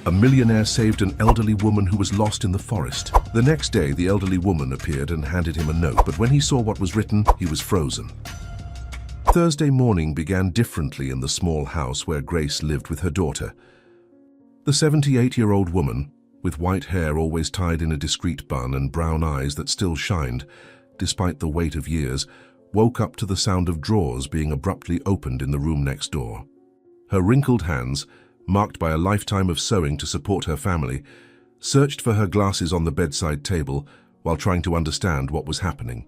A millionaire saved an elderly woman who was lost in the forest. The next day, the elderly woman appeared and handed him a note, but when he saw what was written, he was frozen. Thursday morning began differently in the small house where Grace lived with her daughter. The 78-year-old woman, with white hair always tied in a discreet bun and brown eyes that still shined, despite the weight of years, woke up to the sound of drawers being abruptly opened in the room next door. Her wrinkled hands, marked by a lifetime of sewing to support her family, searched for her glasses on the bedside table while trying to understand what was happening.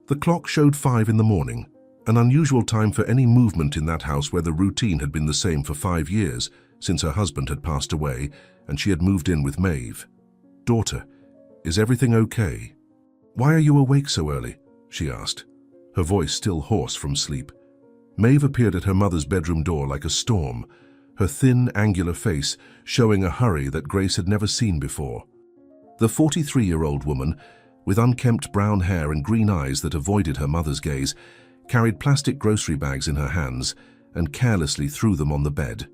The clock showed 5 in the morning, an unusual time for any movement in that house where the routine had been the same for 5 years since her husband had passed away and she had moved in with Maeve. "Daughter, is everything okay?" "Why are you awake so early?" she asked, her voice still hoarse from sleep. Maeve appeared at her mother's bedroom door like a storm, her thin, angular face showing a hurry that Grace had never seen before. The 43-year-old woman, with unkempt brown hair and green eyes that avoided her mother's gaze, carried plastic grocery bags in her hands and carelessly threw them on the bed.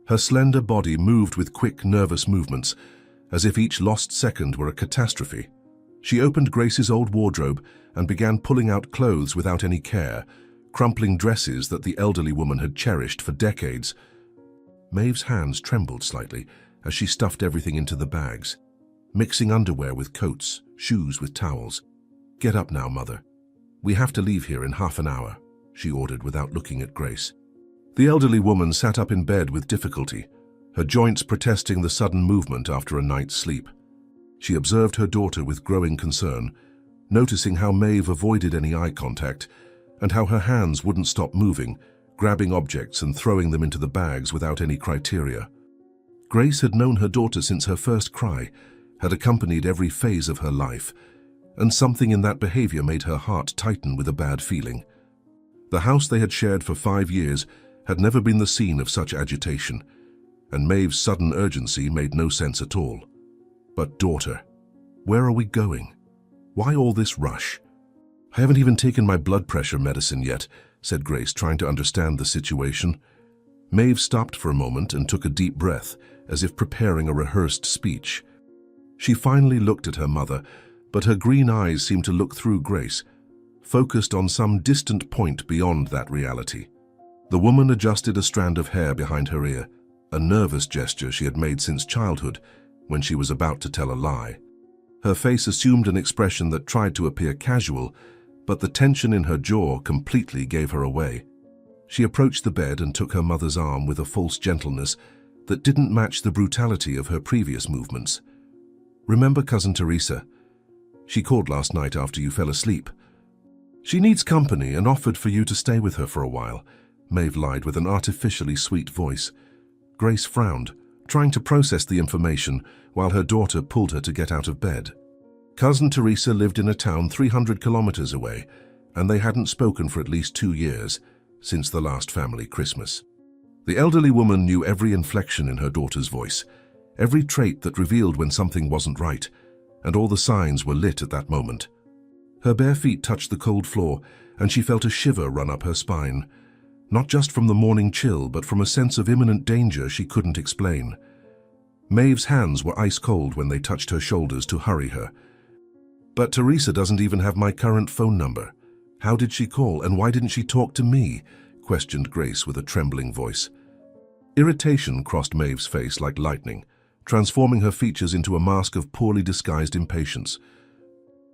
Her slender body moved with quick, nervous movements, as if each lost second were a catastrophe. She opened Grace's old wardrobe and began pulling out clothes without any care, crumpling dresses that the elderly woman had cherished for decades. Maeve's hands trembled slightly as she stuffed everything into the bags, mixing underwear with coats, shoes with towels. "Get up now, Mother. We have to leave here in half an hour," she ordered without looking at Grace. The elderly woman sat up in bed with difficulty, her joints protesting the sudden movement after a night's sleep. She observed her daughter with growing concern, noticing how Maeve avoided any eye contact and how her hands wouldn't stop moving, grabbing objects and throwing them into the bags without any criteria. Grace had known her daughter since her first cry, had accompanied every phase of her life, and something in that behavior made her heart tighten with a bad feeling. The house they had shared for 5 years had never been the scene of such agitation, and Maeve's sudden urgency made no sense at all. "But daughter, where are we going? Why all this rush?" "I haven't even taken my blood pressure medicine yet," said Grace, trying to understand the situation. Maeve stopped for a moment and took a deep breath, as if preparing a rehearsed speech. She finally looked at her mother, but her green eyes seemed to look through Grace, focused on some distant point beyond that reality. The woman adjusted a strand of hair behind her ear, a nervous gesture she had made since childhood, when she was about to tell a lie. Her face assumed an expression that tried to appear casual, but the tension in her jaw completely gave her away. She approached the bed and took her mother's arm with a false gentleness that didn't match the brutality of her previous movements. "Remember Cousin Teresa? She called last night after you fell asleep. She needs company and offered for you to stay with her for a while," Maeve lied with an artificially sweet voice. Grace frowned, trying to process the information while her daughter pulled her to get out of bed. Cousin Teresa lived in a town 300 kilometers away, and they hadn't spoken for at least 2 years, since the last family Christmas. The elderly woman knew every inflection in her daughter's voice, every trait that revealed when something wasn't right, and all the signs were lit at that moment. Her bare feet touched the cold floor, and she felt a shiver run up her spine, not just from the morning chill, but from a sense of imminent danger she couldn't explain. Maeve's hands were ice cold when they touched her shoulders to hurry her. "But Teresa doesn't even have my current phone number. How did she call, and why didn't she talk to me?" questioned Grace with a trembling voice. Irritation crossed Maeve's face like lightning, transforming her features into a mask of poorly disguised impatience.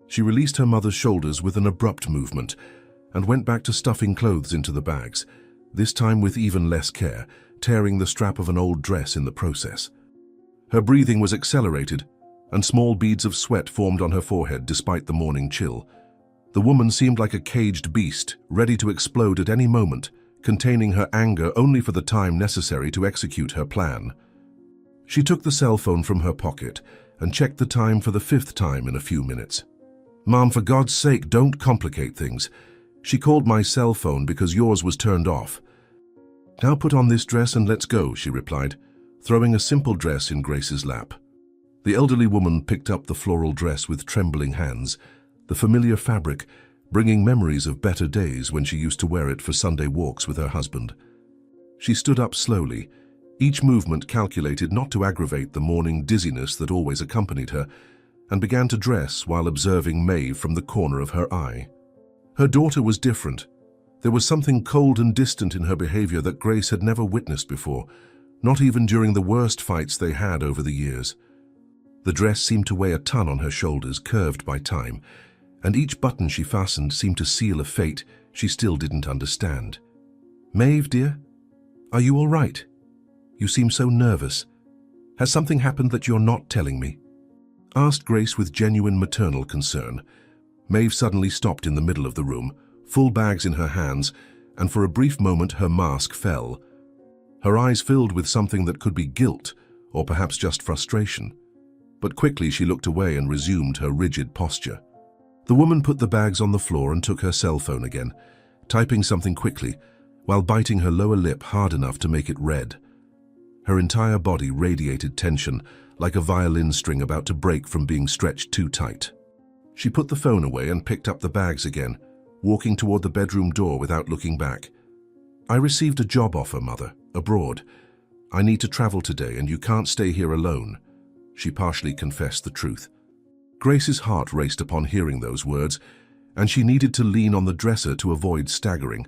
She released her mother's shoulders with an abrupt movement and went back to stuffing clothes into the bags, this time with even less care, tearing the strap of an old dress in the process. Her breathing was accelerated, and small beads of sweat formed on her forehead despite the morning chill. The woman seemed like a caged beast, ready to explode at any moment, containing her anger only for the time necessary to execute her plan. She took the cell phone from her pocket and checked the time for the 5th time in a few minutes. "Mom, for God's sake, don't complicate things. She called my cell phone because yours was turned off." "Now put on this dress and let's go," she replied, throwing a simple dress in Grace's lap. The elderly woman picked up the floral dress with trembling hands, the familiar fabric bringing memories of better days when she used to wear it for Sunday walks with her husband. She stood up slowly, each movement calculated not to aggravate the morning dizziness that always accompanied her, and began to dress while observing Maeve from the corner of her eye. Her daughter was different. There was something cold and distant in her behavior that Grace had never witnessed before, not even during the worst fights they had over the years. The dress seemed to weigh a ton on her shoulders, curved by time, and each button she fastened seemed to seal a fate she still didn't understand. "Maeve, dear, are you all right? You seem so nervous. Has something happened that you're not telling me?" asked Grace with genuine maternal concern. Maeve suddenly stopped in the middle of the room, full bags in her hands, and for a brief moment her mask fell. Her eyes filled with something that could be guilt, or perhaps just frustration. But quickly she looked away and resumed her rigid posture. The woman put the bags on the floor and took her cell phone again, typing something quickly, while biting her lower lip hard enough to make it red. Her entire body radiated tension, like a violin string about to break from being stretched too tight. She put the phone away and picked up the bags again, walking toward the bedroom door without looking back. "I received a job offer, Mother, abroad. I need to travel today and you can't stay here alone." She partially confessed the truth. Grace's heart raced upon hearing those words, and she needed to lean on the dresser to avoid staggering.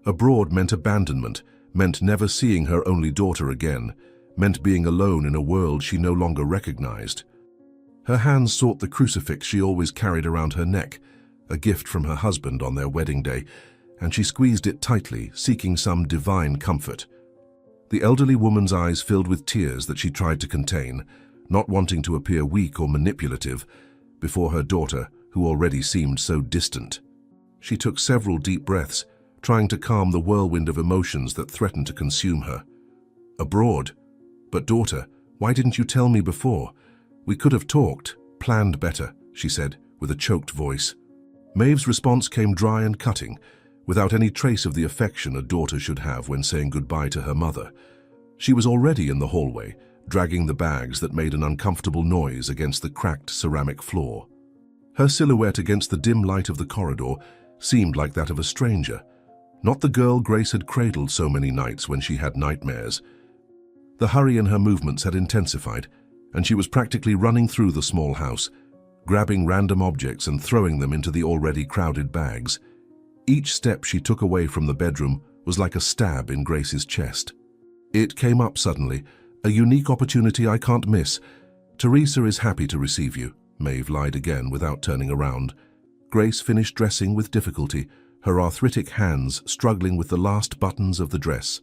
Abroad meant abandonment, meant never seeing her only daughter again, meant being alone in a world she no longer recognized. Her hands sought the crucifix she always carried around her neck, a gift from her husband on their wedding day, and she squeezed it tightly, seeking some divine comfort. The elderly woman's eyes filled with tears that she tried to contain, not wanting to appear weak or manipulative before her daughter, who already seemed so distant. She took several deep breaths, trying to calm the whirlwind of emotions that threatened to consume her. "Abroad? But daughter, why didn't you tell me before? We could have talked, planned better," she said, with a choked voice. Maeve's response came dry and cutting, without any trace of the affection a daughter should have when saying goodbye to her mother. She was already in the hallway, dragging the bags that made an uncomfortable noise against the cracked ceramic floor. Her silhouette against the dim light of the corridor seemed like that of a stranger, not the girl Grace had cradled so many nights when she had nightmares. The hurry in her movements had intensified, and she was practically running through the small house, grabbing random objects and throwing them into the already crowded bags. Each step she took away from the bedroom was like a stab in Grace's chest. It came up suddenly, "A unique opportunity I can't miss. Teresa is happy to receive you," Maeve lied again without turning around. Grace finished dressing with difficulty, her arthritic hands struggling with the last buttons of the dress.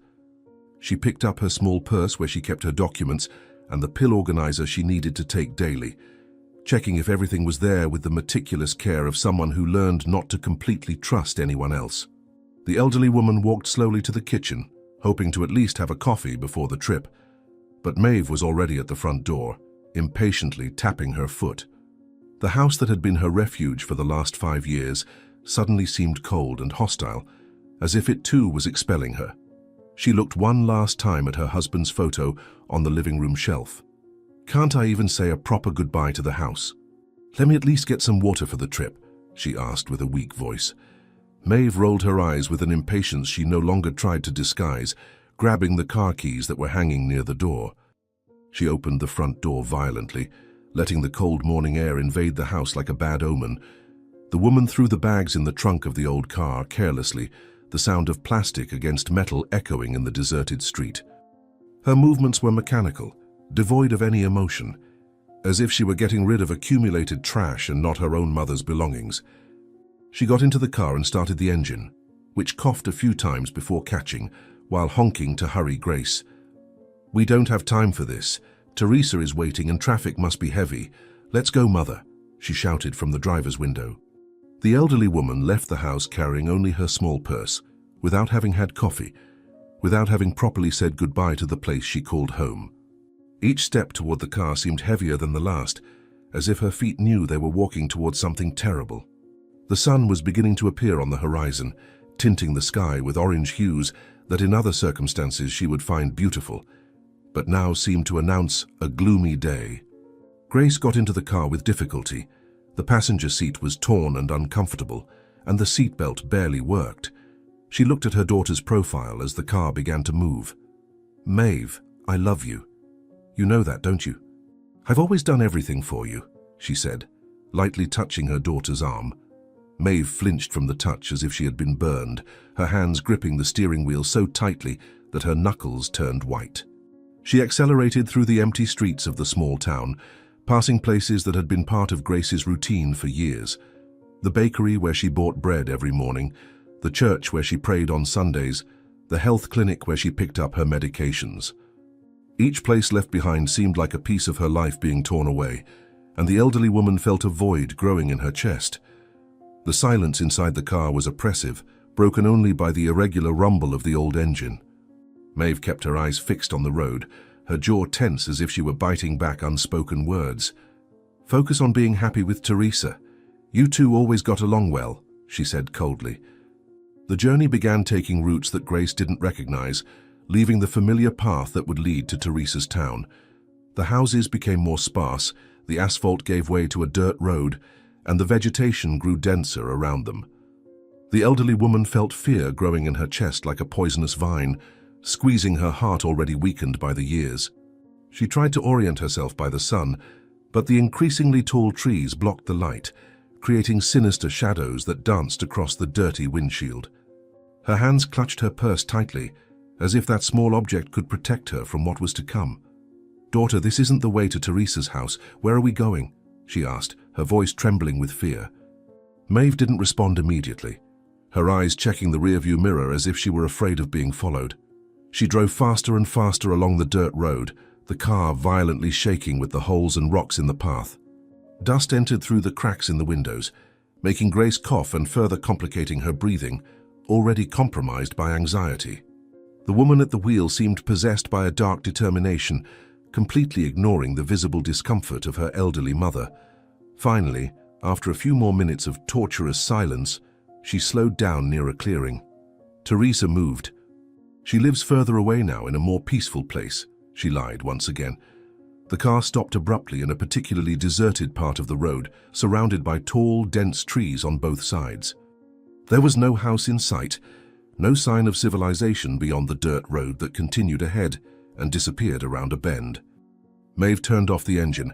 She picked up her small purse where she kept her documents and the pill organizer she needed to take daily, checking if everything was there with the meticulous care of someone who learned not to completely trust anyone else. The elderly woman walked slowly to the kitchen, hoping to at least have a coffee before the trip. But Maeve was already at the front door, impatiently tapping her foot. The house that had been her refuge for the last 5 years suddenly seemed cold and hostile, as if it too was expelling her. She looked one last time at her husband's photo on the living room shelf. "Can't I even say a proper goodbye to the house? Let me at least get some water for the trip," she asked with a weak voice. Maeve rolled her eyes with an impatience she no longer tried to disguise, grabbing the car keys that were hanging near the door. She opened the front door violently, letting the cold morning air invade the house like a bad omen. The woman threw the bags in the trunk of the old car carelessly, the sound of plastic against metal echoing in the deserted street. Her movements were mechanical, devoid of any emotion, as if she were getting rid of accumulated trash and not her own mother's belongings. She got into the car and started the engine, which coughed a few times before catching, while honking to hurry Grace. "We don't have time for this. Teresa is waiting and traffic must be heavy. Let's go, Mother," she shouted from the driver's window. The elderly woman left the house carrying only her small purse, without having had coffee, without having properly said goodbye to the place she called home. Each step toward the car seemed heavier than the last, as if her feet knew they were walking towards something terrible. The sun was beginning to appear on the horizon, tinting the sky with orange hues that in other circumstances she would find beautiful, but now seemed to announce a gloomy day. Grace got into the car with difficulty. The passenger seat was torn and uncomfortable, and the seatbelt barely worked. She looked at her daughter's profile as the car began to move. "Maeve, I love you. You know that, don't you? I've always done everything for you, she said, lightly touching her daughter's arm. Maeve flinched from the touch as if she had been burned, her hands gripping the steering wheel so tightly that her knuckles turned white. She accelerated through the empty streets of the small town, passing places that had been part of Grace's routine for years. The bakery where she bought bread every morning, the church where she prayed on Sundays, the health clinic where she picked up her medications. Each place left behind seemed like a piece of her life being torn away, and the elderly woman felt a void growing in her chest. The silence inside the car was oppressive, broken only by the irregular rumble of the old engine. Maeve kept her eyes fixed on the road, her jaw tense as if she were biting back unspoken words. "Focus on being happy with Teresa. You two always got along well," she said coldly. The journey began taking routes that Grace didn't recognize, leaving the familiar path that would lead to Teresa's town. The houses became more sparse, the asphalt gave way to a dirt road, and the vegetation grew denser around them. The elderly woman felt fear growing in her chest like a poisonous vine, squeezing her heart already weakened by the years. She tried to orient herself by the sun, but the increasingly tall trees blocked the light, creating sinister shadows that danced across the dirty windshield. Her hands clutched her purse tightly, as if that small object could protect her from what was to come. "Daughter, this isn't the way to Teresa's house. Where are we going?" she asked, her voice trembling with fear. Maeve didn't respond immediately, her eyes checking the rearview mirror as if she were afraid of being followed. She drove faster and faster along the dirt road, the car violently shaking with the holes and rocks in the path. Dust entered through the cracks in the windows, making Grace cough and further complicating her breathing, already compromised by anxiety. The woman at the wheel seemed possessed by a dark determination, completely ignoring the visible discomfort of her elderly mother. Finally, after a few more minutes of torturous silence, she slowed down near a clearing. Teresa moved. "She lives further away now in a more peaceful place," she lied once again. The car stopped abruptly in a particularly deserted part of the road, surrounded by tall, dense trees on both sides. There was no house in sight, no sign of civilization beyond the dirt road that continued ahead and disappeared around a bend. Maeve turned off the engine,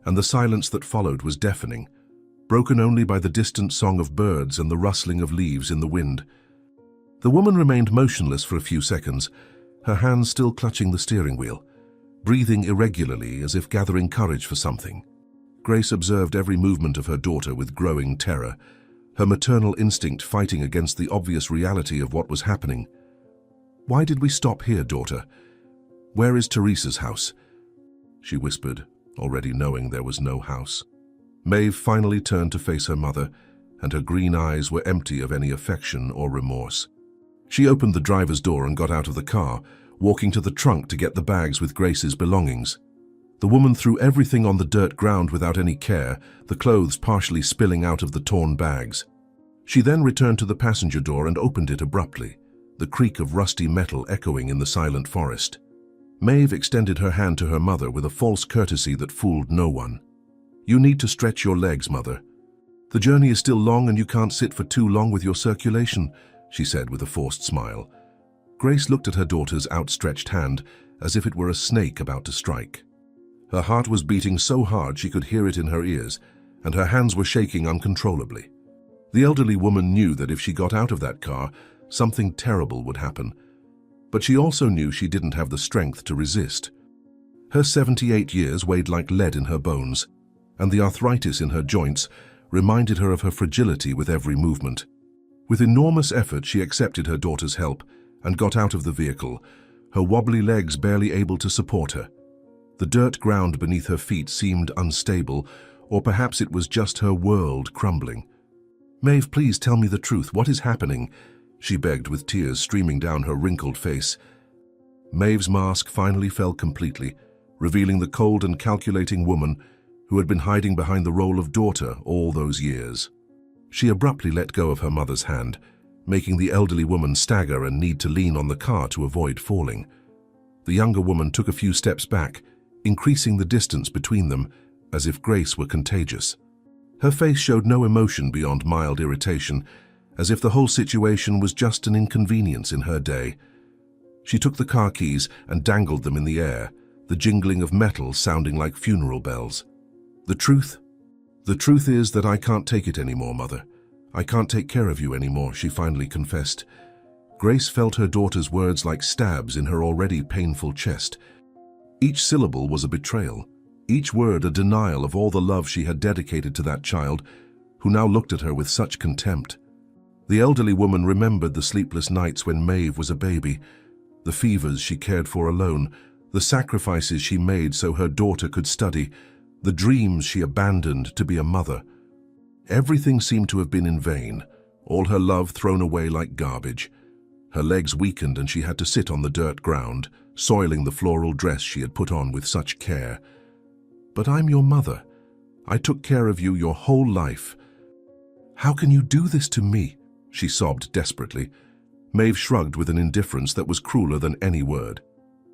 and the silence that followed was deafening, broken only by the distant song of birds and the rustling of leaves in the wind. The woman remained motionless for a few seconds, her hands still clutching the steering wheel, breathing irregularly as if gathering courage for something. Grace observed every movement of her daughter with growing terror, her maternal instinct fighting against the obvious reality of what was happening. "Why did we stop here, daughter? Where is Teresa's house?" she whispered, already knowing there was no house. Maeve finally turned to face her mother, and her green eyes were empty of any affection or remorse. She opened the driver's door and got out of the car, walking to the trunk to get the bags with Grace's belongings. The woman threw everything on the dirt ground without any care, the clothes partially spilling out of the torn bags. She then returned to the passenger door and opened it abruptly, the creak of rusty metal echoing in the silent forest. Maeve extended her hand to her mother with a false courtesy that fooled no one. "You need to stretch your legs, mother. The journey is still long and you can't sit for too long with your circulation," she said with a forced smile. Grace looked at her daughter's outstretched hand as if it were a snake about to strike. Her heart was beating so hard she could hear it in her ears, and her hands were shaking uncontrollably. The elderly woman knew that if she got out of that car, something terrible would happen. But she also knew she didn't have the strength to resist. Her 78 years weighed like lead in her bones, and the arthritis in her joints reminded her of her fragility with every movement. With enormous effort, she accepted her daughter's help and got out of the vehicle, her wobbly legs barely able to support her. The dirt ground beneath her feet seemed unstable, or perhaps it was just her world crumbling. "Maeve, please tell me the truth. What is happening?" she begged with tears streaming down her wrinkled face. Maeve's mask finally fell completely, revealing the cold and calculating woman who had been hiding behind the role of daughter all those years. She abruptly let go of her mother's hand, making the elderly woman stagger and need to lean on the car to avoid falling. The younger woman took a few steps back, increasing the distance between them as if Grace were contagious. Her face showed no emotion beyond mild irritation, as if the whole situation was just an inconvenience in her day. She took the car keys and dangled them in the air, the jingling of metal sounding like funeral bells. The truth is that I can't take it anymore, Mother. I can't take care of you anymore, she finally confessed. Grace felt her daughter's words like stabs in her already painful chest. Each syllable was a betrayal, each word a denial of all the love she had dedicated to that child, who now looked at her with such contempt. The elderly woman remembered the sleepless nights when Maeve was a baby, the fevers she cared for alone, the sacrifices she made so her daughter could study, the dreams she abandoned to be a mother. Everything seemed to have been in vain, all her love thrown away like garbage. Her legs weakened and she had to sit on the dirt ground, soiling the floral dress she had put on with such care. But I'm your mother. I took care of you your whole life. How can you do this to me? She sobbed desperately. Maeve shrugged with an indifference that was crueler than any word.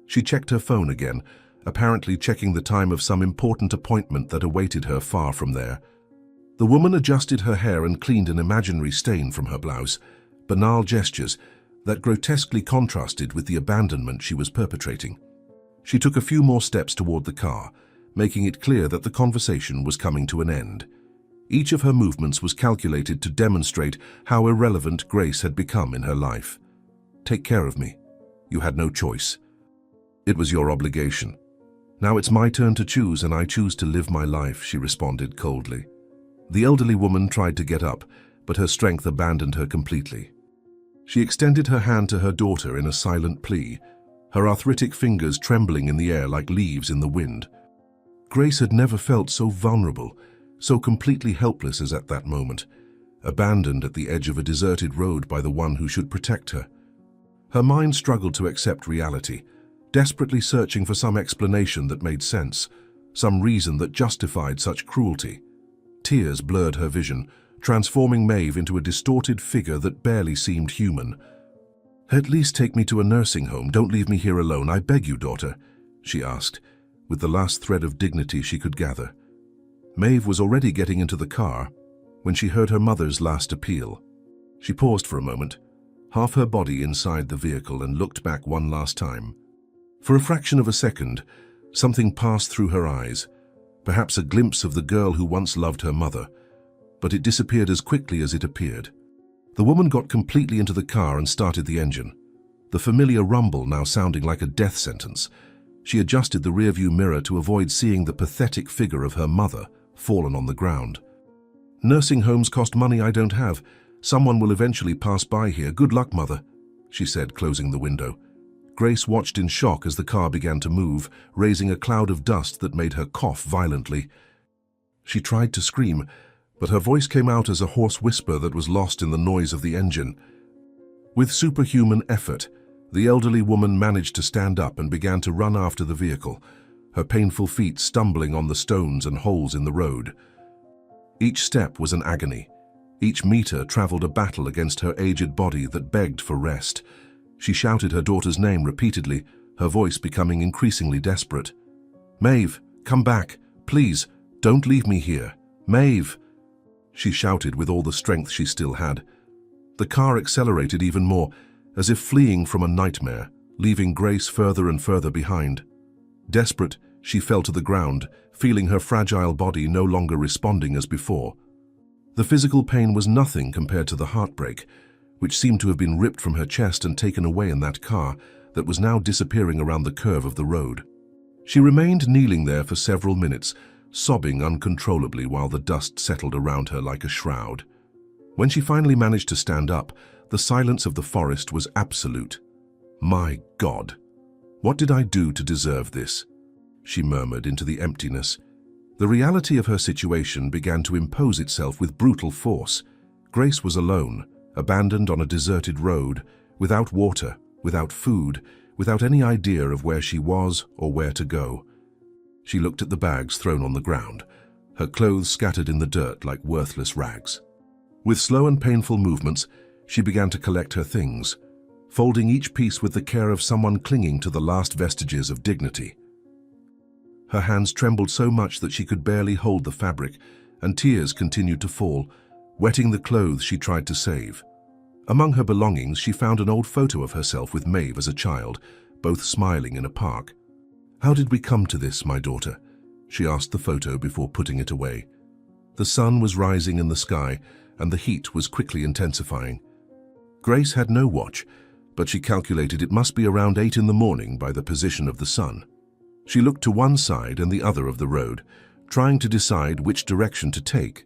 She checked her phone again, apparently checking the time of some important appointment that awaited her far from there. The woman adjusted her hair and cleaned an imaginary stain from her blouse, banal gestures that grotesquely contrasted with the abandonment she was perpetrating. She took a few more steps toward the car, making it clear that the conversation was coming to an end. Each of her movements was calculated to demonstrate how irrelevant Grace had become in her life. Take care of me. You had no choice. It was your obligation. Now it's my turn to choose, and I choose to live my life, she responded coldly. The elderly woman tried to get up, but her strength abandoned her completely. She extended her hand to her daughter in a silent plea, her arthritic fingers trembling in the air like leaves in the wind. Grace had never felt so vulnerable, so completely helpless as at that moment, abandoned at the edge of a deserted road by the one who should protect her. Her mind struggled to accept reality, desperately searching for some explanation that made sense, some reason that justified such cruelty. Tears blurred her vision, transforming Maeve into a distorted figure that barely seemed human. "At least take me to a nursing home. Don't leave me here alone, I beg you, daughter," she asked, with the last thread of dignity she could gather. Maeve was already getting into the car when she heard her mother's last appeal. She paused for a moment, half her body inside the vehicle, and looked back one last time. For a fraction of a second, something passed through her eyes, perhaps a glimpse of the girl who once loved her mother, but it disappeared as quickly as it appeared. The woman got completely into the car and started the engine, the familiar rumble now sounding like a death sentence. She adjusted the rearview mirror to avoid seeing the pathetic figure of her mother fallen on the ground. "Nursing homes cost money I don't have. Someone will eventually pass by here. Good luck, Mother," she said, closing the window. Grace watched in shock as the car began to move, raising a cloud of dust that made her cough violently. She tried to scream, but her voice came out as a hoarse whisper that was lost in the noise of the engine. With superhuman effort, the elderly woman managed to stand up and began to run after the vehicle, her painful feet stumbling on the stones and holes in the road. Each step was an agony. Each meter traveled a battle against her aged body that begged for rest. She shouted her daughter's name repeatedly, her voice becoming increasingly desperate. "Maeve, come back. Please, don't leave me here. Maeve!" She shouted with all the strength she still had. The car accelerated even more, as if fleeing from a nightmare, leaving Grace further and further behind. Desperate, she fell to the ground, feeling her fragile body no longer responding as before. The physical pain was nothing compared to the heartbreak, which seemed to have been ripped from her chest and taken away in that car that was now disappearing around the curve of the road. She remained kneeling there for several minutes, sobbing uncontrollably while the dust settled around her like a shroud. When she finally managed to stand up, the silence of the forest was absolute. "My God, what did I do to deserve this?" she murmured into the emptiness. The reality of her situation began to impose itself with brutal force. Grace was alone, abandoned on a deserted road, without water, without food, without any idea of where she was or where to go. She looked at the bags thrown on the ground, her clothes scattered in the dirt like worthless rags. With slow and painful movements, she began to collect her things, folding each piece with the care of someone clinging to the last vestiges of dignity. Her hands trembled so much that she could barely hold the fabric, and tears continued to fall, wetting the clothes she tried to save. Among her belongings, she found an old photo of herself with Maeve as a child, both smiling in a park. "How did we come to this, my daughter?" she asked the photo before putting it away. The sun was rising in the sky, and the heat was quickly intensifying. Grace had no watch, but she calculated it must be around 8 in the morning by the position of the sun. She looked to one side and the other of the road, trying to decide which direction to take.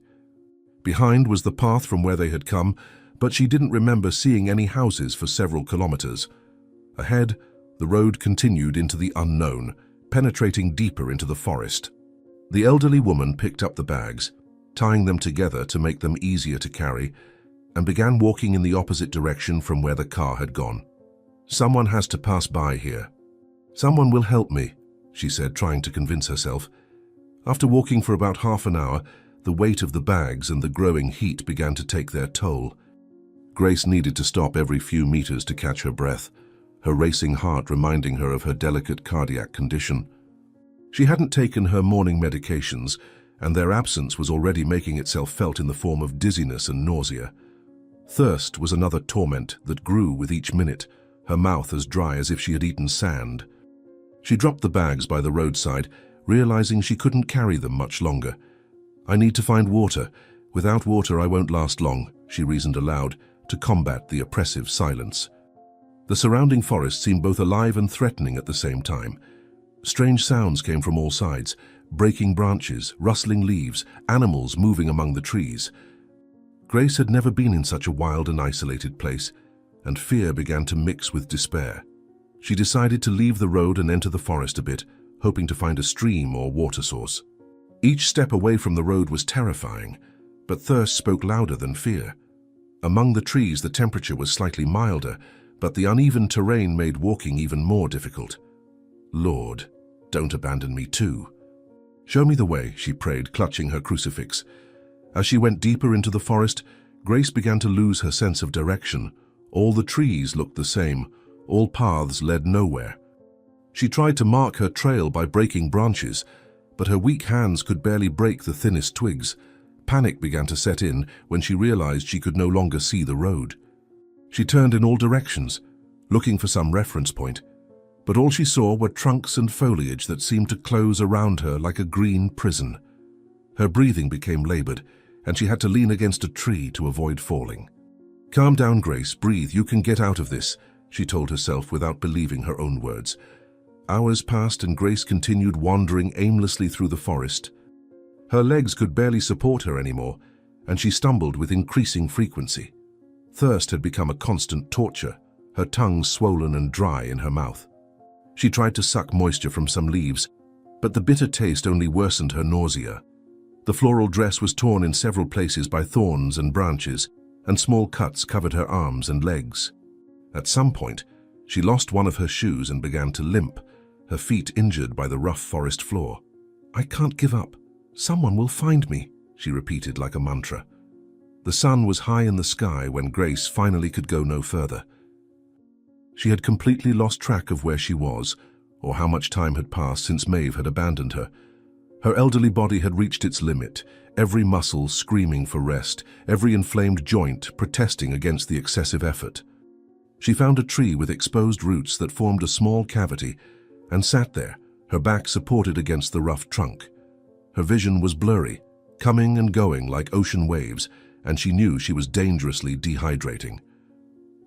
Behind was the path from where they had come, but she didn't remember seeing any houses for several kilometers. Ahead, the road continued into the unknown, penetrating deeper into the forest. The elderly woman picked up the bags, tying them together to make them easier to carry, and began walking in the opposite direction from where the car had gone. "Someone has to pass by here. Someone will help me," she said, trying to convince herself. After walking for about half an hour, the weight of the bags and the growing heat began to take their toll. Grace needed to stop every few meters to catch her breath, her racing heart reminding her of her delicate cardiac condition. She hadn't taken her morning medications, and their absence was already making itself felt in the form of dizziness and nausea. Thirst was another torment that grew with each minute, her mouth as dry as if she had eaten sand. She dropped the bags by the roadside, realizing she couldn't carry them much longer. "I need to find water. Without water I won't last long," she reasoned aloud, to combat the oppressive silence. The surrounding forest seemed both alive and threatening at the same time. Strange sounds came from all sides, breaking branches, rustling leaves, animals moving among the trees. Grace had never been in such a wild and isolated place, and fear began to mix with despair. She decided to leave the road and enter the forest a bit, hoping to find a stream or water source. Each step away from the road was terrifying, but thirst spoke louder than fear. Among the trees, the temperature was slightly milder, but the uneven terrain made walking even more difficult. "Lord, don't abandon me too. Show me the way," she prayed, clutching her crucifix. As she went deeper into the forest, Grace began to lose her sense of direction. All the trees looked the same. All paths led nowhere. She tried to mark her trail by breaking branches, but her weak hands could barely break the thinnest twigs. Panic began to set in when she realized she could no longer see the road. She turned in all directions, looking for some reference point, but all she saw were trunks and foliage that seemed to close around her like a green prison. Her breathing became labored, and she had to lean against a tree to avoid falling. "Calm down, Grace. Breathe. You can get out of this," she told herself without believing her own words. Hours passed and Grace continued wandering aimlessly through the forest. Her legs could barely support her anymore, and she stumbled with increasing frequency. Thirst had become a constant torture, her tongue swollen and dry in her mouth. She tried to suck moisture from some leaves, but the bitter taste only worsened her nausea. The floral dress was torn in several places by thorns and branches, and small cuts covered her arms and legs. At some point, she lost one of her shoes and began to limp, her feet injured by the rough forest floor. "I can't give up. Someone will find me," she repeated like a mantra. The sun was high in the sky when Grace finally could go no further. She had completely lost track of where she was, or how much time had passed since Maeve had abandoned her. Her elderly body had reached its limit, every muscle screaming for rest, every inflamed joint protesting against the excessive effort. She found a tree with exposed roots that formed a small cavity and sat there, her back supported against the rough trunk. Her vision was blurry, coming and going like ocean waves, and she knew she was dangerously dehydrating.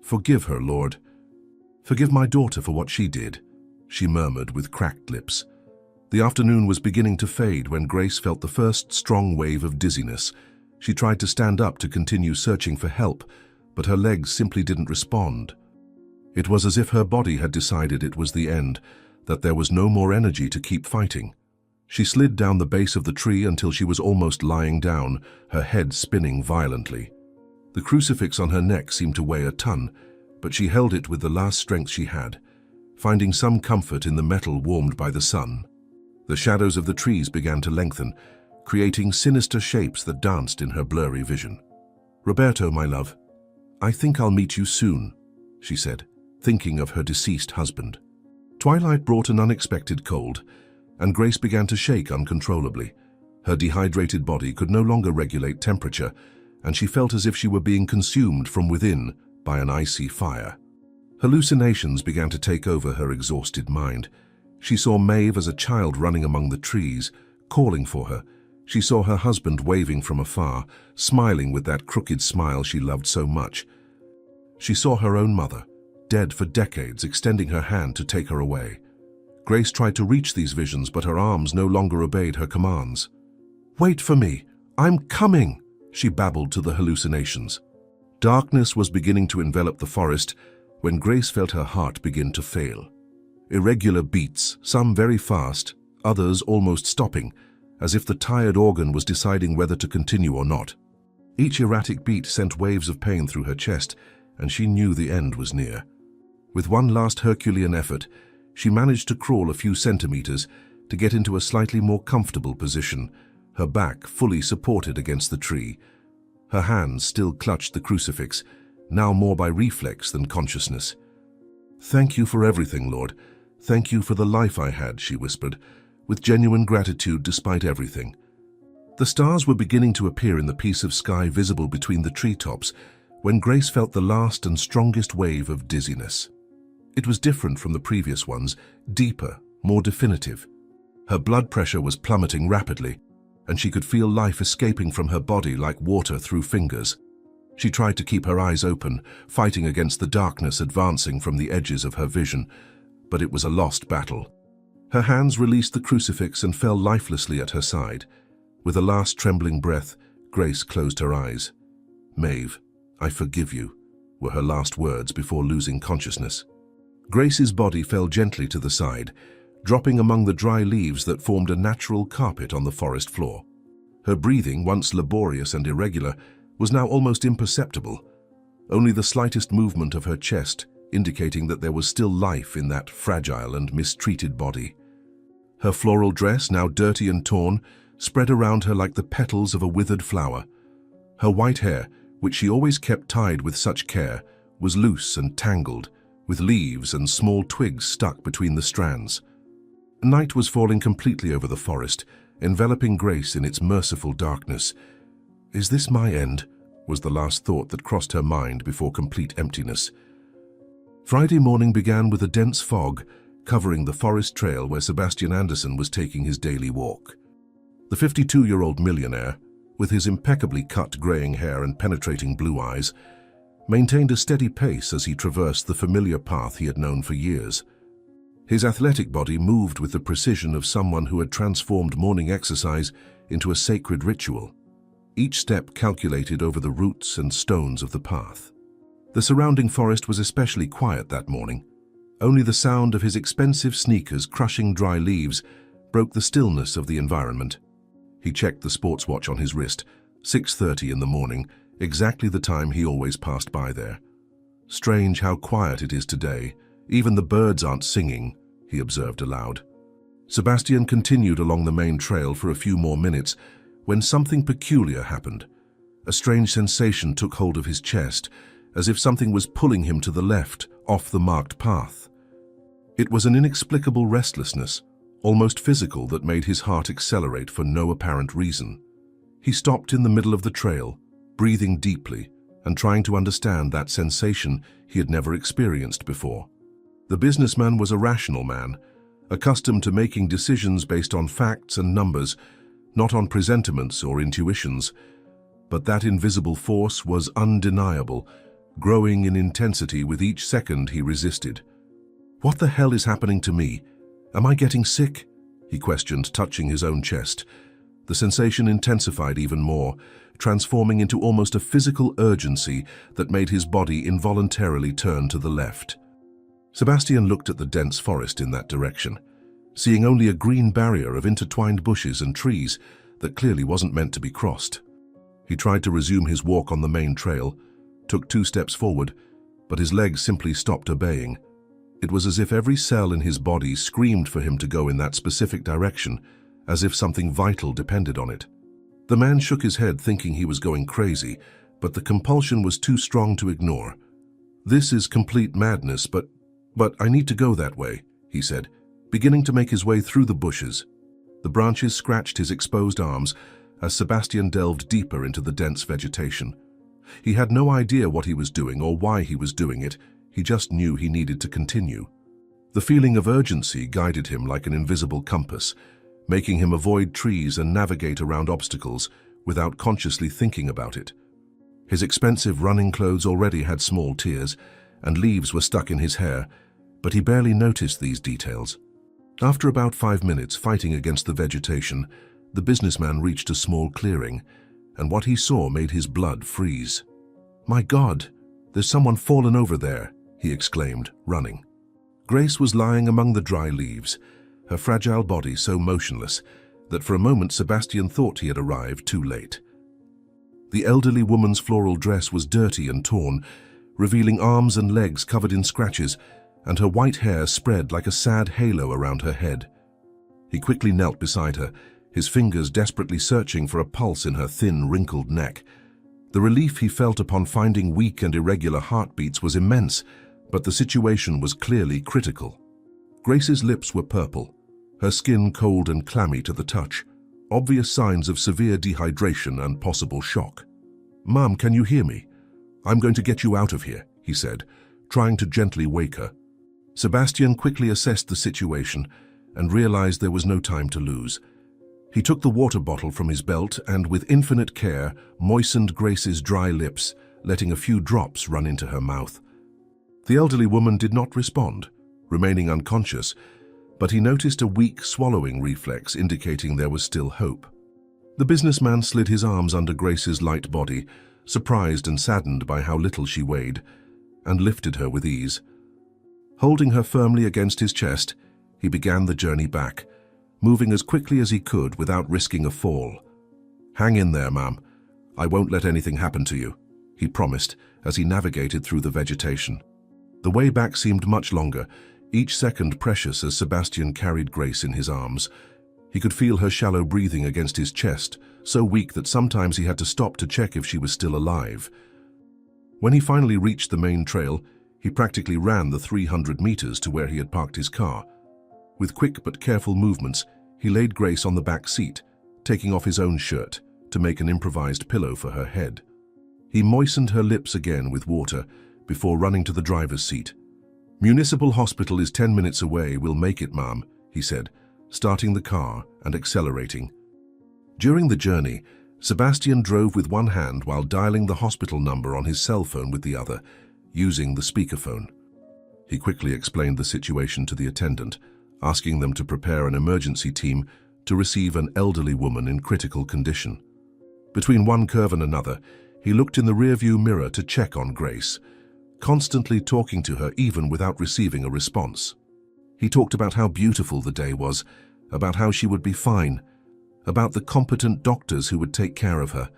"Forgive her, Lord. Forgive my daughter for what she did," she murmured with cracked lips. The afternoon was beginning to fade when Grace felt the first strong wave of dizziness. She tried to stand up to continue searching for help, but her legs simply didn't respond. It was as if her body had decided it was the end, that there was no more energy to keep fighting. She slid down the base of the tree until she was almost lying down, her head spinning violently. The crucifix on her neck seemed to weigh a ton, but she held it with the last strength she had, finding some comfort in the metal warmed by the sun. The shadows of the trees began to lengthen, creating sinister shapes that danced in her blurry vision. "Roberto, my love, I think I'll meet you soon," she said, thinking of her deceased husband. Twilight brought an unexpected cold, and Grace began to shake uncontrollably. Her dehydrated body could no longer regulate temperature, and she felt as if she were being consumed from within by an icy fire. Hallucinations began to take over her exhausted mind. She saw Maeve as a child running among the trees, calling for her. She saw her husband waving from afar, smiling with that crooked smile she loved so much. She saw her own mother, dead for decades, extending her hand to take her away. Grace tried to reach these visions, but her arms no longer obeyed her commands. "Wait for me! I'm coming!" she babbled to the hallucinations. Darkness was beginning to envelop the forest when Grace felt her heart begin to fail. Irregular beats, some very fast, others almost stopping, as if the tired organ was deciding whether to continue or not. Each erratic beat sent waves of pain through her chest, and she knew the end was near. With one last Herculean effort, she managed to crawl a few centimeters to get into a slightly more comfortable position, her back fully supported against the tree. Her hands still clutched the crucifix, now more by reflex than consciousness. "Thank you for everything, Lord. Thank you for the life I had," she whispered, with genuine gratitude despite everything. The stars were beginning to appear in the piece of sky visible between the treetops when Grace felt the last and strongest wave of dizziness. It was different from the previous ones, deeper, more definitive. Her blood pressure was plummeting rapidly, and she could feel life escaping from her body like water through fingers. She tried to keep her eyes open, fighting against the darkness advancing from the edges of her vision, but it was a lost battle. Her hands released the crucifix and fell lifelessly at her side. With a last trembling breath, Grace closed her eyes. "Maeve, I forgive you," were her last words before losing consciousness. Grace's body fell gently to the side, dropping among the dry leaves that formed a natural carpet on the forest floor. Her breathing, once laborious and irregular, was now almost imperceptible, only the slightest movement of her chest indicating that there was still life in that fragile and mistreated body. Her floral dress, now dirty and torn, spread around her like the petals of a withered flower. Her white hair, which she always kept tied with such care, was loose and tangled, with leaves and small twigs stuck between the strands. Night was falling completely over the forest, enveloping Grace in its merciful darkness. "Is this my end?" was the last thought that crossed her mind before complete emptiness. Friday morning began with a dense fog covering the forest trail where Sebastian Anderson was taking his daily walk. The 52-year-old millionaire, with his impeccably cut graying hair and penetrating blue eyes, maintained a steady pace as he traversed the familiar path he had known for years. His athletic body moved with the precision of someone who had transformed morning exercise into a sacred ritual, each step calculated over the roots and stones of the path. The surrounding forest was especially quiet that morning. Only the sound of his expensive sneakers crushing dry leaves broke the stillness of the environment. He checked the sports watch on his wrist, 6:30 in the morning, exactly the time he always passed by there. "Strange how quiet it is today. Even the birds aren't singing," he observed aloud. Sebastian continued along the main trail for a few more minutes when something peculiar happened. A strange sensation took hold of his chest, as if something was pulling him to the left, off the marked path. It was an inexplicable restlessness, almost physical, that made his heart accelerate for no apparent reason. He stopped in the middle of the trail, breathing deeply and trying to understand that sensation he had never experienced before. The businessman was a rational man, accustomed to making decisions based on facts and numbers, not on presentiments or intuitions. But that invisible force was undeniable, growing in intensity with each second he resisted. "What the hell is happening to me? Am I getting sick?" he questioned, touching his own chest. The sensation intensified even more, transforming into almost a physical urgency that made his body involuntarily turn to the left. Sebastian looked at the dense forest in that direction, seeing only a green barrier of intertwined bushes and trees that clearly wasn't meant to be crossed. He tried to resume his walk on the main trail, took 2 steps forward, but his legs simply stopped obeying. It was as if every cell in his body screamed for him to go in that specific direction, as if something vital depended on it. The man shook his head, thinking he was going crazy, but the compulsion was too strong to ignore. "This is complete madness, but I need to go that way," he said, beginning to make his way through the bushes. The branches scratched his exposed arms as Sebastian delved deeper into the dense vegetation. He had no idea what he was doing or why he was doing it. He just knew he needed to continue. The feeling of urgency guided him like an invisible compass, making him avoid trees and navigate around obstacles without consciously thinking about it. His expensive running clothes already had small tears, and leaves were stuck in his hair, but he barely noticed these details. After about 5 minutes fighting against the vegetation, the businessman reached a small clearing, and what he saw made his blood freeze. "My God, there's someone fallen over there," he exclaimed, running. Grace was lying among the dry leaves, her fragile body so motionless that for a moment Sebastian thought he had arrived too late. The elderly woman's floral dress was dirty and torn, revealing arms and legs covered in scratches, and her white hair spread like a sad halo around her head. He quickly knelt beside her, his fingers desperately searching for a pulse in her thin, wrinkled neck. The relief he felt upon finding weak and irregular heartbeats was immense, but the situation was clearly critical. Grace's lips were purple, her skin cold and clammy to the touch, obvious signs of severe dehydration and possible shock. "Mom, can you hear me? I'm going to get you out of here," he said, trying to gently wake her. Sebastian quickly assessed the situation and realized there was no time to lose. He took the water bottle from his belt and, with infinite care, moistened Grace's dry lips, letting a few drops run into her mouth. The elderly woman did not respond, remaining unconscious, but he noticed a weak swallowing reflex indicating there was still hope. The businessman slid his arms under Grace's light body, surprised and saddened by how little she weighed, and lifted her with ease. Holding her firmly against his chest, he began the journey back, moving as quickly as he could without risking a fall. "Hang in there, ma'am. I won't let anything happen to you," he promised as he navigated through the vegetation. The way back seemed much longer, each second precious as Sebastian carried Grace in his arms. He could feel her shallow breathing against his chest, so weak that sometimes he had to stop to check if she was still alive. When he finally reached the main trail, he practically ran the 300 meters to where he had parked his car. With quick but careful movements, he laid Grace on the back seat, taking off his own shirt to make an improvised pillow for her head. He moistened her lips again with water before running to the driver's seat. "Municipal Hospital is 10 minutes away. We'll make it, ma'am," he said, starting the car and accelerating. During the journey, Sebastian drove with one hand while dialing the hospital number on his cell phone with the other, using the speakerphone. He quickly explained the situation to the attendant, asking them to prepare an emergency team to receive an elderly woman in critical condition. Between one curve and another, he looked in the rearview mirror to check on Grace, constantly talking to her even without receiving a response. He talked about how beautiful the day was, about how she would be fine, about the competent doctors who would take care of her.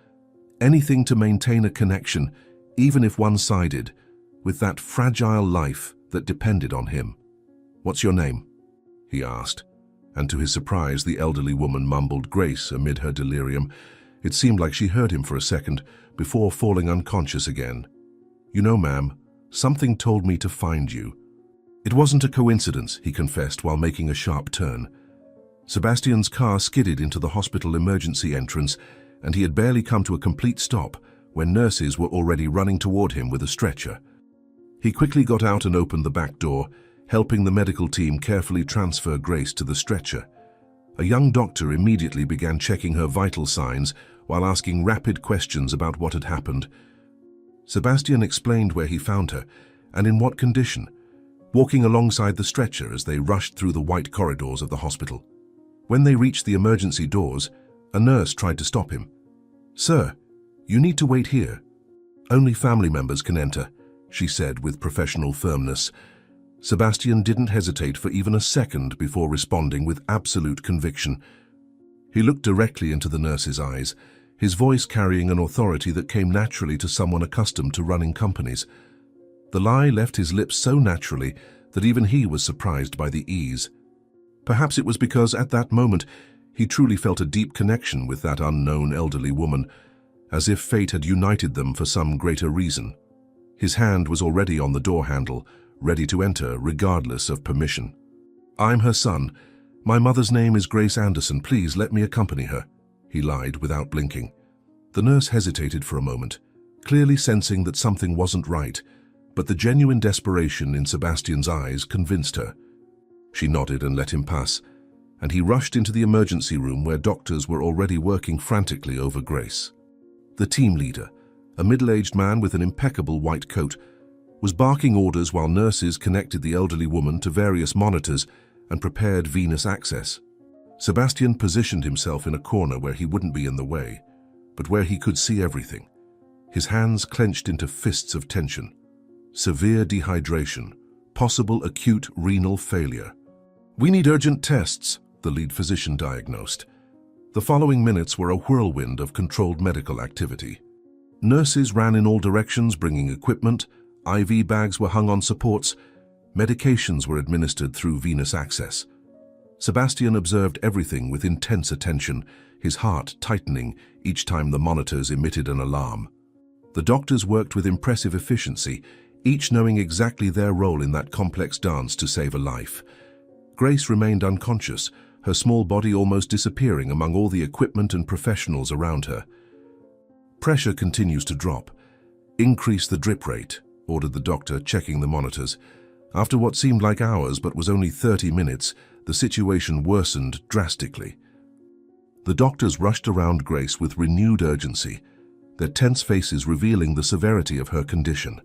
Anything to maintain a connection, even if one-sided, with that fragile life that depended on him. "What's your name?" he asked, and to his surprise the elderly woman mumbled Grace amid her delirium. It seemed like she heard him for a second before falling unconscious again. "You know, ma'am, something told me to find you." It wasn't a coincidence, he confessed while making a sharp turn. Sebastian's car skidded into the hospital emergency entrance, and he had barely come to a complete stop when nurses were already running toward him with a stretcher. He quickly got out and opened the back door, helping the medical team carefully transfer Grace to the stretcher. A young doctor immediately began checking her vital signs while asking rapid questions about what had happened. Sebastian explained where he found her and in what condition, walking alongside the stretcher as they rushed through the white corridors of the hospital. When they reached the emergency doors, a nurse tried to stop him. "Sir, you need to wait here. Only family members can enter," she said with professional firmness. Sebastian didn't hesitate for even a second before responding with absolute conviction. He looked directly into the nurse's eyes, his voice carrying an authority that came naturally to someone accustomed to running companies. The lie left his lips so naturally that even he was surprised by the ease. Perhaps it was because at that moment he truly felt a deep connection with that unknown elderly woman, as if fate had united them for some greater reason. His hand was already on the door handle, ready to enter regardless of permission. "I'm her son. My mother's name is Grace Anderson. Please let me accompany her," he lied without blinking. The nurse hesitated for a moment, clearly sensing that something wasn't right, but the genuine desperation in Sebastian's eyes convinced her. She nodded and let him pass, and he rushed into the emergency room where doctors were already working frantically over Grace. The team leader, a middle-aged man with an impeccable white coat, was barking orders while nurses connected the elderly woman to various monitors and prepared venous access. Sebastian positioned himself in a corner where he wouldn't be in the way, but where he could see everything. His hands clenched into fists of tension. Severe dehydration, possible acute renal failure. "We need urgent tests," the lead physician diagnosed. The following minutes were a whirlwind of controlled medical activity. Nurses ran in all directions bringing equipment, IV bags were hung on supports, medications were administered through venous access. Sebastian observed everything with intense attention, his heart tightening each time the monitors emitted an alarm. The doctors worked with impressive efficiency, each knowing exactly their role in that complex dance to save a life. Grace remained unconscious, her small body almost disappearing among all the equipment and professionals around her. "Pressure continues to drop. Increase the drip rate," ordered the doctor, checking the monitors. After what seemed like hours but was only 30 minutes, the situation worsened drastically. The doctors rushed around Grace with renewed urgency, their tense faces revealing the severity of her condition.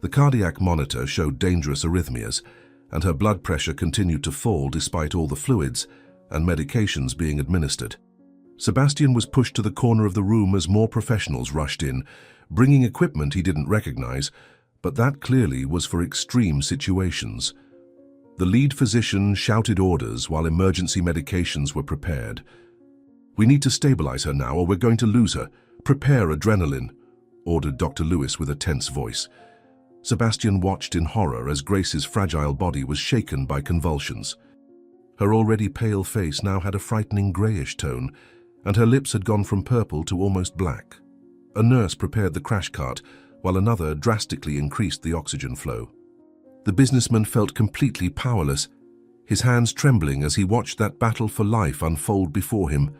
The cardiac monitor showed dangerous arrhythmias, and her blood pressure continued to fall despite all the fluids and medications being administered. Sebastian was pushed to the corner of the room as more professionals rushed in, bringing equipment he didn't recognize, but that clearly was for extreme situations. The lead physician shouted orders while emergency medications were prepared. "We need to stabilize her now or we're going to lose her. Prepare adrenaline," ordered Dr. Lewis with a tense voice. Sebastian watched in horror as Grace's fragile body was shaken by convulsions. Her already pale face now had a frightening grayish tone, and her lips had gone from purple to almost black. A nurse prepared the crash cart, while another drastically increased the oxygen flow. The businessman felt completely powerless, his hands trembling as he watched that battle for life unfold before him.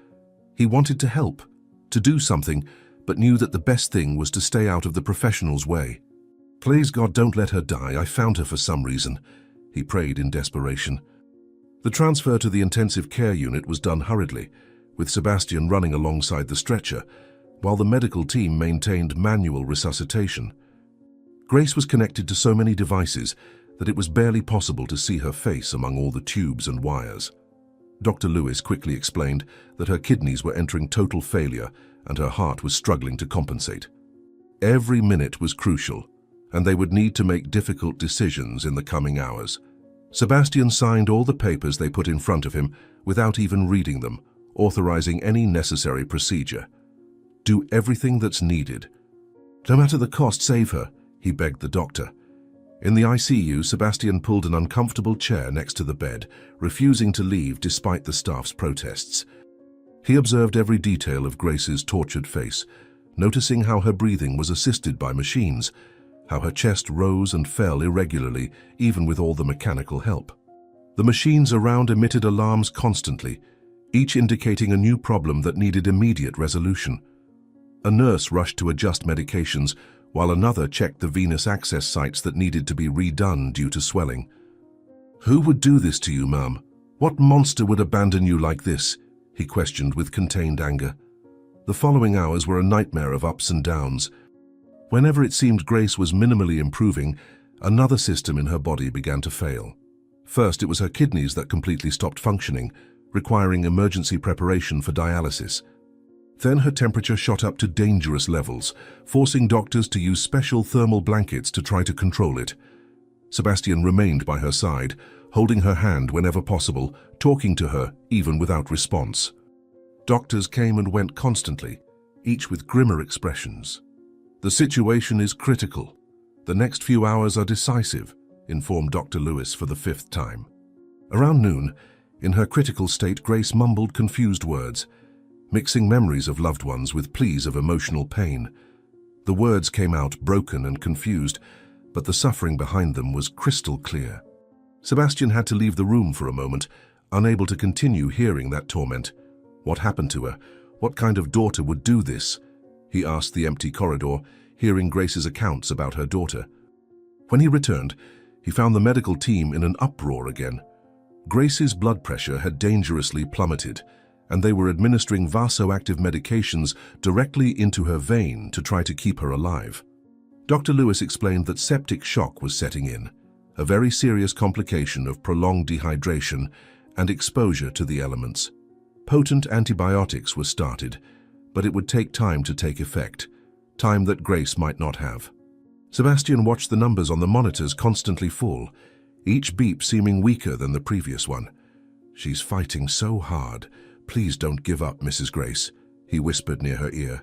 He wanted to help, to do something, but knew that the best thing was to stay out of the professionals' way. "Please God, don't let her die. I found her for some reason," he prayed in desperation. The transfer to the intensive care unit was done hurriedly, with Sebastian running alongside the stretcher, while the medical team maintained manual resuscitation. Grace was connected to so many devices that it was barely possible to see her face among all the tubes and wires. Dr. Lewis quickly explained that her kidneys were entering total failure and her heart was struggling to compensate. Every minute was crucial, and they would need to make difficult decisions in the coming hours. Sebastian signed all the papers they put in front of him without even reading them, authorizing any necessary procedure. "Do everything that's needed. No matter the cost, save her," he begged the doctor. In the ICU, Sebastian pulled an uncomfortable chair next to the bed, refusing to leave despite the staff's protests. He observed every detail of Grace's tortured face, noticing how her breathing was assisted by machines, how her chest rose and fell irregularly, even with all the mechanical help. The machines around emitted alarms constantly, each indicating a new problem that needed immediate resolution. A nurse rushed to adjust medications, while another checked the venous access sites that needed to be redone due to swelling. "Who would do this to you, ma'am? What monster would abandon you like this?" he questioned with contained anger. The following hours were a nightmare of ups and downs. Whenever it seemed Grace was minimally improving, another system in her body began to fail. First, it was her kidneys that completely stopped functioning, requiring emergency preparation for dialysis. Then her temperature shot up to dangerous levels, forcing doctors to use special thermal blankets to try to control it. Sebastian remained by her side, holding her hand whenever possible, talking to her even without response. Doctors came and went constantly, each with grimmer expressions. "The situation is critical. The next few hours are decisive," informed Dr. Lewis for the 5th time. Around noon, in her critical state, Grace mumbled confused words, mixing memories of loved ones with pleas of emotional pain. The words came out broken and confused, but the suffering behind them was crystal clear. Sebastian had to leave the room for a moment, unable to continue hearing that torment. What happened to her? What kind of daughter would do this? he asked the empty corridor, hearing Grace's accounts about her daughter. When he returned, he found the medical team in an uproar again. Grace's blood pressure had dangerously plummeted, and they were administering vasoactive medications directly into her vein to try to keep her alive. Dr. Lewis explained that septic shock was setting in, a very serious complication of prolonged dehydration and exposure to the elements. Potent antibiotics were started, but it would take time to take effect, time that Grace might not have. Sebastian watched the numbers on the monitors constantly fall, each beep seeming weaker than the previous one. "She's fighting so hard. Please don't give up, Mrs. Grace," he whispered near her ear.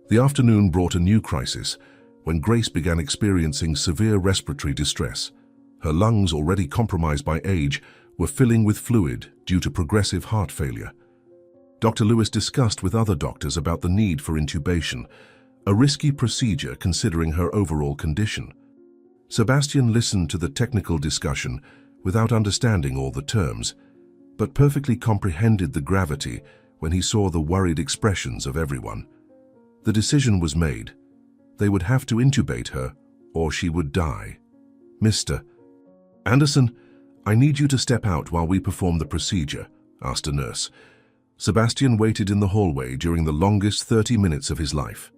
The afternoon brought a new crisis, when Grace began experiencing severe respiratory distress. Her lungs, already compromised by age, were filling with fluid due to progressive heart failure. Dr. Lewis discussed with other doctors about the need for intubation, a risky procedure considering her overall condition. Sebastian listened to the technical discussion without understanding all the terms, but perfectly comprehended the gravity when he saw the worried expressions of everyone. The decision was made. They would have to intubate her, or she would die. "Mr. Anderson, I need you to step out while we perform the procedure," asked a nurse. Sebastian waited in the hallway during the longest 30 minutes of his life.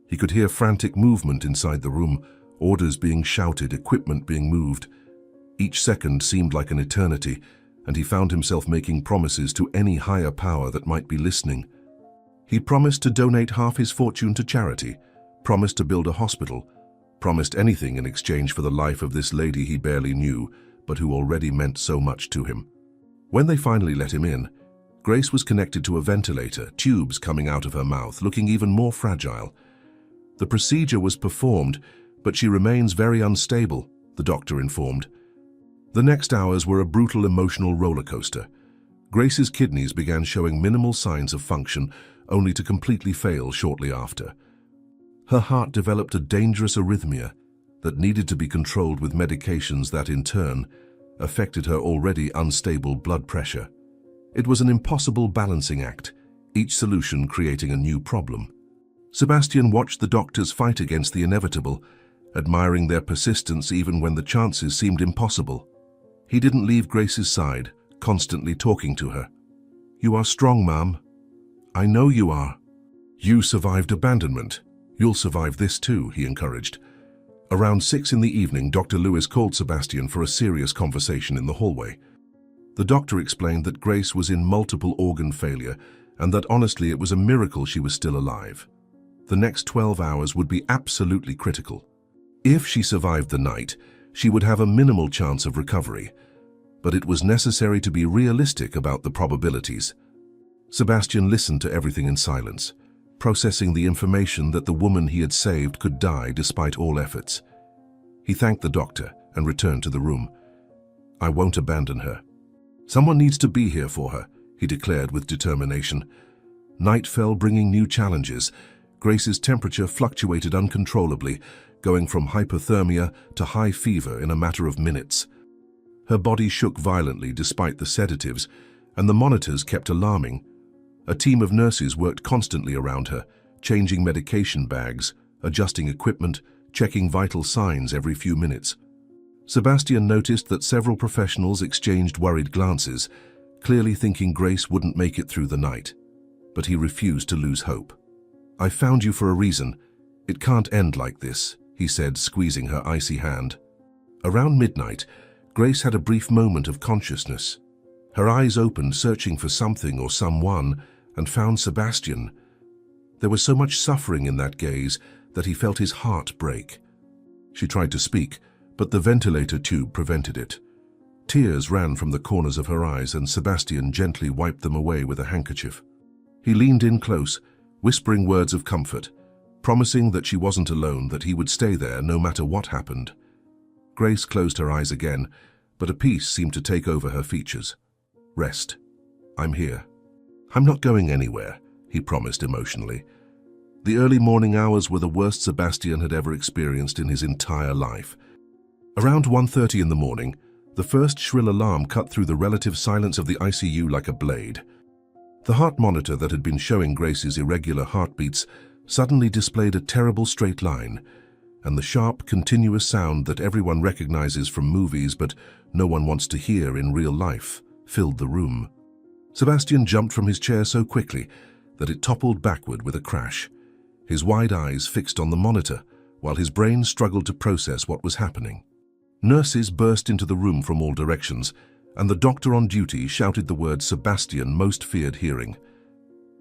He could hear frantic movement inside the room, orders being shouted, equipment being moved. Each second seemed like an eternity, and he found himself making promises to any higher power that might be listening. He promised to donate half his fortune to charity, promised to build a hospital, promised anything in exchange for the life of this lady he barely knew, but who already meant so much to him. When they finally let him in, Grace was connected to a ventilator, tubes coming out of her mouth, looking even more fragile. The procedure was performed, but she remains very unstable, the doctor informed. The next hours were a brutal emotional roller coaster. Grace's kidneys began showing minimal signs of function, only to completely fail shortly after. Her heart developed a dangerous arrhythmia that needed to be controlled with medications that, in turn, affected her already unstable blood pressure. It was an impossible balancing act, each solution creating a new problem. Sebastian watched the doctors fight against the inevitable, admiring their persistence even when the chances seemed impossible. He didn't leave Grace's side, constantly talking to her. "You are strong, Mom. I know you are. You survived abandonment. You'll survive this too," he encouraged. Around 6 in the evening, Dr. Lewis called Sebastian for a serious conversation in the hallway. The doctor explained that Grace was in multiple organ failure and that honestly it was a miracle she was still alive. The next 12 hours would be absolutely critical. If she survived the night, she would have a minimal chance of recovery, but it was necessary to be realistic about the probabilities. Sebastian listened to everything in silence, processing the information that the woman he had saved could die despite all efforts. He thanked the doctor and returned to the room. "I won't abandon her. Someone needs to be here for her," he declared with determination. Night fell, bringing new challenges. Grace's temperature fluctuated uncontrollably, going from hypothermia to high fever in a matter of minutes. Her body shook violently despite the sedatives, and the monitors kept alarming. A team of nurses worked constantly around her, changing medication bags, adjusting equipment, checking vital signs every few minutes. Sebastian noticed that several professionals exchanged worried glances, clearly thinking Grace wouldn't make it through the night. But he refused to lose hope. "I found you for a reason. It can't end like this," he said, squeezing her icy hand. Around midnight, Grace had a brief moment of consciousness. Her eyes opened, searching for something or someone, and found Sebastian. There was so much suffering in that gaze that he felt his heart break. She tried to speak, but the ventilator tube prevented it. Tears ran from the corners of her eyes, and Sebastian gently wiped them away with a handkerchief. He leaned in close, whispering words of comfort, promising that she wasn't alone, that he would stay there no matter what happened. Grace closed her eyes again, but a peace seemed to take over her features. "Rest. I'm here." "I'm not going anywhere," he promised emotionally. The early morning hours were the worst Sebastian had ever experienced in his entire life. Around 1:30 in the morning, the first shrill alarm cut through the relative silence of the ICU like a blade. The heart monitor that had been showing Grace's irregular heartbeats suddenly displayed a terrible straight line, and the sharp, continuous sound that everyone recognizes from movies but no one wants to hear in real life filled the room. Sebastian jumped from his chair so quickly that it toppled backward with a crash, his wide eyes fixed on the monitor, while his brain struggled to process what was happening. Nurses burst into the room from all directions, and the doctor on duty shouted the word Sebastian most feared hearing.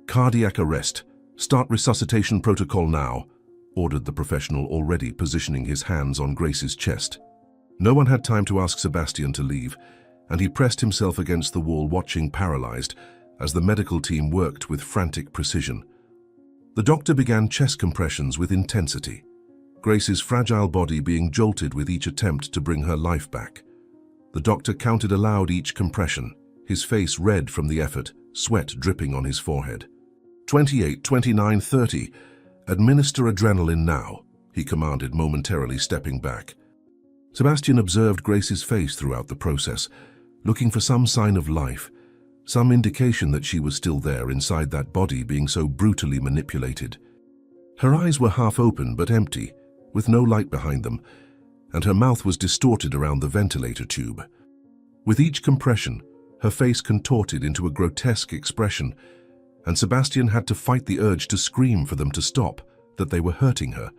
"Cardiac arrest. Start resuscitation protocol now," ordered the professional, already positioning his hands on Grace's chest. No one had time to ask Sebastian to leave, and he pressed himself against the wall, watching paralyzed as the medical team worked with frantic precision. The doctor began chest compressions with intensity, Grace's fragile body being jolted with each attempt to bring her life back. The doctor counted aloud each compression, his face red from the effort, sweat dripping on his forehead. 28, 29, 30. "Administer adrenaline now," he commanded, momentarily stepping back. Sebastian observed Grace's face throughout the process, looking for some sign of life, some indication that she was still there inside that body being so brutally manipulated. Her eyes were half open but empty, with no light behind them, and her mouth was distorted around the ventilator tube. With each compression, her face contorted into a grotesque expression, and Sebastian had to fight the urge to scream for them to stop, that they were hurting her.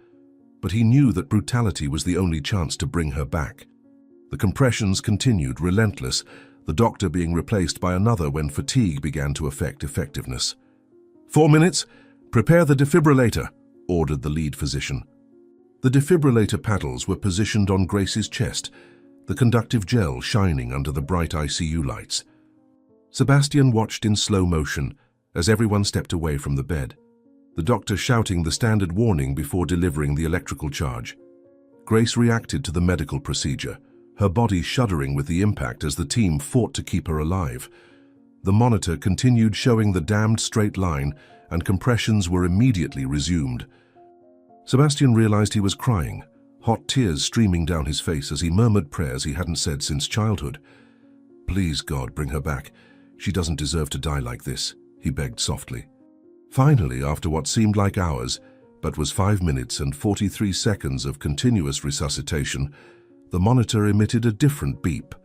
But he knew that brutality was the only chance to bring her back. The compressions continued, relentless, the doctor being replaced by another when fatigue began to affect effectiveness. 4 minutes, prepare the defibrillator, ordered the lead physician. The defibrillator paddles were positioned on Grace's chest, the conductive gel shining under the bright ICU lights. Sebastian watched in slow motion as everyone stepped away from the bed, the doctor shouting the standard warning before delivering the electrical charge. Grace reacted to the medical procedure, her body shuddering with the impact as the team fought to keep her alive. The monitor continued showing the damned straight line, and compressions were immediately resumed. Sebastian realized he was crying, hot tears streaming down his face as he murmured prayers he hadn't said since childhood. "Please, God, bring her back. She doesn't deserve to die like this," he begged softly. Finally, after what seemed like hours, but was 5 minutes and 43 seconds of continuous resuscitation, the monitor emitted a different beep.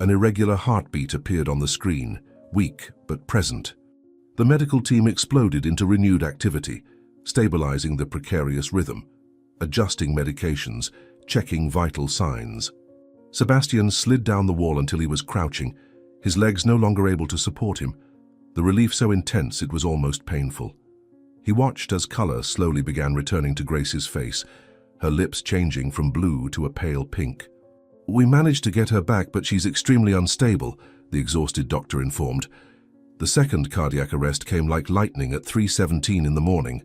An irregular heartbeat appeared on the screen, weak but present. The medical team exploded into renewed activity, stabilizing the precarious rhythm, adjusting medications, checking vital signs. Sebastian slid down the wall until he was crouching, his legs no longer able to support him, the relief so intense it was almost painful. He watched as color slowly began returning to Grace's face, her lips changing from blue to a pale pink. "We managed to get her back, but she's extremely unstable," the exhausted doctor informed. The second cardiac arrest came like lightning at 3:17 in the morning.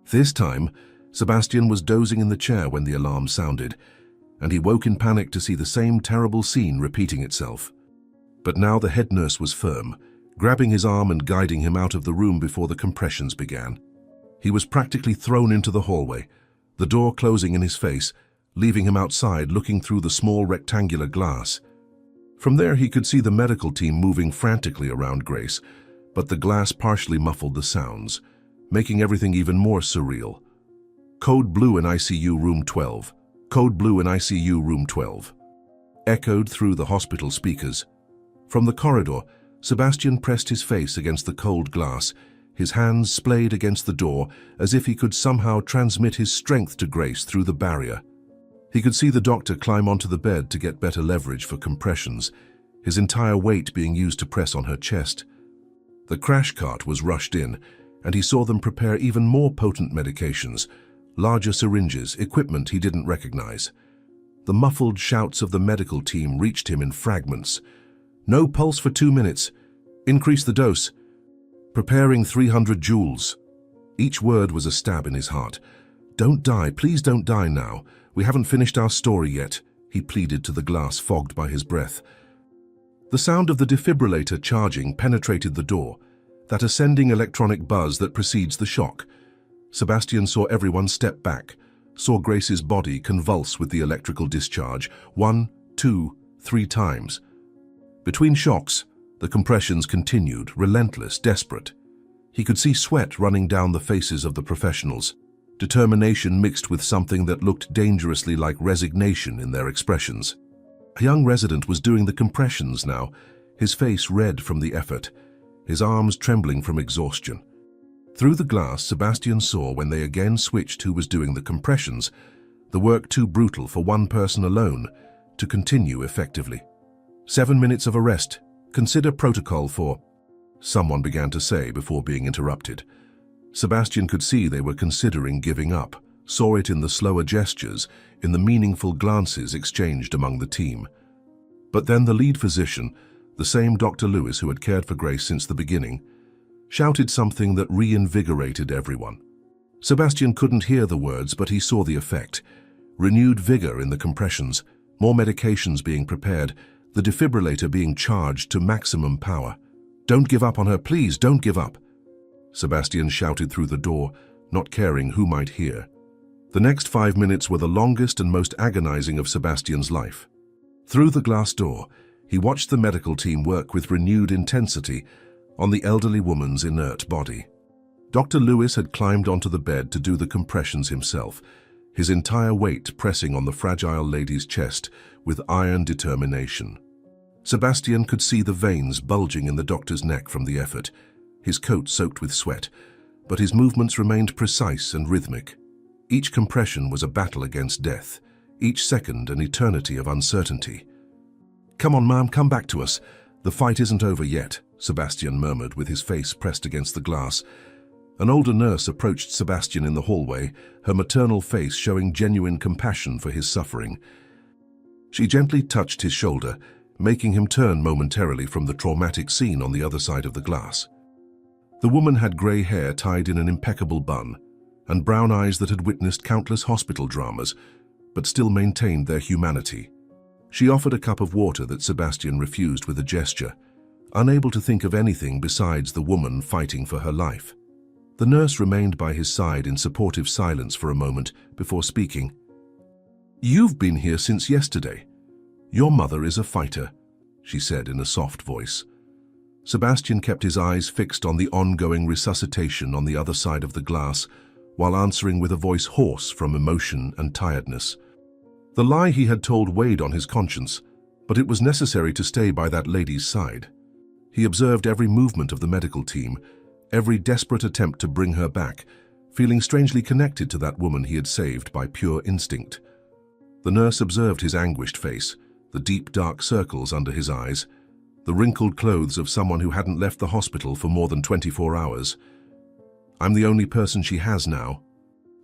This time, Sebastian was dozing in the chair when the alarm sounded, and he woke in panic to see the same terrible scene repeating itself. But now the head nurse was firm, grabbing his arm and guiding him out of the room before the compressions began. He was practically thrown into the hallway, the door closing in his face, leaving him outside looking through the small rectangular glass. From there he could see the medical team moving frantically around Grace, but the glass partially muffled the sounds, making everything even more surreal. "Code blue in ICU room 12. Code blue in ICU room 12. Echoed through the hospital speakers. From the corridor, Sebastian pressed his face against the cold glass, his hands splayed against the door as if he could somehow transmit his strength to Grace through the barrier. He could see the doctor climb onto the bed to get better leverage for compressions, his entire weight being used to press on her chest. The crash cart was rushed in, and he saw them prepare even more potent medications, larger syringes, equipment he didn't recognize. The muffled shouts of the medical team reached him in fragments. "No pulse for 2 minutes. Increase the dose. Preparing 300 joules." Each word was a stab in his heart. "Don't die, please don't die now. We haven't finished our story yet," he pleaded to the glass fogged by his breath. The sound of the defibrillator charging penetrated the door, that ascending electronic buzz that precedes the shock. Sebastian saw everyone step back, saw Grace's body convulse with the electrical discharge 1, 2, 3 times. Between shocks, the compressions continued, relentless, desperate. He could see sweat running down the faces of the professionals, determination mixed with something that looked dangerously like resignation in their expressions. A young resident was doing the compressions now, his face red from the effort, his arms trembling from exhaustion. Through the glass, Sebastian saw when they again switched who was doing the compressions, the work too brutal for one person alone to continue effectively. 7 minutes of arrest. Consider protocol for... Someone began to say before being interrupted. Sebastian could see they were considering giving up, saw it in the slower gestures, in the meaningful glances exchanged among the team. But then the lead physician, the same Dr. Lewis who had cared for Grace since the beginning, shouted something that reinvigorated everyone. Sebastian couldn't hear the words, but he saw the effect. Renewed vigor in the compressions, more medications being prepared, the defibrillator being charged to maximum power. "Don't give up on her, please, don't give up," Sebastian shouted through the door, not caring who might hear. The next 5 minutes were the longest and most agonizing of Sebastian's life. Through the glass door, he watched the medical team work with renewed intensity on the elderly woman's inert body. Dr. Lewis had climbed onto the bed to do the compressions himself, his entire weight pressing on the fragile lady's chest with iron determination. Sebastian could see the veins bulging in the doctor's neck from the effort, his coat soaked with sweat, but his movements remained precise and rhythmic. Each compression was a battle against death, each second an eternity of uncertainty. "Come on, ma'am, come back to us. The fight isn't over yet," Sebastian murmured with his face pressed against the glass. An older nurse approached Sebastian in the hallway, her maternal face showing genuine compassion for his suffering. She gently touched his shoulder, making him turn momentarily from the traumatic scene on the other side of the glass. The woman had grey hair tied in an impeccable bun, and brown eyes that had witnessed countless hospital dramas, but still maintained their humanity. She offered a cup of water that Sebastian refused with a gesture, unable to think of anything besides the woman fighting for her life. The nurse remained by his side in supportive silence for a moment before speaking. "You've been here since yesterday. Your mother is a fighter," she said in a soft voice. Sebastian kept his eyes fixed on the ongoing resuscitation on the other side of the glass, while answering with a voice hoarse from emotion and tiredness. The lie he had told weighed on his conscience, but it was necessary to stay by that lady's side. He observed every movement of the medical team, every desperate attempt to bring her back, feeling strangely connected to that woman he had saved by pure instinct. The nurse observed his anguished face, the deep dark circles under his eyes, the wrinkled clothes of someone who hadn't left the hospital for more than 24 hours. "I'm the only person she has now.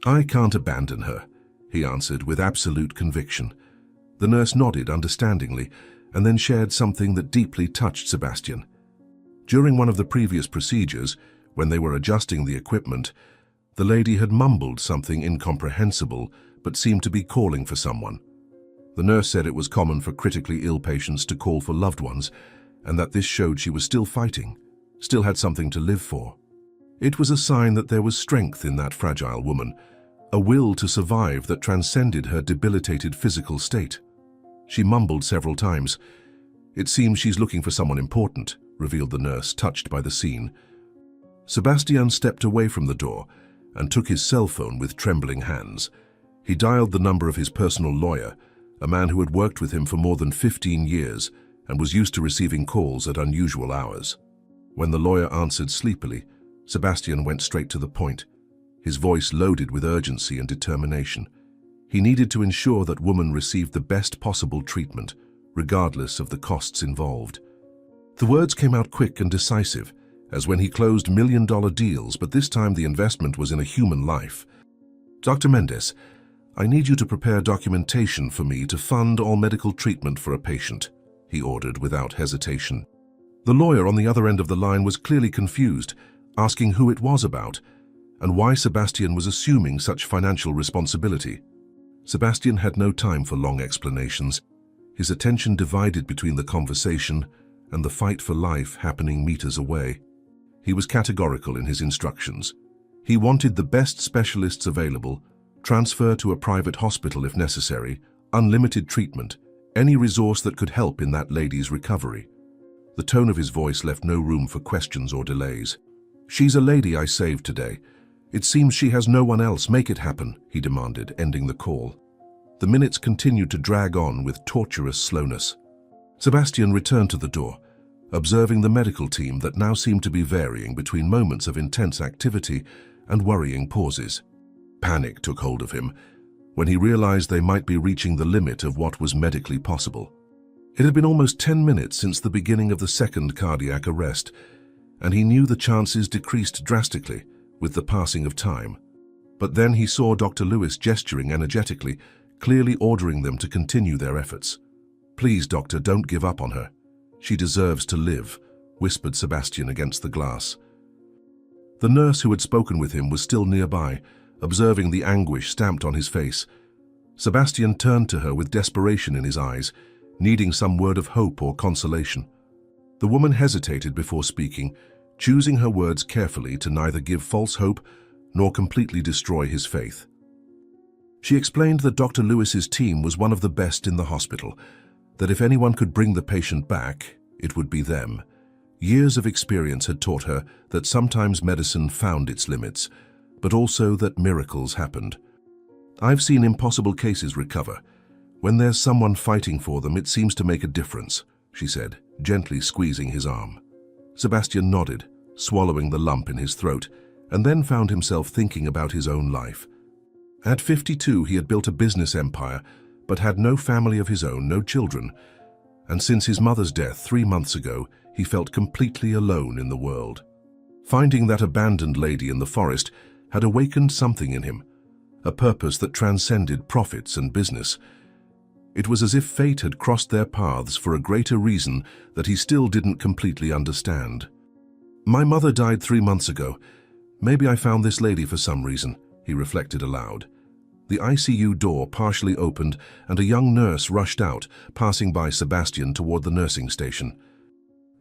I can't abandon her," he answered with absolute conviction. The nurse nodded understandingly and then shared something that deeply touched Sebastian. During one of the previous procedures, when they were adjusting the equipment, the lady had mumbled something incomprehensible but seemed to be calling for someone. The nurse said it was common for critically ill patients to call for loved ones, and that this showed she was still fighting, still had something to live for. It was a sign that there was strength in that fragile woman, a will to survive that transcended her debilitated physical state. She mumbled several times. "It seems she's looking for someone important," revealed the nurse, touched by the scene. Sebastian stepped away from the door and took his cell phone with trembling hands. He dialed the number of his personal lawyer, a man who had worked with him for more than 15 years and was used to receiving calls at unusual hours. When the lawyer answered sleepily, Sebastian went straight to the point, his voice loaded with urgency and determination. He needed to ensure that woman received the best possible treatment, regardless of the costs involved. The words came out quick and decisive, as when he closed million-dollar deals, but this time the investment was in a human life. "Dr. Mendes, I need you to prepare documentation for me to fund all medical treatment for a patient," he ordered without hesitation. The lawyer on the other end of the line was clearly confused, asking who it was about, and why Sebastian was assuming such financial responsibility. Sebastian had no time for long explanations, his attention divided between the conversation and the fight for life happening meters away. He was categorical in his instructions. He wanted the best specialists available, transfer to a private hospital if necessary, unlimited treatment, any resource that could help in that lady's recovery. The tone of his voice left no room for questions or delays. "She's a lady I saved today. It seems she has no one else. Make it happen," he demanded, ending the call. The minutes continued to drag on with torturous slowness. Sebastian returned to the door, observing the medical team that now seemed to be varying between moments of intense activity and worrying pauses. Panic took hold of him when he realized they might be reaching the limit of what was medically possible. It had been almost 10 minutes since the beginning of the second cardiac arrest, and he knew the chances decreased drastically with the passing of time. But then he saw Dr. Lewis gesturing energetically, clearly ordering them to continue their efforts. "Please, doctor, don't give up on her. She deserves to live," whispered Sebastian against the glass. The nurse who had spoken with him was still nearby, observing the anguish stamped on his face. Sebastian turned to her with desperation in his eyes, needing some word of hope or consolation. The woman hesitated before speaking, choosing her words carefully to neither give false hope nor completely destroy his faith. She explained that Dr. Lewis's team was one of the best in the hospital, that if anyone could bring the patient back, it would be them. Years of experience had taught her that sometimes medicine found its limits, but also that miracles happened. "I've seen impossible cases recover. When there's someone fighting for them, it seems to make a difference," she said, gently squeezing his arm. Sebastian nodded, swallowing the lump in his throat, and then found himself thinking about his own life. At 52, he had built a business empire, but had no family of his own, no children. And since his mother's death 3 months ago, he felt completely alone in the world. Finding that abandoned lady in the forest had awakened something in him, a purpose that transcended profits and business. It was as if fate had crossed their paths for a greater reason that he still didn't completely understand. "My mother died 3 months ago. Maybe I found this lady for some reason," he reflected aloud. The ICU door partially opened and a young nurse rushed out, passing by Sebastian toward the nursing station.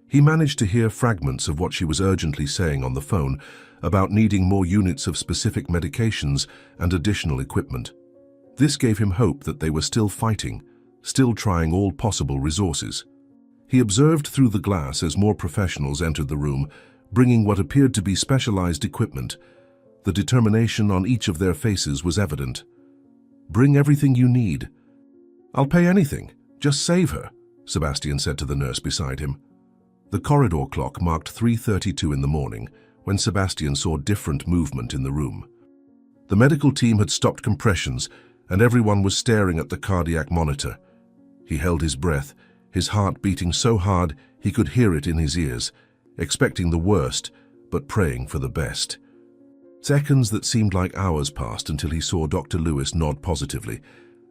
He managed to hear fragments of what she was urgently saying on the phone about needing more units of specific medications and additional equipment. This gave him hope that they were still fighting, still trying all possible resources. He observed through the glass as more professionals entered the room, bringing what appeared to be specialized equipment. The determination on each of their faces was evident. "Bring everything you need." "I'll pay anything. Just save her," Sebastian said to the nurse beside him. The corridor clock marked 3:32 in the morning when Sebastian saw different movement in the room. The medical team had stopped compressions and everyone was staring at the cardiac monitor. He held his breath, his heart beating so hard he could hear it in his ears, expecting the worst but praying for the best. Seconds that seemed like hours passed until he saw Dr. Lewis nod positively,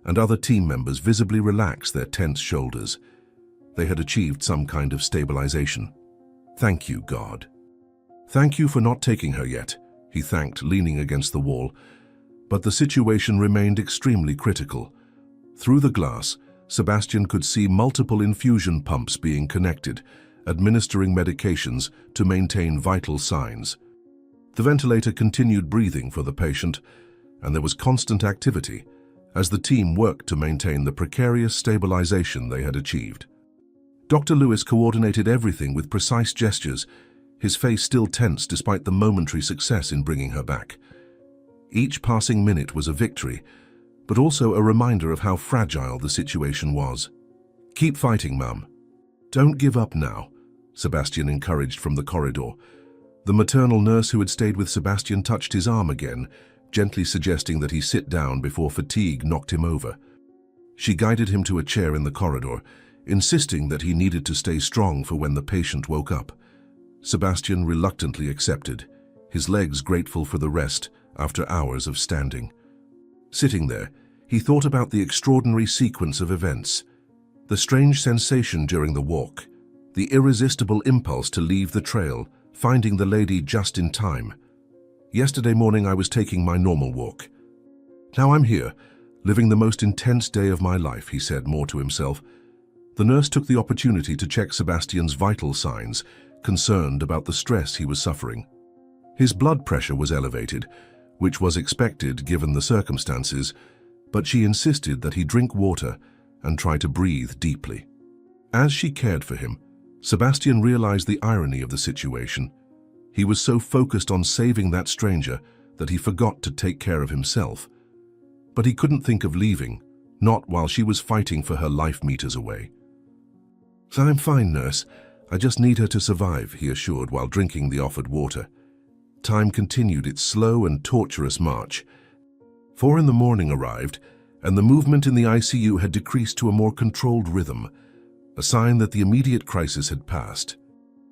and other team members visibly relax their tense shoulders. They had achieved some kind of stabilization. "Thank you, God." "Thank you for not taking her yet," he thanked, leaning against the wall. But the situation remained extremely critical. Through the glass, Sebastian could see multiple infusion pumps being connected, administering medications to maintain vital signs. The ventilator continued breathing for the patient, and there was constant activity as the team worked to maintain the precarious stabilization they had achieved. Dr. Lewis coordinated everything with precise gestures, his face still tense despite the momentary success in bringing her back. Each passing minute was a victory, but also a reminder of how fragile the situation was. "Keep fighting, Mum. Don't give up now," Sebastian encouraged from the corridor. The maternal nurse who had stayed with Sebastian touched his arm again, gently suggesting that he sit down before fatigue knocked him over. She guided him to a chair in the corridor, insisting that he needed to stay strong for when the patient woke up. Sebastian reluctantly accepted, his legs grateful for the rest after hours of standing. Sitting there, he thought about the extraordinary sequence of events, the strange sensation during the walk, the irresistible impulse to leave the trail, finding the lady just in time. "Yesterday morning I was taking my normal walk. Now I'm here, living the most intense day of my life," he said more to himself. The nurse took the opportunity to check Sebastian's vital signs, concerned about the stress he was suffering. His blood pressure was elevated, which was expected given the circumstances, but she insisted that he drink water and try to breathe deeply. As she cared for him, Sebastian realized the irony of the situation. He was so focused on saving that stranger that he forgot to take care of himself. But he couldn't think of leaving, not while she was fighting for her life meters away. "I'm fine, nurse. I just need her to survive," he assured while drinking the offered water. Time continued its slow and torturous march. 4 in the morning arrived, and the movement in the ICU had decreased to a more controlled rhythm, a sign that the immediate crisis had passed.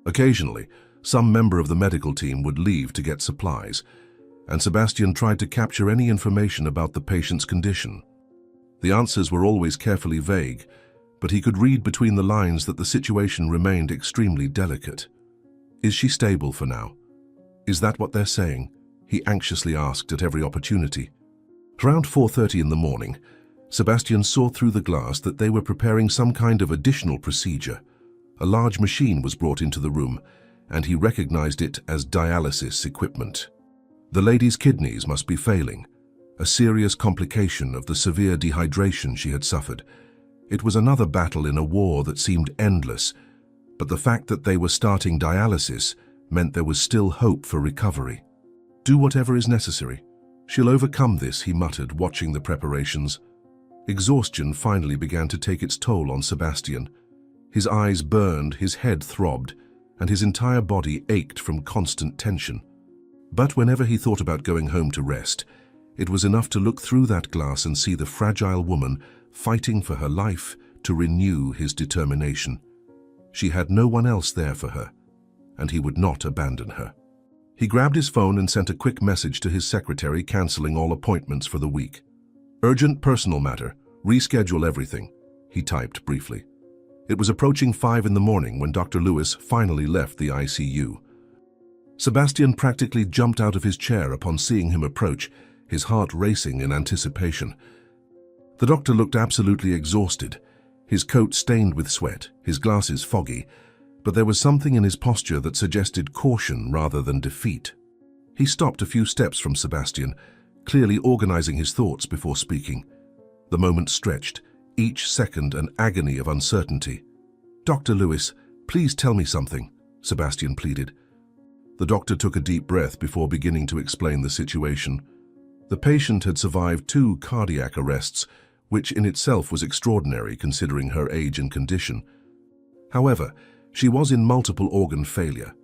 Occasionally, some member of the medical team would leave to get supplies, and Sebastian tried to capture any information about the patient's condition. The answers were always carefully vague, but he could read between the lines that the situation remained extremely delicate. "Is she stable for now? Is that what they're saying?" he anxiously asked at every opportunity. Around 4:30 in the morning, Sebastian saw through the glass that they were preparing some kind of additional procedure. A large machine was brought into the room, and he recognized it as dialysis equipment. The lady's kidneys must be failing, a serious complication of the severe dehydration she had suffered. It was another battle in a war that seemed endless, but the fact that they were starting dialysis meant there was still hope for recovery. "Do whatever is necessary. She'll overcome this," he muttered, watching the preparations. Exhaustion finally began to take its toll on Sebastian. His eyes burned, his head throbbed, and his entire body ached from constant tension. But whenever he thought about going home to rest, it was enough to look through that glass and see the fragile woman fighting for her life to renew his determination. She had no one else there for her, and he would not abandon her. He grabbed his phone and sent a quick message to his secretary canceling all appointments for the week. "Urgent personal matter. Reschedule everything," he typed briefly. It was approaching 5 in the morning when Dr. Lewis finally left the ICU. Sebastian practically jumped out of his chair upon seeing him approach, his heart racing in anticipation. The doctor looked absolutely exhausted, his coat stained with sweat, his glasses foggy, but there was something in his posture that suggested caution rather than defeat. He stopped a few steps from Sebastian, clearly organizing his thoughts before speaking. The moment stretched, each second an agony of uncertainty. "Dr. Lewis, please tell me something," Sebastian pleaded. The doctor took a deep breath before beginning to explain the situation. The patient had survived 2 cardiac arrests, which in itself was extraordinary considering her age and condition. However, she was in multiple organ failure.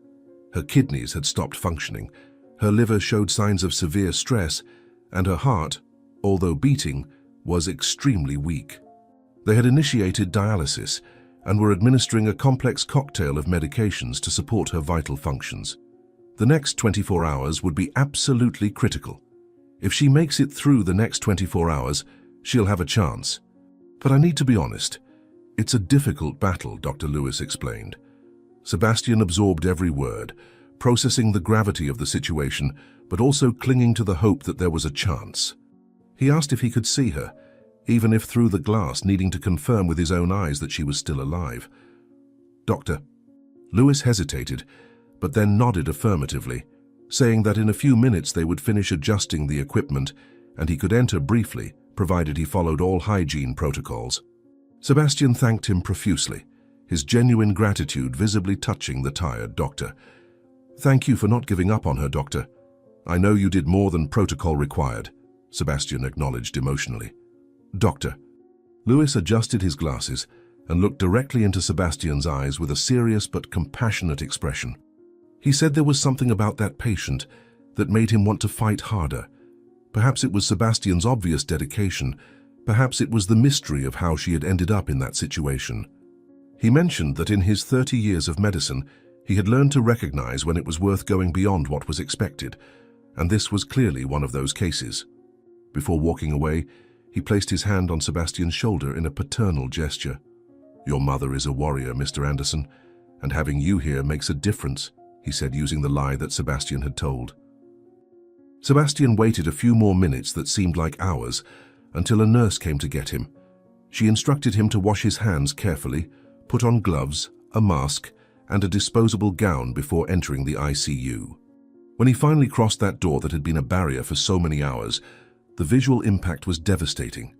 Her kidneys had stopped functioning, her liver showed signs of severe stress, and her heart, although beating, was extremely weak. They had initiated dialysis and were administering a complex cocktail of medications to support her vital functions. The next 24 hours would be absolutely critical. If she makes it through the next 24 hours, she'll have a chance. "But I need to be honest. It's a difficult battle," Dr. Lewis explained. Sebastian absorbed every word, processing the gravity of the situation, but also clinging to the hope that there was a chance. He asked if he could see her, even if through the glass, needing to confirm with his own eyes that she was still alive. "Doctor." Lewis hesitated, but then nodded affirmatively, saying that in a few minutes they would finish adjusting the equipment and he could enter briefly, provided he followed all hygiene protocols. Sebastian thanked him profusely, his genuine gratitude visibly touching the tired doctor. "Thank you for not giving up on her, doctor. I know you did more than protocol required," Sebastian acknowledged emotionally. "Doctor." Lewis adjusted his glasses and looked directly into Sebastian's eyes with a serious but compassionate expression. He said there was something about that patient that made him want to fight harder. Perhaps it was Sebastian's obvious dedication. Perhaps it was the mystery of how she had ended up in that situation. He mentioned that in his 30 years of medicine, he had learned to recognize when it was worth going beyond what was expected, and this was clearly one of those cases. Before walking away, he placed his hand on Sebastian's shoulder in a paternal gesture. "Your mother is a warrior, Mr. Anderson, and having you here makes a difference," he said, using the lie that Sebastian had told. Sebastian waited a few more minutes that seemed like hours until a nurse came to get him. She instructed him to wash his hands carefully, put on gloves, a mask, and a disposable gown before entering the ICU. When he finally crossed that door that had been a barrier for so many hours, the visual impact was devastating.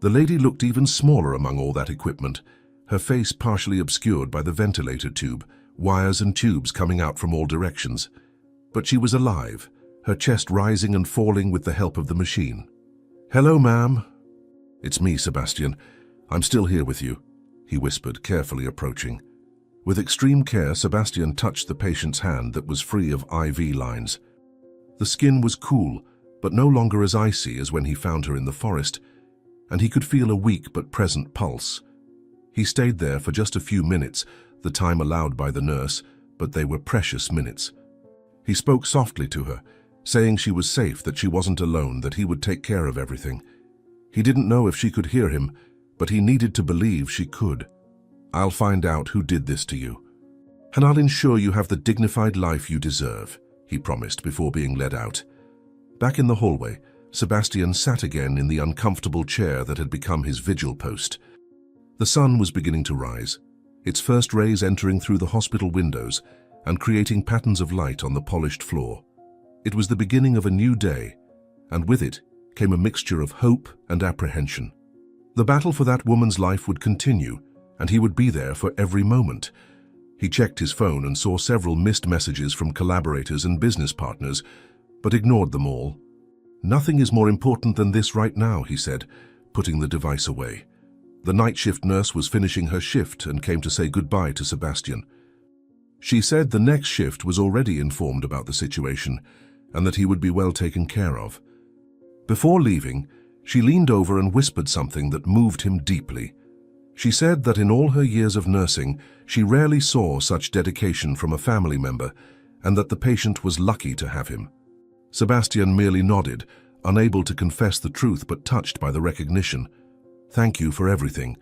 The lady looked even smaller among all that equipment, her face partially obscured by the ventilator tube, wires and tubes coming out from all directions. But she was alive, her chest rising and falling with the help of the machine. "Hello, ma'am." "It's me, Sebastian. I'm still here with you," he whispered, carefully approaching. With extreme care, Sebastian touched the patient's hand that was free of IV lines. The skin was cool, but no longer as icy as when he found her in the forest, and he could feel a weak but present pulse. He stayed there for just a few minutes, the time allowed by the nurse, but they were precious minutes. He spoke softly to her, saying she was safe, that she wasn't alone, that he would take care of everything. He didn't know if she could hear him, but he needed to believe she could. "I'll find out who did this to you, and I'll ensure you have the dignified life you deserve," he promised before being led out. Back in the hallway, Sebastian sat again in the uncomfortable chair that had become his vigil post. The sun was beginning to rise, its first rays entering through the hospital windows and creating patterns of light on the polished floor. It was the beginning of a new day, and with it came a mixture of hope and apprehension. The battle for that woman's life would continue, and he would be there for every moment. He checked his phone and saw several missed messages from collaborators and business partners, but ignored them all. "Nothing is more important than this right now," he said, putting the device away. The night shift nurse was finishing her shift and came to say goodbye to Sebastian. She said the next shift was already informed about the situation and that he would be well taken care of. Before leaving, she leaned over and whispered something that moved him deeply. She said that in all her years of nursing, she rarely saw such dedication from a family member, and that the patient was lucky to have him. Sebastian merely nodded, unable to confess the truth but touched by the recognition. "Thank you for everything,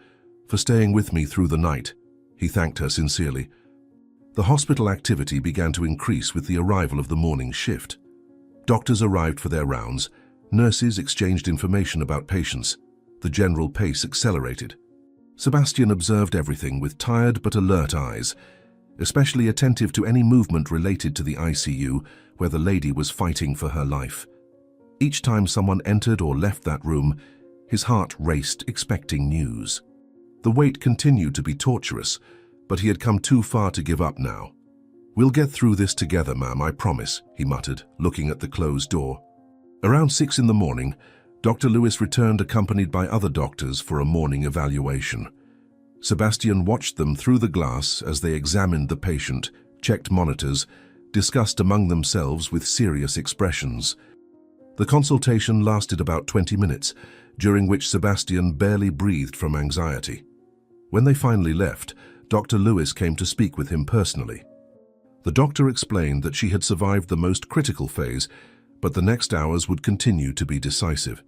for staying with me through the night," he thanked her sincerely. The hospital activity began to increase with the arrival of the morning shift. Doctors arrived for their rounds, nurses exchanged information about patients. The general pace accelerated. Sebastian observed everything with tired but alert eyes, especially attentive to any movement related to the ICU where the lady was fighting for her life. Each time someone entered or left that room, his heart raced, expecting news. The wait continued to be torturous, but he had come too far to give up now. "We'll get through this together, ma'am, I promise," he muttered, looking at the closed door. Around 6 in the morning, Dr. Lewis returned accompanied by other doctors for a morning evaluation. Sebastian watched them through the glass as they examined the patient, checked monitors, discussed among themselves with serious expressions. The consultation lasted about 20 minutes, during which Sebastian barely breathed from anxiety. When they finally left, Dr. Lewis came to speak with him personally. The doctor explained that she had survived the most critical phase, but the next hours would continue to be decisive.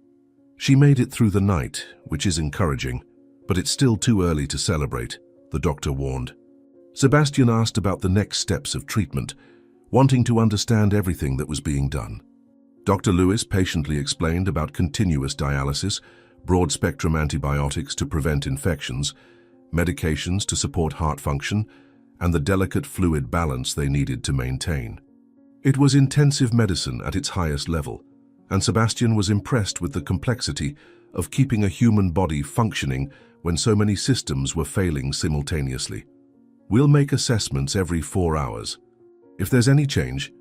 "She made it through the night, which is encouraging, but it's still too early to celebrate," the doctor warned. Sebastian asked about the next steps of treatment, wanting to understand everything that was being done. Dr. Lewis patiently explained about continuous dialysis, broad-spectrum antibiotics to prevent infections, medications to support heart function, and the delicate fluid balance they needed to maintain. It was intensive medicine at its highest level, and Sebastian was impressed with the complexity of keeping a human body functioning when so many systems were failing simultaneously. "We'll make assessments every 4 hours. If there's any change,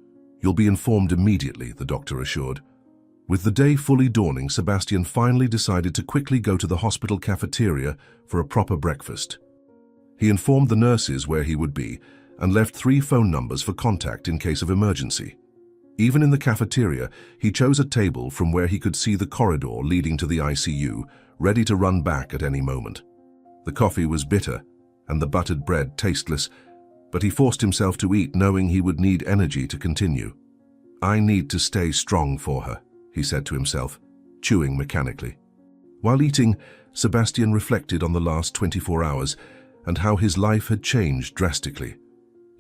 you'll be informed immediately," the doctor assured. With the day fully dawning, Sebastian finally decided to quickly go to the hospital cafeteria for a proper breakfast. He informed the nurses where he would be and left 3 phone numbers for contact in case of emergency. Even in the cafeteria, he chose a table from where he could see the corridor leading to the ICU, ready to run back at any moment. The coffee was bitter and the buttered bread tasteless, but he forced himself to eat, knowing he would need energy to continue. "I need to stay strong for her," he said to himself, chewing mechanically. While eating, Sebastian reflected on the last 24 hours and how his life had changed drastically.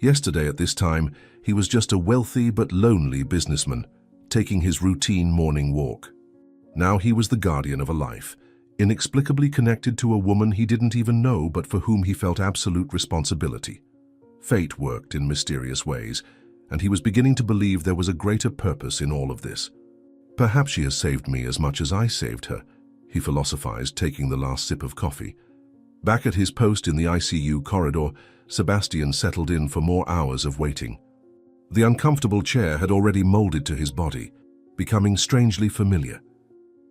Yesterday at this time, he was just a wealthy but lonely businessman, taking his routine morning walk. Now he was the guardian of a life, inexplicably connected to a woman he didn't even know but for whom he felt absolute responsibility. Fate worked in mysterious ways, and he was beginning to believe there was a greater purpose in all of this. "Perhaps she has saved me as much as I saved her," he philosophized, taking the last sip of coffee. Back at his post in the ICU corridor, Sebastian settled in for more hours of waiting. The uncomfortable chair had already molded to his body, becoming strangely familiar.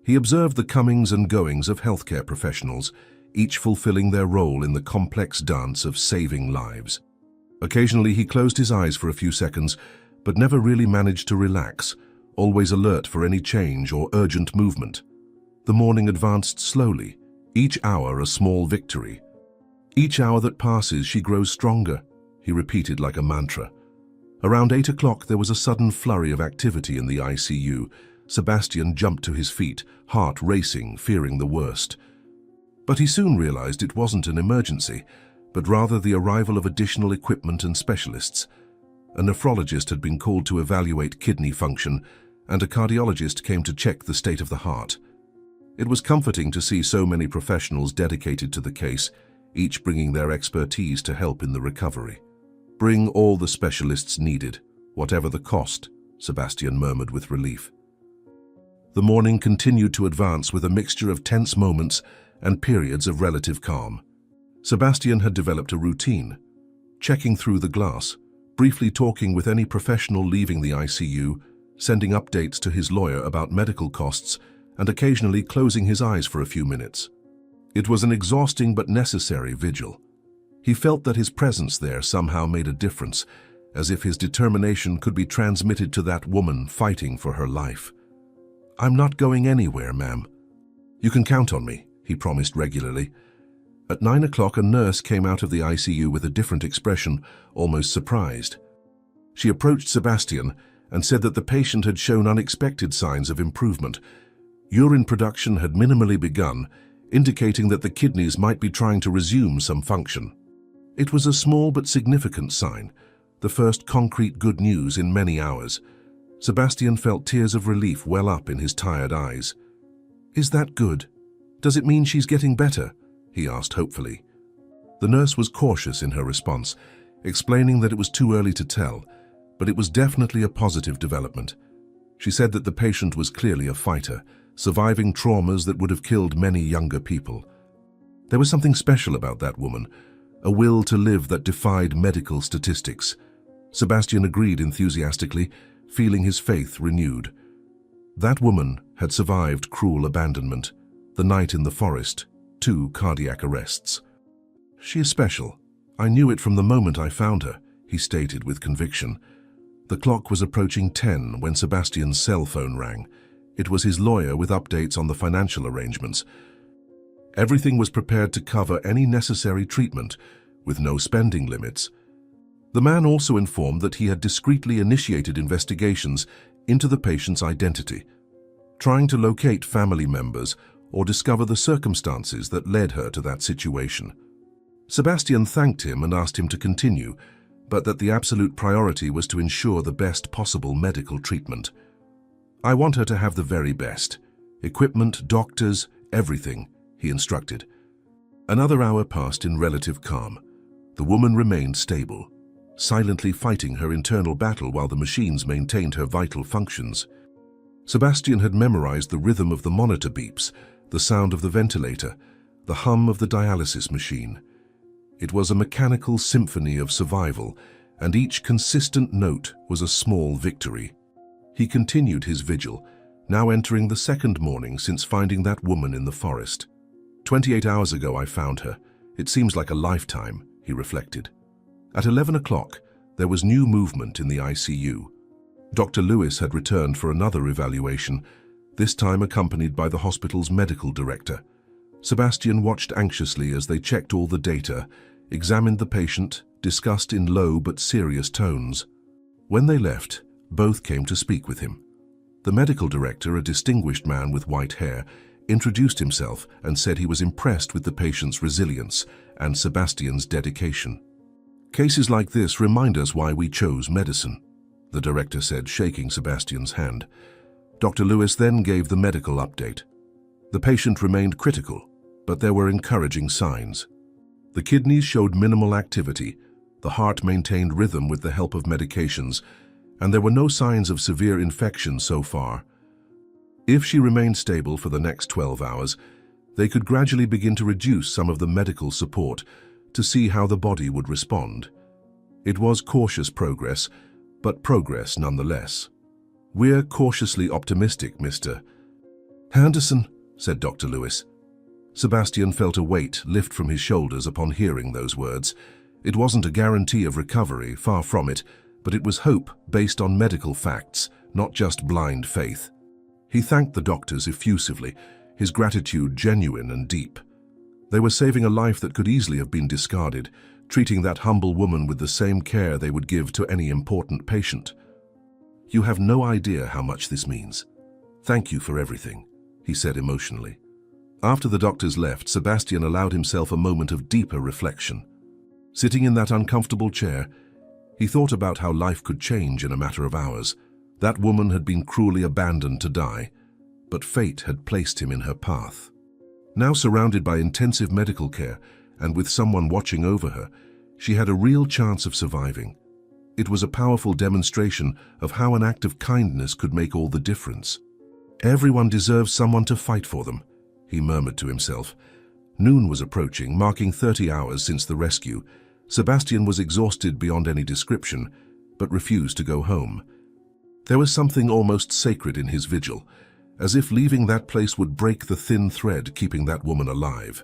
He observed the comings and goings of healthcare professionals, each fulfilling their role in the complex dance of saving lives. Occasionally he closed his eyes for a few seconds, but never really managed to relax, always alert for any change or urgent movement. The morning advanced slowly, each hour a small victory. Each hour that passes, she grows stronger, he repeated like a mantra. Around 8 o'clock, there was a sudden flurry of activity in the ICU. Sebastian jumped to his feet, heart racing, fearing the worst. But he soon realized it wasn't an emergency, but rather the arrival of additional equipment and specialists. A nephrologist had been called to evaluate kidney function, and a cardiologist came to check the state of the heart. It was comforting to see so many professionals dedicated to the case, each bringing their expertise to help in the recovery. "Bring all the specialists needed, whatever the cost," Sebastian murmured with relief. The morning continued to advance with a mixture of tense moments and periods of relative calm. Sebastian had developed a routine, checking through the glass, briefly talking with any professional leaving the ICU, sending updates to his lawyer about medical costs, and occasionally closing his eyes for a few minutes. It was an exhausting but necessary vigil. He felt that his presence there somehow made a difference, as if his determination could be transmitted to that woman fighting for her life. "I'm not going anywhere, ma'am. You can count on me," he promised regularly. At 9 o'clock, a nurse came out of the ICU with a different expression, almost surprised. She approached Sebastian and said that the patient had shown unexpected signs of improvement. Urine production had minimally begun, indicating that the kidneys might be trying to resume some function. It was a small but significant sign, the first concrete good news in many hours. Sebastian felt tears of relief well up in his tired eyes. "Is that good? Does it mean she's getting better?" he asked hopefully. The nurse was cautious in her response, explaining that it was too early to tell, but it was definitely a positive development. She said that the patient was clearly a fighter, surviving traumas that would have killed many younger people. There was something special about that woman, a will to live that defied medical statistics. Sebastian agreed enthusiastically, feeling his faith renewed. That woman had survived cruel abandonment, the night in the forest, 2 cardiac arrests. "She is special. I knew it from the moment I found her," he stated with conviction. The clock was approaching 10 when Sebastian's cell phone rang. It was his lawyer with updates on the financial arrangements. Everything was prepared to cover any necessary treatment, with no spending limits. The man also informed that he had discreetly initiated investigations into the patient's identity, trying to locate family members or discover the circumstances that led her to that situation. Sebastian thanked him and asked him to continue, but that the absolute priority was to ensure the best possible medical treatment. "I want her to have the very best. Equipment, doctors, everything," he instructed. Another hour passed in relative calm. The woman remained stable, silently fighting her internal battle while the machines maintained her vital functions. Sebastian had memorized the rhythm of the monitor beeps, the sound of the ventilator, the hum of the dialysis machine. It was a mechanical symphony of survival, and each consistent note was a small victory. He continued his vigil, now entering the second morning since finding that woman in the forest. 28 hours ago I found her. It seems like a lifetime, he reflected. At 11 o'clock, there was new movement in the ICU. Dr. Lewis had returned for another evaluation, this time accompanied by the hospital's medical director. Sebastian watched anxiously as they checked all the data, examined the patient, discussed in low but serious tones. When they left, both came to speak with him. The medical director, a distinguished man with white hair, introduced himself and said he was impressed with the patient's resilience and Sebastian's dedication. "Cases like this remind us why we chose medicine," the director said, shaking Sebastian's hand. Dr. Lewis then gave the medical update. The patient remained critical, but there were encouraging signs. The kidneys showed minimal activity, the heart maintained rhythm with the help of medications, and there were no signs of severe infection so far. If she remained stable for the next 12 hours, they could gradually begin to reduce some of the medical support to see how the body would respond. It was cautious progress, but progress nonetheless. "We're cautiously optimistic, Mr. Anderson," said Dr. Lewis. Sebastian felt a weight lift from his shoulders upon hearing those words. It wasn't a guarantee of recovery, far from it, but it was hope based on medical facts, not just blind faith. He thanked the doctors effusively, his gratitude genuine and deep. They were saving a life that could easily have been discarded, treating that humble woman with the same care they would give to any important patient. "You have no idea how much this means. Thank you for everything," he said emotionally. After the doctors left, Sebastian allowed himself a moment of deeper reflection. Sitting in that uncomfortable chair, he thought about how life could change in a matter of hours. That woman had been cruelly abandoned to die, but fate had placed him in her path. Now surrounded by intensive medical care and with someone watching over her, she had a real chance of surviving. It was a powerful demonstration of how an act of kindness could make all the difference. "Everyone deserves someone to fight for them," he murmured to himself. Noon was approaching, marking 30 hours since the rescue. Sebastian was exhausted beyond any description, but refused to go home. There was something almost sacred in his vigil, as if leaving that place would break the thin thread keeping that woman alive.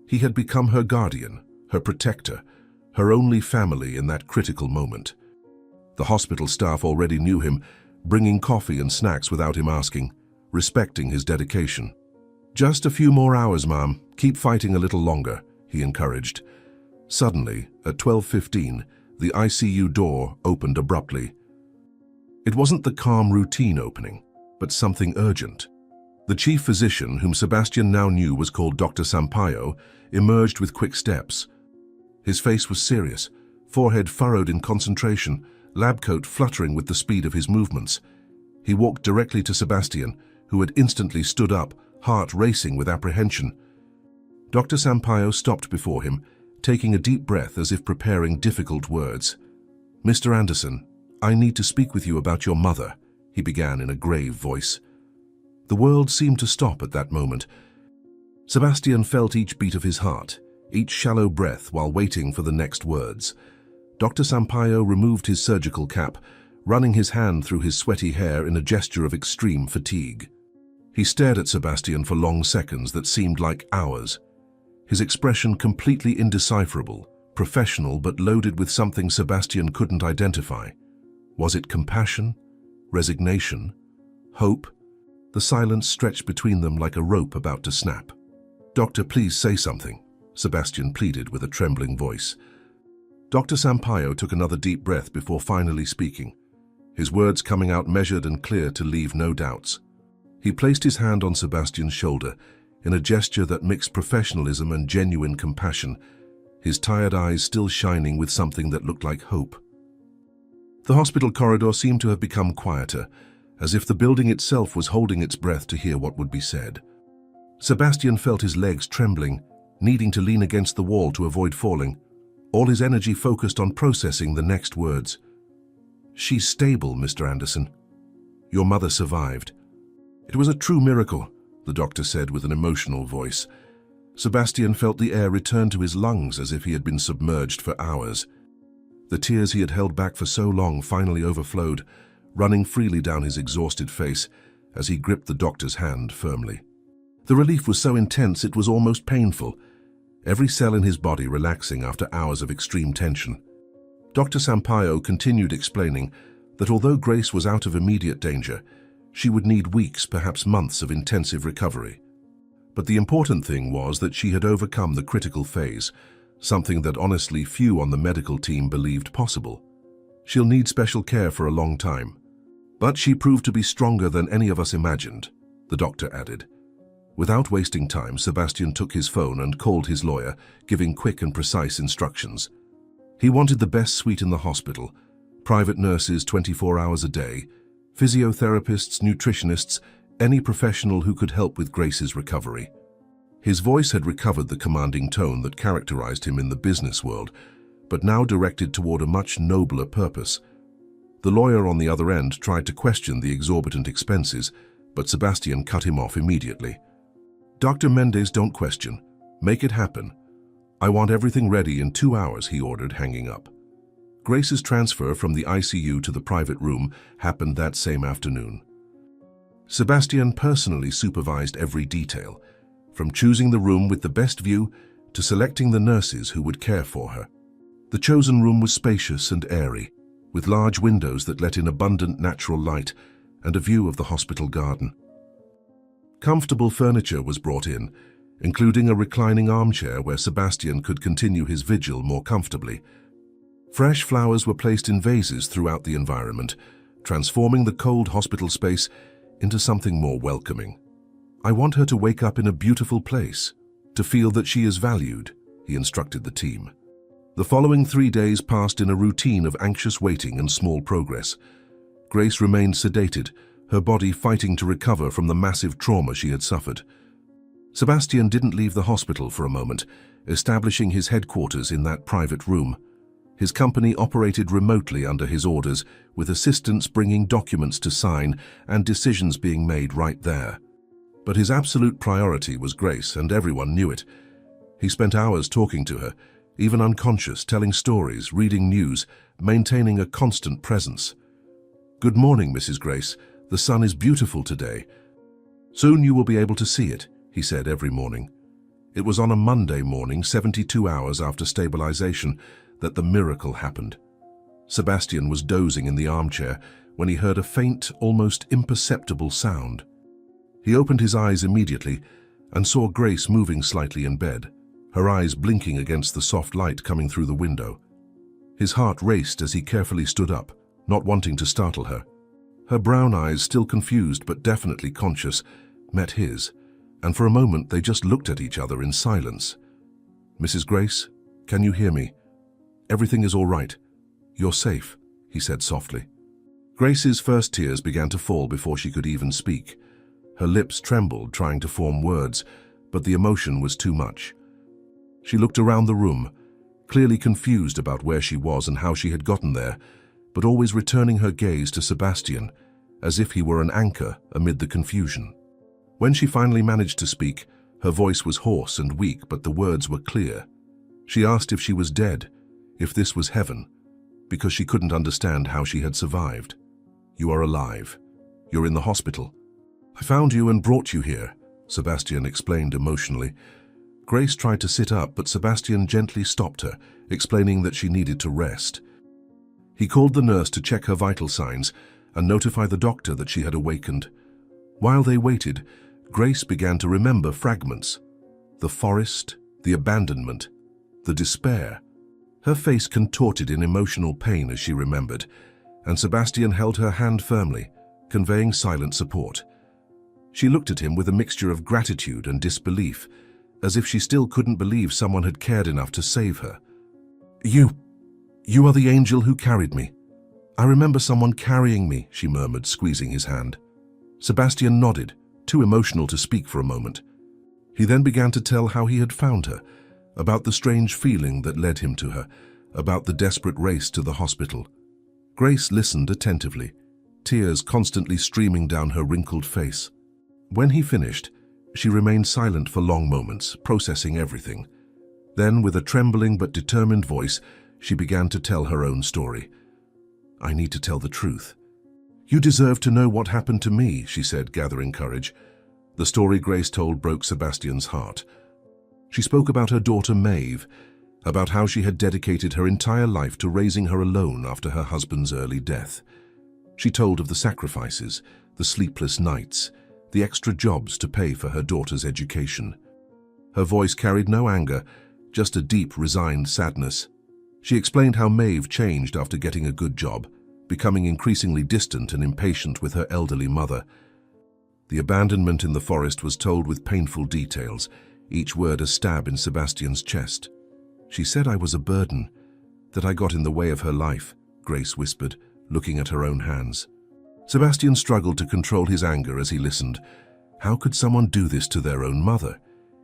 He had become her guardian, her protector, her only family in that critical moment. The hospital staff already knew him, bringing coffee and snacks without him asking, respecting his dedication. "Just a few more hours, Mom. Keep fighting a little longer," he encouraged. Suddenly, at 12:15, the ICU door opened abruptly. It wasn't the calm routine opening, but something urgent. The chief physician, whom Sebastian now knew was called Dr. Sampaio, emerged with quick steps. His face was serious, forehead furrowed in concentration, lab coat fluttering with the speed of his movements. He walked directly to Sebastian, who had instantly stood up, heart racing with apprehension. Dr. Sampaio stopped before him, taking a deep breath as if preparing difficult words. "Mr. Anderson, I need to speak with you about your mother," he began in a grave voice. The world seemed to stop at that moment. Sebastian felt each beat of his heart, each shallow breath while waiting for the next words. Dr. Sampaio removed his surgical cap, running his hand through his sweaty hair in a gesture of extreme fatigue. He stared at Sebastian for long seconds that seemed like hours, his expression completely indecipherable, professional but loaded with something Sebastian couldn't identify. Was it compassion? Resignation? Hope? The silence stretched between them like a rope about to snap. "Doctor, please say something," Sebastian pleaded with a trembling voice. Dr. Sampaio took another deep breath before finally speaking, his words coming out measured and clear to leave no doubts. He placed his hand on Sebastian's shoulder in a gesture that mixed professionalism and genuine compassion, his tired eyes still shining with something that looked like hope. The hospital corridor seemed to have become quieter, as if the building itself was holding its breath to hear what would be said. Sebastian felt his legs trembling, needing to lean against the wall to avoid falling, all his energy focused on processing the next words. "She's stable, Mr. Anderson. Your mother survived." "It was a true miracle," the doctor said with an emotional voice. Sebastian felt the air return to his lungs as if he had been submerged for hours. The tears he had held back for so long finally overflowed, running freely down his exhausted face as he gripped the doctor's hand firmly. The relief was so intense it was almost painful, every cell in his body relaxing after hours of extreme tension. Dr. Sampaio continued explaining that although Grace was out of immediate danger, she would need weeks, perhaps months of intensive recovery. But the important thing was that she had overcome the critical phase, something that honestly few on the medical team believed possible. She'll need special care for a long time. But she proved to be stronger than any of us imagined, the doctor added. Without wasting time, Sebastian took his phone and called his lawyer, giving quick and precise instructions. He wanted the best suite in the hospital, private nurses 24 hours a day, physiotherapists, nutritionists, any professional who could help with Grace's recovery. His voice had recovered the commanding tone that characterized him in the business world, but now directed toward a much nobler purpose. The lawyer on the other end tried to question the exorbitant expenses, but Sebastian cut him off immediately. "Dr. Mendez, don't question. Make it happen. I want everything ready in 2 hours," he ordered, hanging up. Grace's transfer from the ICU to the private room happened that same afternoon. Sebastian personally supervised every detail, from choosing the room with the best view to selecting the nurses who would care for her. The chosen room was spacious and airy, with large windows that let in abundant natural light and a view of the hospital garden. Comfortable furniture was brought in, including a reclining armchair where Sebastian could continue his vigil more comfortably. Fresh flowers were placed in vases throughout the environment, transforming the cold hospital space into something more welcoming. "I want her to wake up in a beautiful place, to feel that she is valued," he instructed the team. The following 3 days passed in a routine of anxious waiting and small progress. Grace remained sedated, her body fighting to recover from the massive trauma she had suffered. Sebastian didn't leave the hospital for a moment, establishing his headquarters in that private room. His company operated remotely under his orders, with assistants bringing documents to sign and decisions being made right there. But his absolute priority was Grace, and everyone knew it. He spent hours talking to her, even unconscious, telling stories, reading news, maintaining a constant presence. "Good morning, Mrs. Grace. The sun is beautiful today. Soon you will be able to see it," he said every morning. It was on a Monday morning, 72 hours after stabilization, that the miracle happened. Sebastian was dozing in the armchair when he heard a faint, almost imperceptible sound. He opened his eyes immediately and saw Grace moving slightly in bed, her eyes blinking against the soft light coming through the window. His heart raced as he carefully stood up, not wanting to startle her. Her brown eyes, still confused but definitely conscious, met his, and for a moment they just looked at each other in silence. "Mrs. Grace, can you hear me? Everything is all right. You're safe," he said softly. Grace's first tears began to fall before she could even speak. Her lips trembled, trying to form words, but the emotion was too much. She looked around the room, clearly confused about where she was and how she had gotten there, but always returning her gaze to Sebastian, as if he were an anchor amid the confusion. When she finally managed to speak, her voice was hoarse and weak, but the words were clear. She asked if she was dead, if this was heaven, because she couldn't understand how she had survived. "You are alive. You're in the hospital. I found you and brought you here," Sebastian explained emotionally. Grace tried to sit up, but Sebastian gently stopped her, explaining that she needed to rest. He called the nurse to check her vital signs and notify the doctor that she had awakened. While they waited, Grace began to remember fragments: the forest, the abandonment, the despair. Her face contorted in emotional pain as she remembered, and Sebastian held her hand firmly, conveying silent support. She looked at him with a mixture of gratitude and disbelief, as if she still couldn't believe someone had cared enough to save her. You are the angel who carried me. I remember someone carrying me," she murmured, squeezing his hand. Sebastian nodded, too emotional to speak for a moment. He then began to tell how he had found her, about the strange feeling that led him to her, about the desperate race to the hospital. Grace listened attentively, tears constantly streaming down her wrinkled face. When he finished, she remained silent for long moments, processing everything. Then, with a trembling but determined voice, she began to tell her own story. "I need to tell the truth. You deserve to know what happened to me," she said, gathering courage. The story Grace told broke Sebastian's heart. She spoke about her daughter Maeve, about how she had dedicated her entire life to raising her alone after her husband's early death. She told of the sacrifices, the sleepless nights, the extra jobs to pay for her daughter's education. Her voice carried no anger, just a deep, resigned sadness. She explained how Maeve changed after getting a good job, becoming increasingly distant and impatient with her elderly mother. The abandonment in the forest was told with painful details, each word a stab in Sebastian's chest. "She said I was a burden, that I got in the way of her life," Grace whispered, looking at her own hands. Sebastian struggled to control his anger as he listened. How could someone do this to their own mother?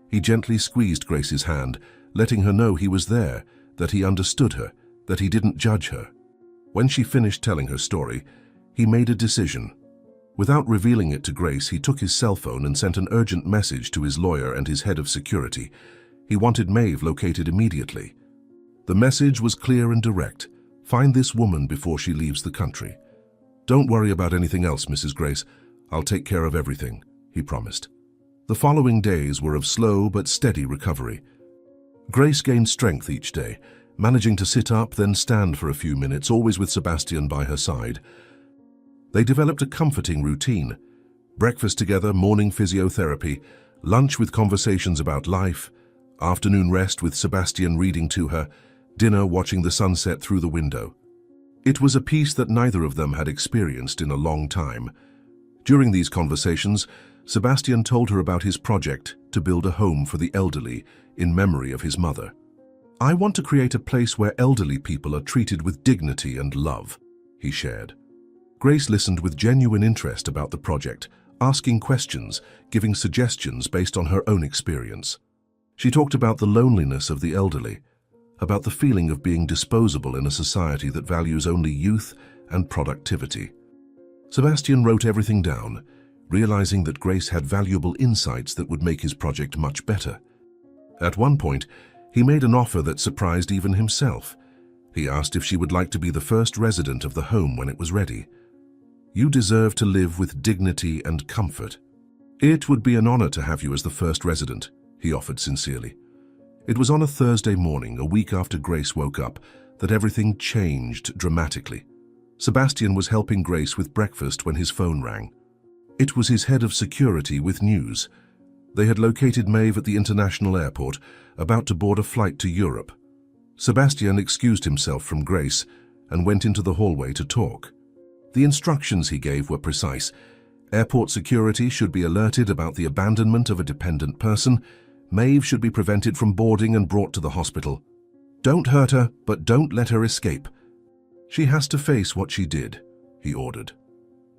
He gently squeezed Grace's hand, letting her know he was there, that he understood her, that he didn't judge her. When she finished telling her story, he made a decision. Without revealing it to Grace, he took his cell phone and sent an urgent message to his lawyer and his head of security. He wanted Maeve located immediately. The message was clear and direct: Find this woman before she leaves the country. Don't worry about anything else, Mrs. Grace. I'll take care of everything, he promised. The following days were of slow but steady recovery. Grace gained strength each day, managing to sit up, then stand for a few minutes, always with Sebastian by her side. They developed a comforting routine. Breakfast together, morning physiotherapy, lunch with conversations about life, afternoon rest with Sebastian reading to her, dinner watching the sunset through the window. It was a peace that neither of them had experienced in a long time. During these conversations, Sebastian told her about his project to build a home for the elderly in memory of his mother. "I want to create a place where elderly people are treated with dignity and love," he shared. Grace listened with genuine interest about the project, asking questions, giving suggestions based on her own experience. She talked about the loneliness of the elderly, about the feeling of being disposable in a society that values only youth and productivity. Sebastian wrote everything down, realizing that Grace had valuable insights that would make his project much better. At one point, he made an offer that surprised even himself. He asked if she would like to be the first resident of the home when it was ready. "You deserve to live with dignity and comfort. It would be an honor to have you as the first resident," he offered sincerely. It was on a Thursday morning, a week after Grace woke up, that everything changed dramatically. Sebastian was helping Grace with breakfast when his phone rang. It was his head of security with news. They had located Maeve at the international airport, about to board a flight to Europe. Sebastian excused himself from Grace and went into the hallway to talk. The instructions he gave were precise. Airport security should be alerted about the abandonment of a dependent person. Maeve should be prevented from boarding and brought to the hospital. "Don't hurt her, but don't let her escape. She has to face what she did," he ordered.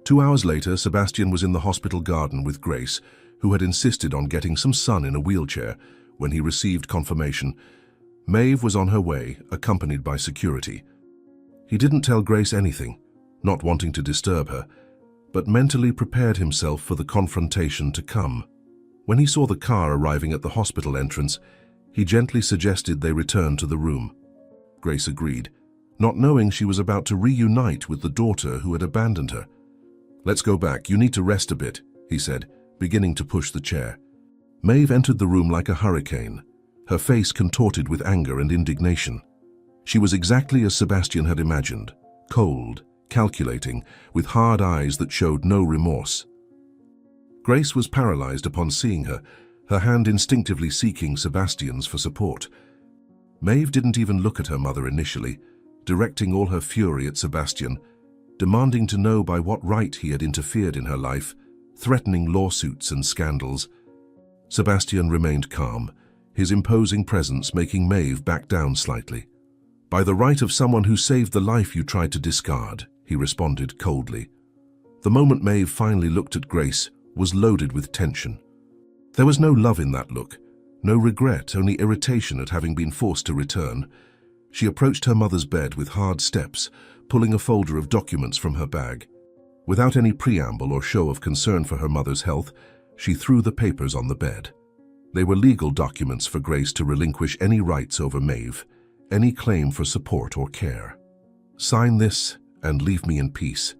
2 hours later, Sebastian was in the hospital garden with Grace, who had insisted on getting some sun in a wheelchair, when he received confirmation. Maeve was on her way, accompanied by security. He didn't tell Grace anything, not wanting to disturb her, but mentally prepared himself for the confrontation to come. When he saw the car arriving at the hospital entrance, he gently suggested they return to the room. Grace agreed, not knowing she was about to reunite with the daughter who had abandoned her. "Let's go back. You need to rest a bit," he said, beginning to push the chair. Maeve entered the room like a hurricane, her face contorted with anger and indignation. She was exactly as Sebastian had imagined, cold, calculating, with hard eyes that showed no remorse. Grace was paralyzed upon seeing her, her hand instinctively seeking Sebastian's for support. Maeve didn't even look at her mother initially, directing all her fury at Sebastian, demanding to know by what right he had interfered in her life, threatening lawsuits and scandals. Sebastian remained calm, his imposing presence making Maeve back down slightly. "By the right of someone who saved the life you tried to discard," he responded coldly. The moment Maeve finally looked at Grace was loaded with tension. There was no love in that look, no regret, only irritation at having been forced to return. She approached her mother's bed with hard steps, pulling a folder of documents from her bag. Without any preamble or show of concern for her mother's health, she threw the papers on the bed. They were legal documents for Grace to relinquish any rights over Maeve, any claim for support or care. "Sign this and leave me in peace."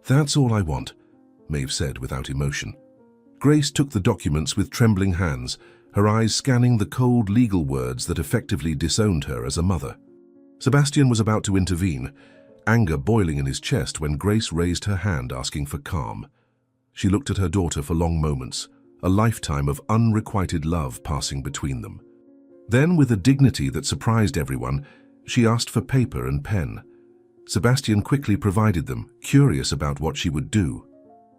"That's all I want," Maeve said without emotion. Grace took the documents with trembling hands, her eyes scanning the cold legal words that effectively disowned her as a mother. Sebastian was about to intervene, anger boiling in his chest when Grace raised her hand asking for calm. She looked at her daughter for long moments, a lifetime of unrequited love passing between them. Then, with a dignity that surprised everyone, she asked for paper and pen. Sebastian quickly provided them, curious about what she would do.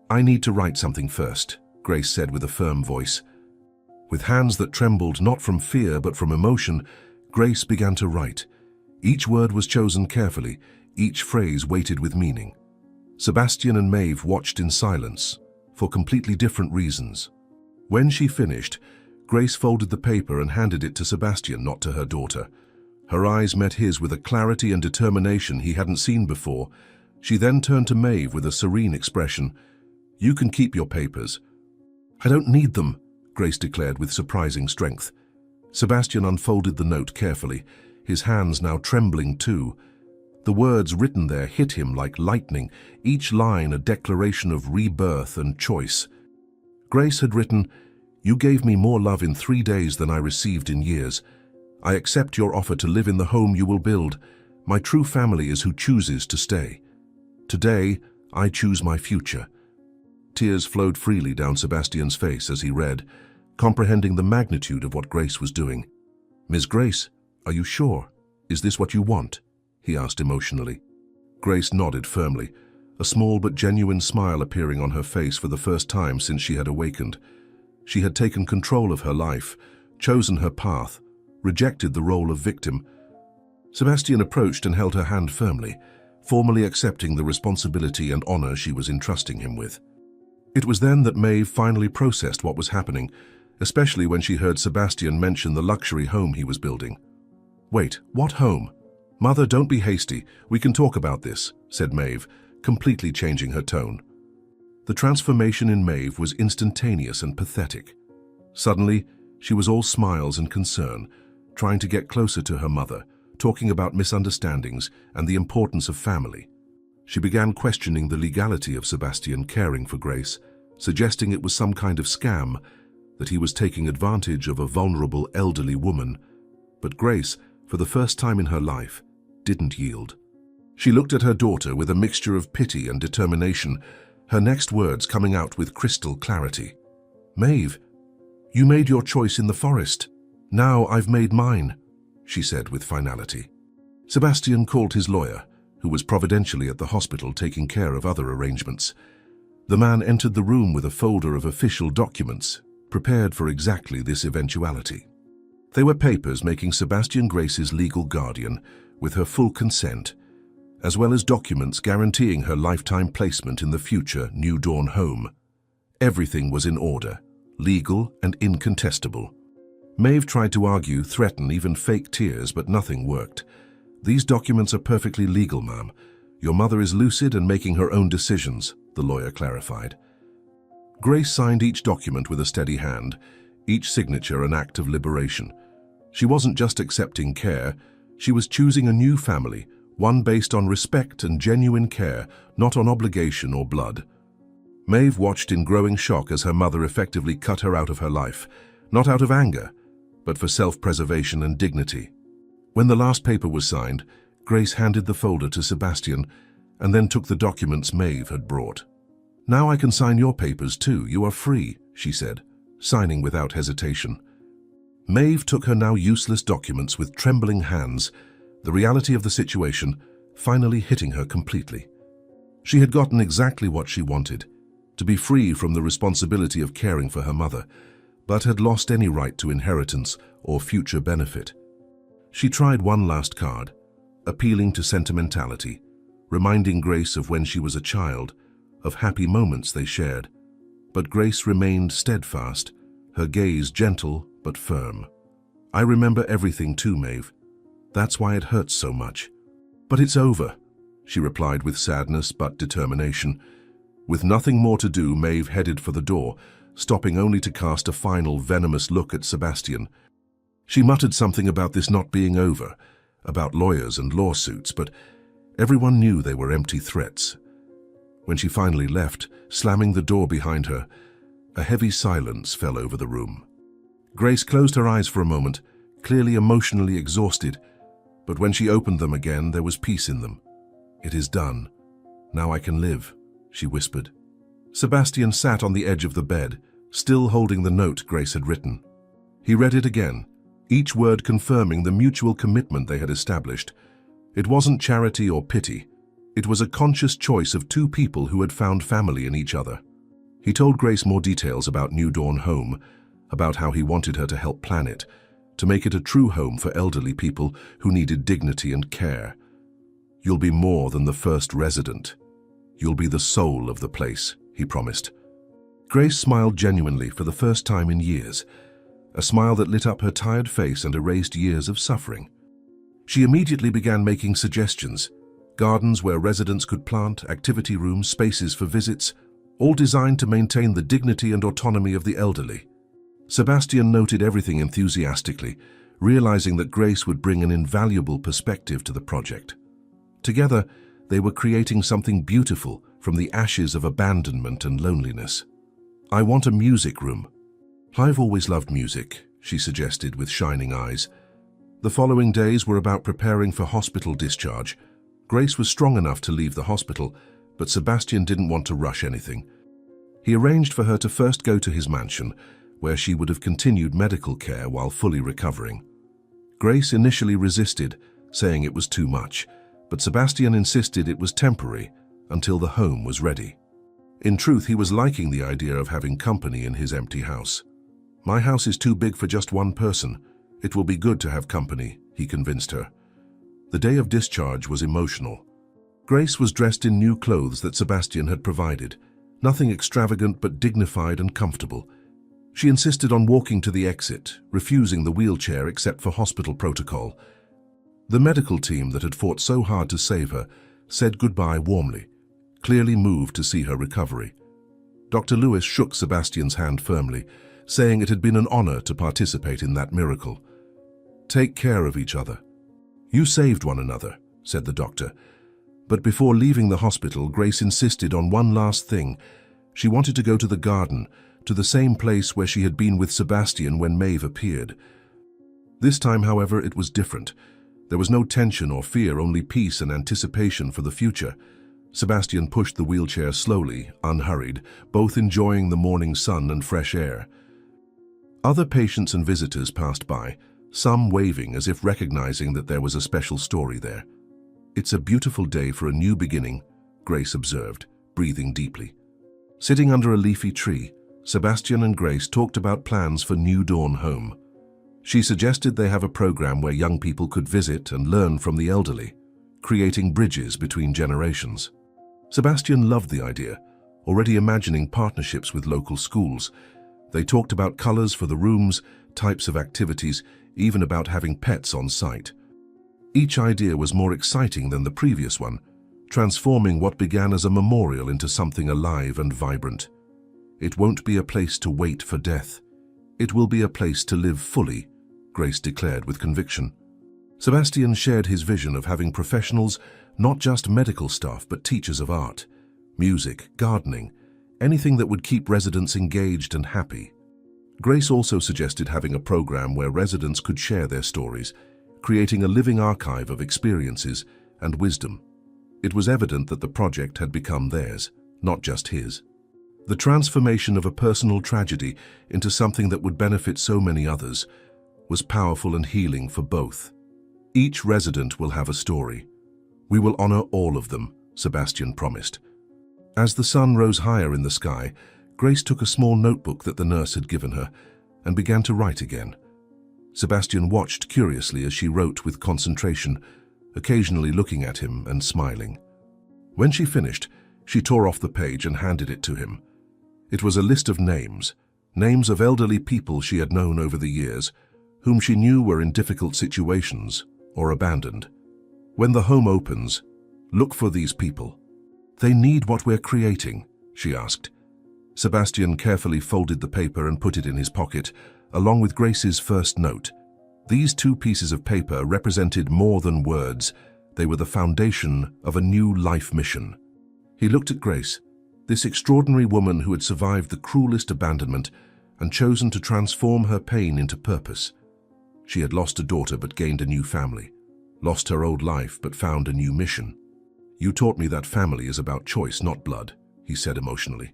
"I need to write something first," Grace said with a firm voice. With hands that trembled not from fear but from emotion, Grace began to write. Each word was chosen carefully, each phrase weighted with meaning. Sebastian and Maeve watched in silence, for completely different reasons. When she finished, Grace folded the paper and handed it to Sebastian, not to her daughter. Her eyes met his with a clarity and determination he hadn't seen before. She then turned to Maeve with a serene expression. "You can keep your papers." "I don't need them," Grace declared with surprising strength. Sebastian unfolded the note carefully, his hands now trembling too. The words written there hit him like lightning, each line a declaration of rebirth and choice. Grace had written, "You gave me more love in 3 days than I received in years. I accept your offer to live in the home you will build. My true family is who chooses to stay. Today, I choose my future." Tears flowed freely down Sebastian's face as he read, comprehending the magnitude of what Grace was doing. "Miss Grace, are you sure? Is this what you want?" he asked emotionally. Grace nodded firmly, a small but genuine smile appearing on her face for the first time since she had awakened. She had taken control of her life, chosen her path, rejected the role of victim. Sebastian approached and held her hand firmly, formally accepting the responsibility and honor she was entrusting him with. It was then that Maeve finally processed what was happening, especially when she heard Sebastian mention the luxury home he was building. "Wait, what home? Mother, don't be hasty. We can talk about this," said Maeve, completely changing her tone. The transformation in Maeve was instantaneous and pathetic. Suddenly, she was all smiles and concern, trying to get closer to her mother, talking about misunderstandings and the importance of family. She began questioning the legality of Sebastian caring for Grace, suggesting it was some kind of scam, that he was taking advantage of a vulnerable elderly woman. But Grace, for the first time in her life, didn't yield. She looked at her daughter with a mixture of pity and determination, her next words coming out with crystal clarity. "Maeve, you made your choice in the forest. Now I've made mine," she said with finality. Sebastian called his lawyer, who was providentially at the hospital taking care of other arrangements. The man entered the room with a folder of official documents, prepared for exactly this eventuality. They were papers making Sebastian Grace's legal guardian, with her full consent, as well as documents guaranteeing her lifetime placement in the future New Dawn home. Everything was in order, legal and incontestable. Maeve tried to argue, threaten, even fake tears, but nothing worked. "These documents are perfectly legal, ma'am. Your mother is lucid and making her own decisions," the lawyer clarified. Grace signed each document with a steady hand, each signature an act of liberation. She wasn't just accepting care, she was choosing a new family, one based on respect and genuine care, not on obligation or blood. Maeve watched in growing shock as her mother effectively cut her out of her life, not out of anger, but for self-preservation and dignity. When the last paper was signed, Grace handed the folder to Sebastian and then took the documents Maeve had brought. "Now I can sign your papers too. You are free," she said, signing without hesitation. Maeve took her now useless documents with trembling hands, the reality of the situation finally hitting her completely. She had gotten exactly what she wanted, to be free from the responsibility of caring for her mother, but had lost any right to inheritance or future benefit. She tried one last card, appealing to sentimentality, reminding Grace of when she was a child, of happy moments they shared. But Grace remained steadfast, her gaze gentle but firm. "I remember everything too, Maeve. That's why it hurts so much." "But it's over," she replied with sadness but determination. With nothing more to do, Maeve headed for the door, stopping only to cast a final venomous look at Sebastian. She muttered something about this not being over, about lawyers and lawsuits, but everyone knew they were empty threats. When she finally left, slamming the door behind her, a heavy silence fell over the room. Grace closed her eyes for a moment, clearly emotionally exhausted, but when she opened them again, there was peace in them. "It is done. Now I can live," she whispered. Sebastian sat on the edge of the bed, still holding the note Grace had written. He read it again, each word confirming the mutual commitment they had established. It wasn't charity or pity. It was a conscious choice of two people who had found family in each other. He told Grace more details about New Dawn Home, about how he wanted her to help plan it, to make it a true home for elderly people who needed dignity and care. "You'll be more than the first resident. You'll be the soul of the place," he promised. Grace smiled genuinely for the first time in years, a smile that lit up her tired face and erased years of suffering. She immediately began making suggestions, gardens where residents could plant, activity rooms, spaces for visits, all designed to maintain the dignity and autonomy of the elderly. Sebastian noted everything enthusiastically, realizing that Grace would bring an invaluable perspective to the project. Together, they were creating something beautiful from the ashes of abandonment and loneliness. "I want a music room." "I've always loved music," she suggested with shining eyes. The following days were about preparing for hospital discharge. Grace was strong enough to leave the hospital, but Sebastian didn't want to rush anything. He arranged for her to first go to his mansion, where she would have continued medical care while fully recovering. Grace initially resisted, saying it was too much, but Sebastian insisted it was temporary until the home was ready. In truth, he was liking the idea of having company in his empty house. "My house is too big for just one person. It will be good to have company," he convinced her. The day of discharge was emotional. Grace was dressed in new clothes that Sebastian had provided, nothing extravagant but dignified and comfortable. She insisted on walking to the exit, refusing the wheelchair except for hospital protocol. The medical team that had fought so hard to save her said goodbye warmly, clearly moved to see her recovery. Dr. Lewis shook Sebastian's hand firmly, saying it had been an honor to participate in that miracle. "Take care of each other." "You saved one another," said the doctor. But before leaving the hospital, Grace insisted on one last thing. She wanted to go to the garden, to the same place where she had been with Sebastian when Maeve appeared. This time, however, it was different. There was no tension or fear, only peace and anticipation for the future. Sebastian pushed the wheelchair slowly, unhurried, both enjoying the morning sun and fresh air. Other patients and visitors passed by, some waving as if recognizing that there was a special story there. "It's a beautiful day for a new beginning," Grace observed, breathing deeply. Sitting under a leafy tree, Sebastian and Grace talked about plans for New Dawn Home. She suggested they have a program where young people could visit and learn from the elderly, creating bridges between generations. Sebastian loved the idea, already imagining partnerships with local schools. They talked about colors for the rooms, types of activities, even about having pets on site. Each idea was more exciting than the previous one, transforming what began as a memorial into something alive and vibrant. "It won't be a place to wait for death. It will be a place to live fully," Grace declared with conviction. Sebastian shared his vision of having professionals, not just medical staff, but teachers of art, music, gardening, anything that would keep residents engaged and happy. Grace also suggested having a program where residents could share their stories, creating a living archive of experiences and wisdom. It was evident that the project had become theirs, not just his. The transformation of a personal tragedy into something that would benefit so many others was powerful and healing for both. "Each resident will have a story. We will honor all of them," Sebastian promised. As the sun rose higher in the sky, Grace took a small notebook that the nurse had given her and began to write again. Sebastian watched curiously as she wrote with concentration, occasionally looking at him and smiling. When she finished, she tore off the page and handed it to him. It was a list of names of elderly people she had known over the years, whom she knew were in difficult situations or abandoned. "When the home opens, look for these people. They need what we're creating," she asked. Sebastian carefully folded the paper and put it in his pocket, along with Grace's first note. These two pieces of paper represented more than words. They were the foundation of a new life mission. He looked at Grace, this extraordinary woman who had survived the cruelest abandonment and chosen to transform her pain into purpose. She had lost a daughter but gained a new family, lost her old life but found a new mission. "You taught me that family is about choice, not blood," he said emotionally.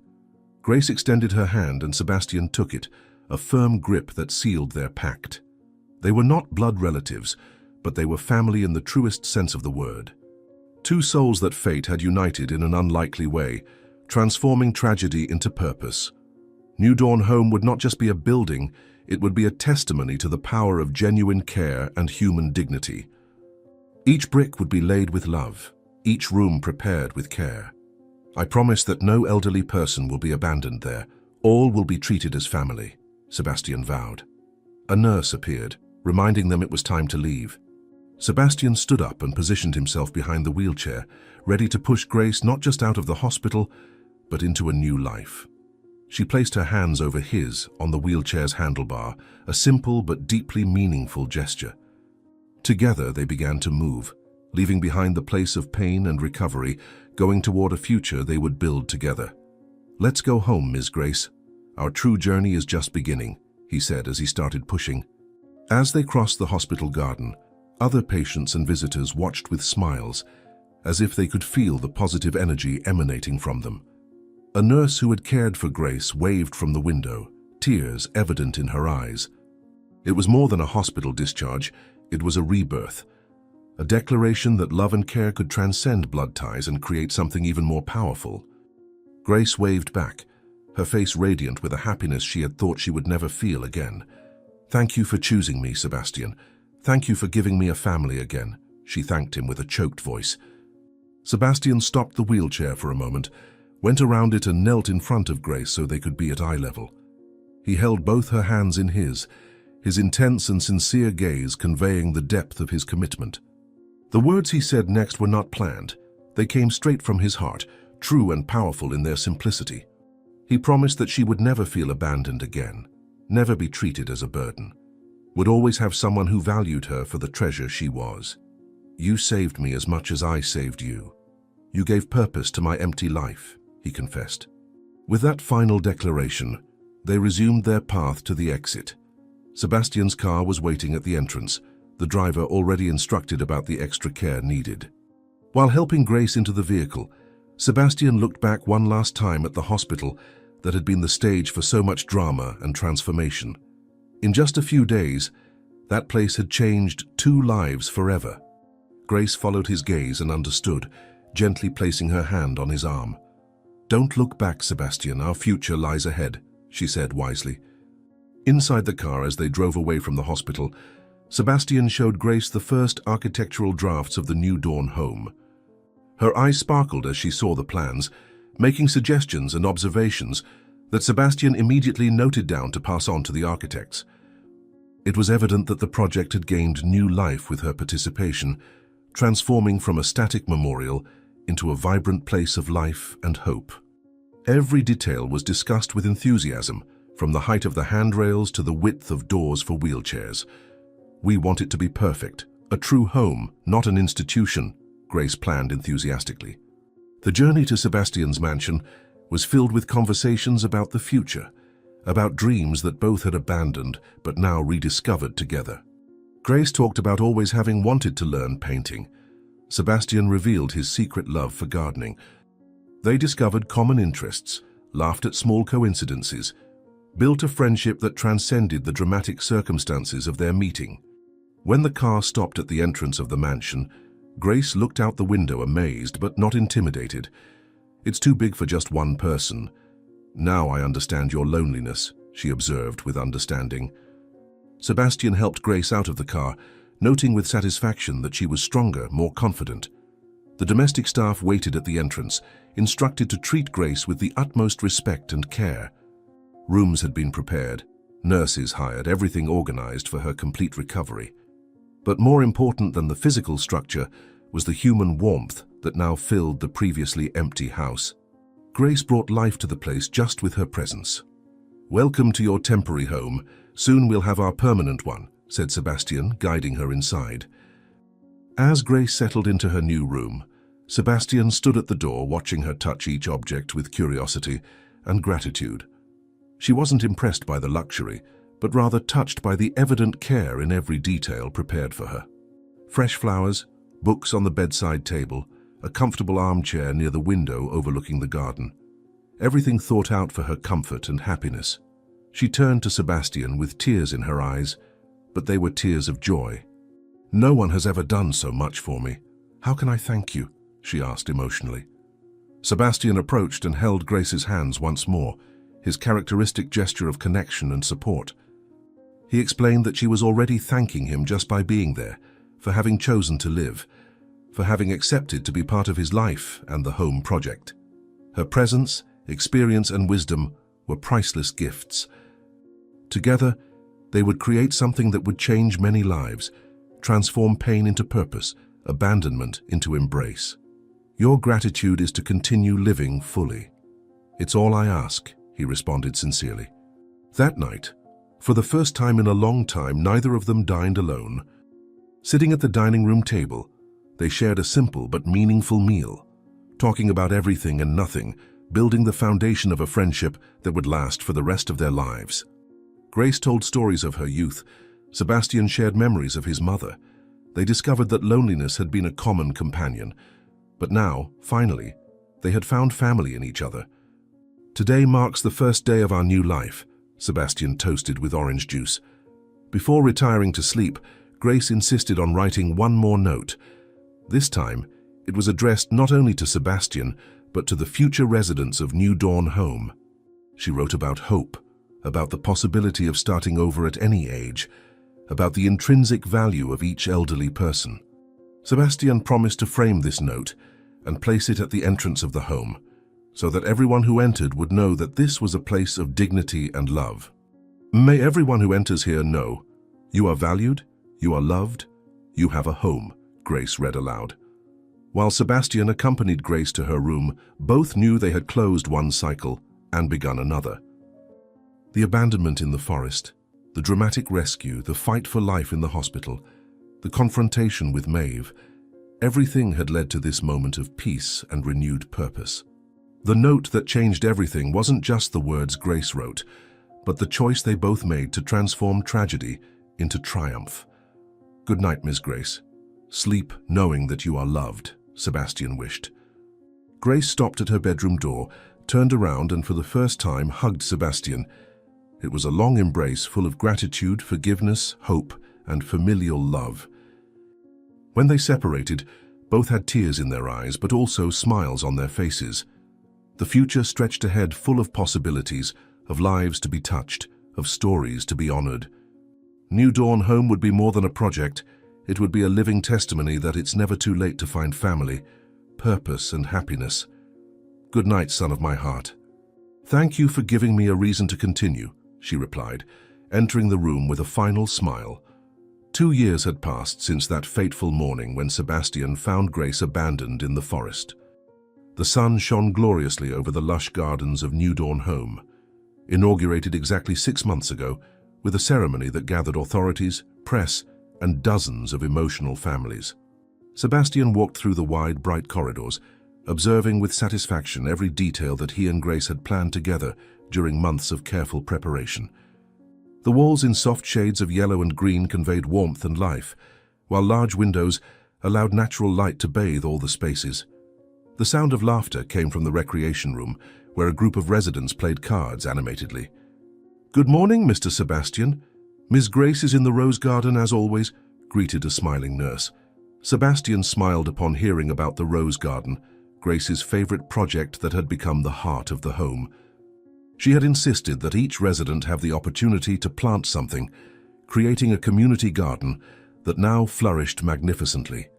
Grace extended her hand and Sebastian took it, a firm grip that sealed their pact. They were not blood relatives, but they were family in the truest sense of the word. Two souls that fate had united in an unlikely way, transforming tragedy into purpose. New Dawn Home would not just be a building, it would be a testimony to the power of genuine care and human dignity. Each brick would be laid with love, each room prepared with care. "I promise that no elderly person will be abandoned there. All will be treated as family," Sebastian vowed. A nurse appeared, reminding them it was time to leave. Sebastian stood up and positioned himself behind the wheelchair, ready to push Grace not just out of the hospital, but into a new life. She placed her hands over his on the wheelchair's handlebar, a simple but deeply meaningful gesture. Together they began to move, leaving behind the place of pain and recovery, going toward a future they would build together. "Let's go home, Ms. Grace. Our true journey is just beginning," he said as he started pushing. As they crossed the hospital garden, other patients and visitors watched with smiles, as if they could feel the positive energy emanating from them. A nurse who had cared for Grace waved from the window, tears evident in her eyes. It was more than a hospital discharge, it was a rebirth. A declaration that love and care could transcend blood ties and create something even more powerful. Grace waved back, her face radiant with a happiness she had thought she would never feel again. "Thank you for choosing me, Sebastian. Thank you for giving me a family again," she thanked him with a choked voice. Sebastian stopped the wheelchair for a moment, went around it and knelt in front of Grace so they could be at eye level. He held both her hands in his intense and sincere gaze conveying the depth of his commitment. The words he said next were not planned. They came straight from his heart, true and powerful in their simplicity. He promised that she would never feel abandoned again, never be treated as a burden, would always have someone who valued her for the treasure she was. "You saved me as much as I saved you. You gave purpose to my empty life," he confessed. With that final declaration, they resumed their path to the exit. Sebastian's car was waiting at the entrance, the driver already instructed about the extra care needed. While helping Grace into the vehicle, Sebastian looked back one last time at the hospital that had been the stage for so much drama and transformation. In just a few days, that place had changed 2 lives forever. Grace followed his gaze and understood, gently placing her hand on his arm. "Don't look back, Sebastian, our future lies ahead," she said wisely. Inside the car as they drove away from the hospital, Sebastian showed Grace the first architectural drafts of the New Dawn home. Her eyes sparkled as she saw the plans, making suggestions and observations that Sebastian immediately noted down to pass on to the architects. It was evident that the project had gained new life with her participation, transforming from a static memorial into a vibrant place of life and hope. Every detail was discussed with enthusiasm, from the height of the handrails to the width of doors for wheelchairs. "We want it to be perfect, a true home, not an institution," Grace planned enthusiastically. The journey to Sebastian's mansion was filled with conversations about the future, about dreams that both had abandoned but now rediscovered together. Grace talked about always having wanted to learn painting. Sebastian revealed his secret love for gardening. They discovered common interests, laughed at small coincidences, built a friendship that transcended the dramatic circumstances of their meeting. When the car stopped at the entrance of the mansion, Grace looked out the window amazed but not intimidated. "It's too big for just one person. Now I understand your loneliness," she observed with understanding. Sebastian helped Grace out of the car, noting with satisfaction that she was stronger, more confident. The domestic staff waited at the entrance, instructed to treat Grace with the utmost respect and care. Rooms had been prepared, nurses hired, everything organized for her complete recovery. But more important than the physical structure was the human warmth that now filled the previously empty house. Grace brought life to the place just with her presence. "Welcome to your temporary home. Soon we'll have our permanent one," said Sebastian, guiding her inside. As Grace settled into her new room, Sebastian stood at the door watching her touch each object with curiosity and gratitude. She wasn't impressed by the luxury, but rather touched by the evident care in every detail prepared for her. Fresh flowers, books on the bedside table, a comfortable armchair near the window overlooking the garden. Everything thought out for her comfort and happiness. She turned to Sebastian with tears in her eyes, but they were tears of joy. "No one has ever done so much for me. How can I thank you?" she asked emotionally. Sebastian approached and held Grace's hands once more, his characteristic gesture of connection and support. He explained that she was already thanking him just by being there, for having chosen to live, for having accepted to be part of his life and the home project. Her presence, experience and wisdom were priceless gifts. Together, they would create something that would change many lives, transform pain into purpose, abandonment into embrace. "Your gratitude is to continue living fully. It's all I ask," he responded sincerely. That night, for the first time in a long time, neither of them dined alone. Sitting at the dining room table, They shared a simple but meaningful meal, talking about everything and nothing, building the foundation of a friendship that would last for the rest of their lives. Grace told stories of her youth. Sebastian shared memories of his mother. They discovered that loneliness had been a common companion. But now, finally, they had found family in each other. "Today marks the first day of our new life," Sebastian toasted with orange juice. Before retiring to sleep, Grace insisted on writing one more note. This time, it was addressed not only to Sebastian, but to the future residents of New Dawn Home. She wrote about hope, about the possibility of starting over at any age, about the intrinsic value of each elderly person. Sebastian promised to frame this note and place it at the entrance of the home, so that everyone who entered would know that this was a place of dignity and love. "May everyone who enters here know, you are valued, you are loved, you have a home," Grace read aloud. While Sebastian accompanied Grace to her room, both knew they had closed one cycle and begun another. The abandonment in the forest, the dramatic rescue, the fight for life in the hospital, the confrontation with Maeve, everything had led to this moment of peace and renewed purpose. The note that changed everything wasn't just the words Grace wrote, but the choice they both made to transform tragedy into triumph. "Good night, Miss Grace. Sleep knowing that you are loved," Sebastian wished. Grace stopped at her bedroom door, turned around and for the first time hugged Sebastian. It was a long embrace full of gratitude, forgiveness, hope, and familial love. When they separated, both had tears in their eyes, but also smiles on their faces. The future stretched ahead full of possibilities, of lives to be touched, of stories to be honored. New Dawn Home would be more than a project. It would be a living testimony that it's never too late to find family, purpose, and happiness. "Good night, son of my heart." "Thank you for giving me a reason to continue," she replied, entering the room with a final smile. 2 years had passed since that fateful morning when Sebastian found Grace abandoned in the forest. The sun shone gloriously over the lush gardens of New Dawn Home, inaugurated exactly 6 months ago, with a ceremony that gathered authorities, press, and dozens of emotional families. Sebastian walked through the wide, bright corridors, observing with satisfaction every detail that he and Grace had planned together during months of careful preparation. The walls in soft shades of yellow and green conveyed warmth and life, while large windows allowed natural light to bathe all the spaces. The sound of laughter came from the recreation room, where a group of residents played cards animatedly. "Good morning, Mr. Sebastian. Miss Grace is in the rose garden as always," greeted a smiling nurse. Sebastian smiled upon hearing about the rose garden, Grace's favorite project that had become the heart of the home. She had insisted that each resident have the opportunity to plant something, creating a community garden that now flourished magnificently.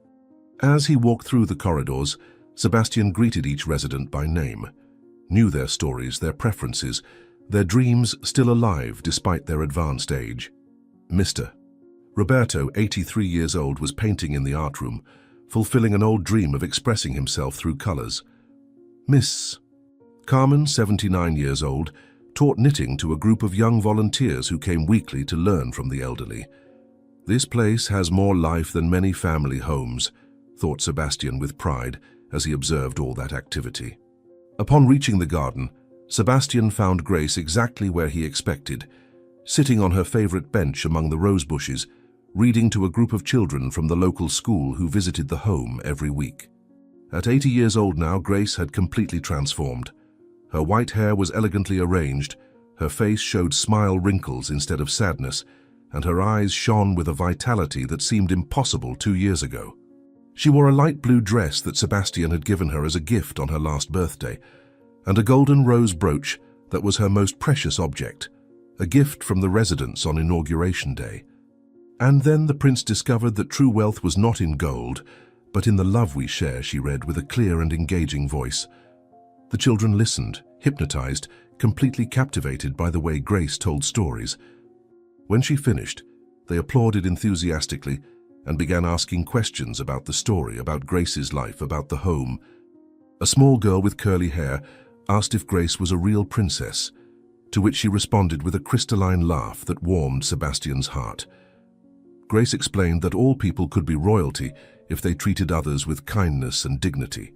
As he walked through the corridors, Sebastian greeted each resident by name, knew their stories, their preferences, their dreams still alive despite their advanced age. Mr. Roberto, 83 years old, was painting in the art room, fulfilling an old dream of expressing himself through colors. Miss Carmen, 79 years old, taught knitting to a group of young volunteers who came weekly to learn from the elderly. "This place has more life than many family homes," thought Sebastian with pride as he observed all that activity. Upon reaching the garden, Sebastian found Grace exactly where he expected, sitting on her favorite bench among the rose bushes, reading to a group of children from the local school who visited the home every week. At 80 years old now, Grace had completely transformed. Her white hair was elegantly arranged, her face showed smile wrinkles instead of sadness, and her eyes shone with a vitality that seemed impossible 2 years ago. She wore a light blue dress that Sebastian had given her as a gift on her last birthday, and a golden rose brooch that was her most precious object, a gift from the residents on Inauguration Day. "And then the prince discovered that true wealth was not in gold, but in the love we share," she read with a clear and engaging voice. The children listened, hypnotized, completely captivated by the way Grace told stories. When she finished, they applauded enthusiastically and began asking questions about the story, about Grace's life, about the home. A small girl with curly hair asked if Grace was a real princess, to which she responded with a crystalline laugh that warmed Sebastian's heart. Grace explained that all people could be royalty if they treated others with kindness and dignity.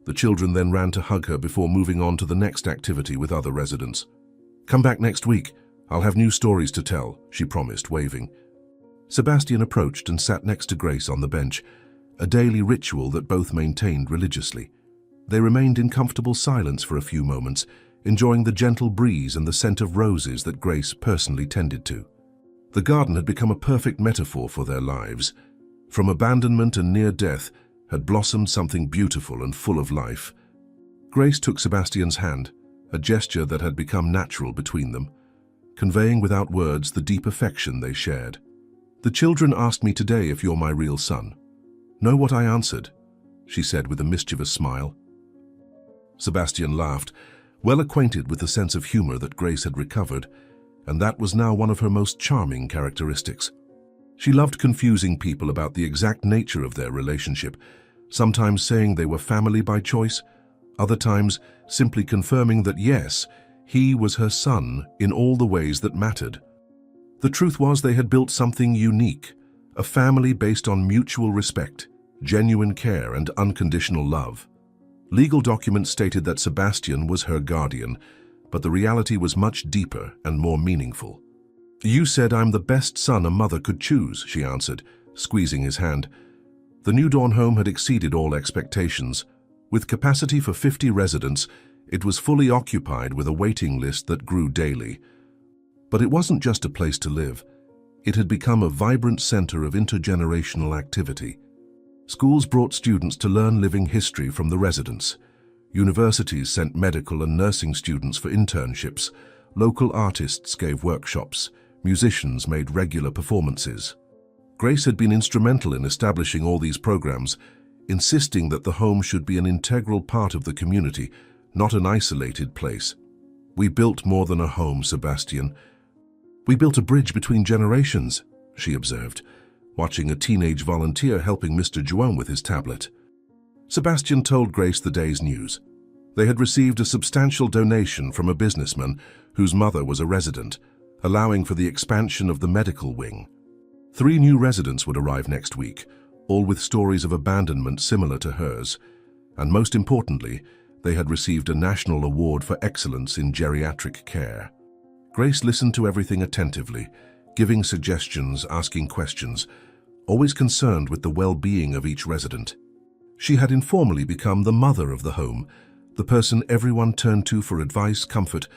The children then ran to hug her before moving on to the next activity with other residents. "Come back next week. I'll have new stories to tell," she promised, waving. Sebastian approached and sat next to Grace on the bench, a daily ritual that both maintained religiously. They remained in comfortable silence for a few moments, enjoying the gentle breeze and the scent of roses that Grace personally tended to. The garden had become a perfect metaphor for their lives. From abandonment and near death had blossomed something beautiful and full of life. Grace took Sebastian's hand, a gesture that had become natural between them, conveying without words the deep affection they shared. "The children asked me today if you're my real son. Know what I answered?" she said with a mischievous smile. Sebastian laughed, well acquainted with the sense of humor that Grace had recovered, and that was now one of her most charming characteristics. She loved confusing people about the exact nature of their relationship, sometimes saying they were family by choice, other times simply confirming that yes, he was her son in all the ways that mattered. The truth was they had built something unique, a family based on mutual respect, genuine care and unconditional love. Legal documents stated that Sebastian was her guardian, but the reality was much deeper and more meaningful. "You said I'm the best son a mother could choose," she answered, squeezing his hand. The New Dawn home had exceeded all expectations. With capacity for 50 residents, it was fully occupied with a waiting list that grew daily. But it wasn't just a place to live. It had become a vibrant center of intergenerational activity. Schools brought students to learn living history from the residents. Universities sent medical and nursing students for internships. Local artists gave workshops. Musicians made regular performances. Grace had been instrumental in establishing all these programs, insisting that the home should be an integral part of the community, not an isolated place. "We built more than a home, Sebastian. We built a bridge between generations," she observed, watching a teenage volunteer helping Mr. Juan with his tablet. Sebastian told Grace the day's news. They had received a substantial donation from a businessman whose mother was a resident, allowing for the expansion of the medical wing. 3 new residents would arrive next week, all with stories of abandonment similar to hers. And most importantly, they had received a national award for excellence in geriatric care. Grace listened to everything attentively, giving suggestions, asking questions, always concerned with the well-being of each resident. She had informally become the mother of the home, the person everyone turned to for advice, comfort,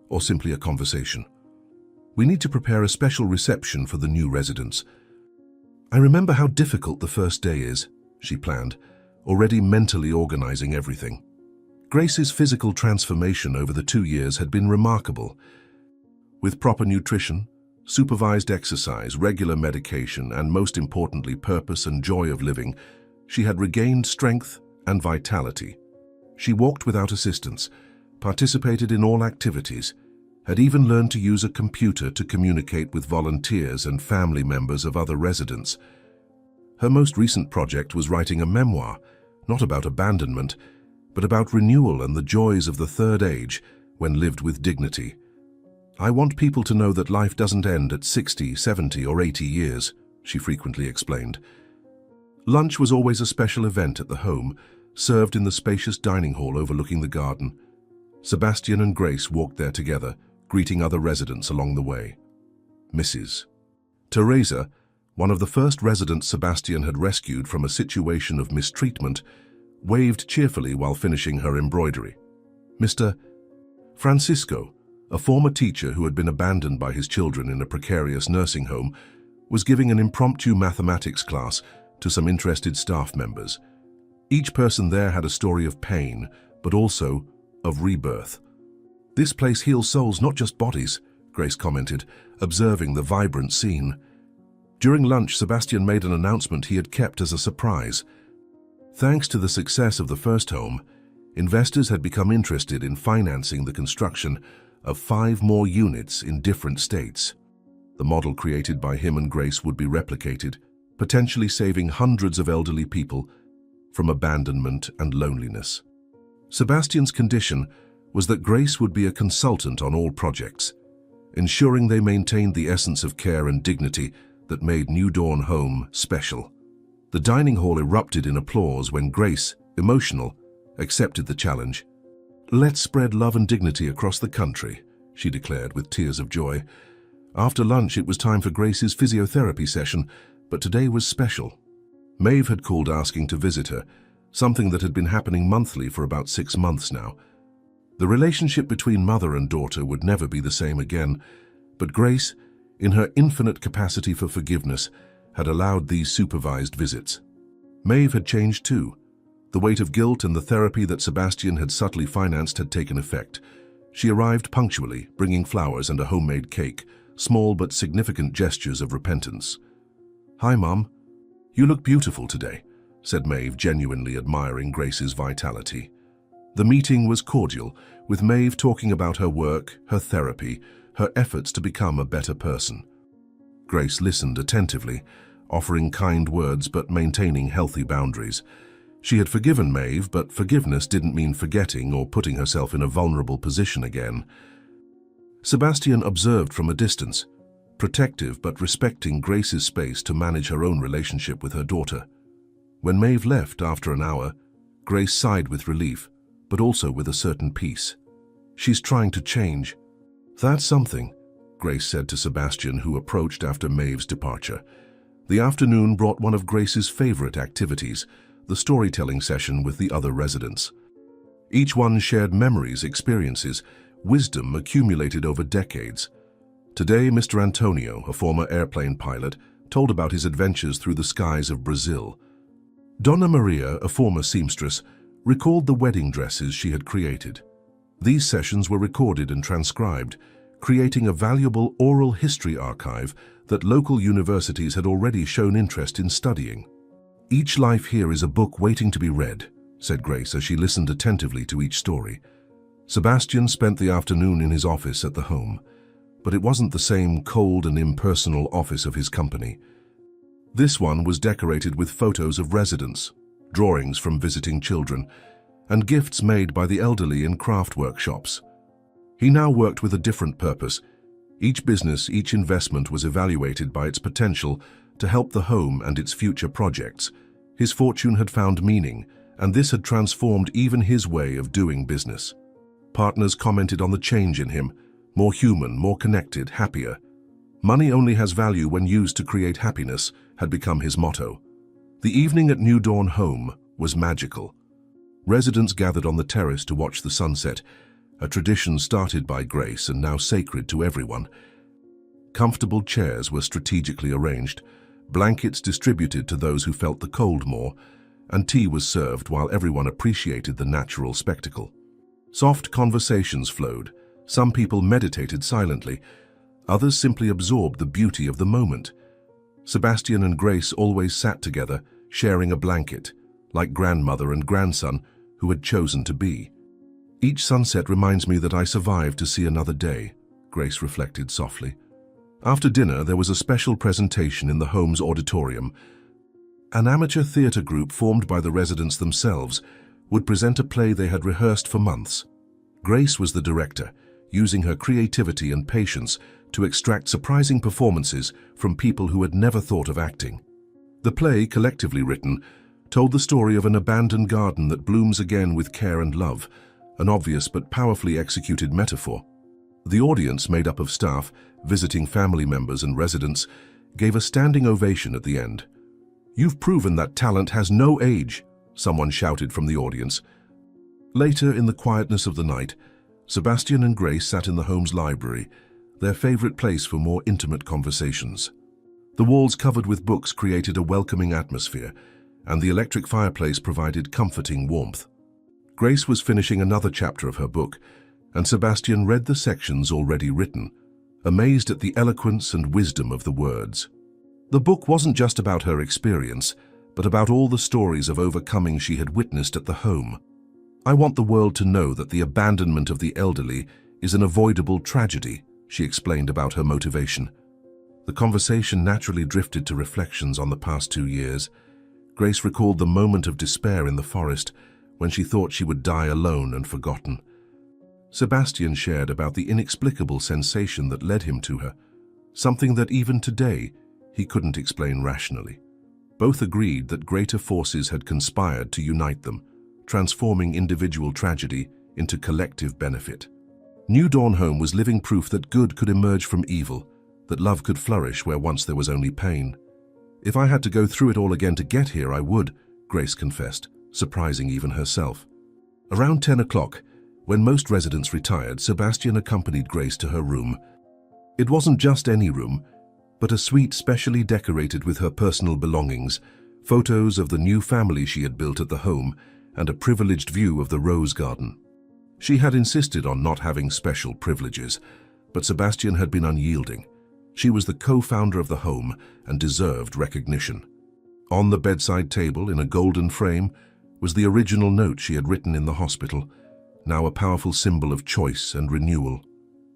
or simply a conversation. "We need to prepare a special reception for the new residents. I remember how difficult the first day is," she planned, already mentally organizing everything. Grace's physical transformation over the 2 years had been remarkable. With proper nutrition, supervised exercise, regular medication, and most importantly, purpose and joy of living, she had regained strength and vitality. She walked without assistance, participated in all activities, had even learned to use a computer to communicate with volunteers and family members of other residents. Her most recent project was writing a memoir, not about abandonment, but about renewal and the joys of the third age when lived with dignity. "I want people to know that life doesn't end at 60, 70, or 80 years, she frequently explained. Lunch was always a special event at the home, served in the spacious dining hall overlooking the garden. Sebastian and Grace walked there together, greeting other residents along the way. Mrs. Teresa, one of the first residents Sebastian had rescued from a situation of mistreatment, waved cheerfully while finishing her embroidery. Mr. Francisco, a former teacher who had been abandoned by his children in a precarious nursing home, was giving an impromptu mathematics class to some interested staff members. Each person there had a story of pain, but also of rebirth. "This place heals souls, not just bodies," Grace commented, observing the vibrant scene. During lunch, Sebastian made an announcement he had kept as a surprise. Thanks to the success of the first home, investors had become interested in financing the construction of 5 more units in different states. The model created by him and Grace would be replicated, potentially saving hundreds of elderly people from abandonment and loneliness. Sebastian's condition was that Grace would be a consultant on all projects, ensuring they maintained the essence of care and dignity that made New Dawn Home special. The dining hall erupted in applause when Grace, emotional, accepted the challenge. "Let's spread love and dignity across the country," she declared with tears of joy. After lunch, it was time for Grace's physiotherapy session, but today was special. Maeve had called asking to visit her, something that had been happening monthly for about 6 months now. The relationship between mother and daughter would never be the same again, but Grace, in her infinite capacity for forgiveness, had allowed these supervised visits. Maeve had changed too. The weight of guilt and the therapy that Sebastian had subtly financed had taken effect. She arrived punctually, bringing flowers and a homemade cake, small but significant gestures of repentance. "Hi, Mum. You look beautiful today," said Maeve, genuinely admiring Grace's vitality. The meeting was cordial, with Maeve talking about her work, her therapy, her efforts to become a better person. Grace listened attentively, offering kind words but maintaining healthy boundaries. She had forgiven Maeve, but forgiveness didn't mean forgetting or putting herself in a vulnerable position again. Sebastian observed from a distance, protective but respecting Grace's space to manage her own relationship with her daughter. When Maeve left after an hour, Grace sighed with relief, but also with a certain peace. "She's trying to change." "That's something," Grace said to Sebastian, who approached after Maeve's departure. The afternoon brought one of Grace's favorite activities, the storytelling session with the other residents. Each one shared memories, experiences, wisdom accumulated over decades. Today, Mr. Antonio, a former airplane pilot, told about his adventures through the skies of Brazil. Donna Maria, a former seamstress, recalled the wedding dresses she had created. These sessions were recorded and transcribed, creating a valuable oral history archive that local universities had already shown interest in studying. "Each life here is a book waiting to be read," said Grace as she listened attentively to each story. Sebastian spent the afternoon in his office at the home, but it wasn't the same cold and impersonal office of his company. This one was decorated with photos of residents, drawings from visiting children, and gifts made by the elderly in craft workshops. He now worked with a different purpose. Each business, each investment was evaluated by its potential to help the home and its future projects. His fortune had found meaning, and this had transformed even his way of doing business. Partners commented on the change in him, more human, more connected, happier. "Money only has value when used to create happiness," had become his motto. The evening at New Dawn Home was magical. Residents gathered on the terrace to watch the sunset, a tradition started by Grace and now sacred to everyone. Comfortable chairs were strategically arranged, blankets distributed to those who felt the cold more, and tea was served while everyone appreciated the natural spectacle. Soft conversations flowed. Some people meditated silently, others simply absorbed the beauty of the moment. Sebastian and Grace always sat together, sharing a blanket, like grandmother and grandson who had chosen to be. "Each sunset reminds me that I survived to see another day," Grace reflected softly. After dinner, there was a special presentation in the home's auditorium. An amateur theatre group formed by the residents themselves would present a play they had rehearsed for months. Grace was the director, using her creativity and patience to extract surprising performances from people who had never thought of acting. The play, collectively written, told the story of an abandoned garden that blooms again with care and love, an obvious but powerfully executed metaphor. The audience, made up of staff, visiting family members and residents, gave a standing ovation at the end. "You've proven that talent has no age," someone shouted from the audience. Later, in the quietness of the night, Sebastian and Grace sat in the home's library, their favorite place for more intimate conversations. The walls covered with books created a welcoming atmosphere, and the electric fireplace provided comforting warmth. Grace was finishing another chapter of her book, and Sebastian read the sections already written, amazed at the eloquence and wisdom of the words. The book wasn't just about her experience, but about all the stories of overcoming she had witnessed at the home. "I want the world to know that the abandonment of the elderly is an avoidable tragedy," she explained about her motivation. The conversation naturally drifted to reflections on the past 2 years. Grace recalled the moment of despair in the forest when she thought she would die alone and forgotten. Sebastian shared about the inexplicable sensation that led him to her, something that even today he couldn't explain rationally. Both agreed that greater forces had conspired to unite them, transforming individual tragedy into collective benefit. New Dawn Home was living proof that good could emerge from evil, that love could flourish where once there was only pain. "If I had to go through it all again to get here, I would," Grace confessed, surprising even herself. Around 10 o'clock, when most residents retired, Sebastian accompanied Grace to her room. It wasn't just any room, but a suite specially decorated with her personal belongings, photos of the new family she had built at the home, and a privileged view of the rose garden. She had insisted on not having special privileges, but Sebastian had been unyielding. She was the co-founder of the home and deserved recognition. On the bedside table, in a golden frame, was the original note she had written in the hospital, now a powerful symbol of choice and renewal.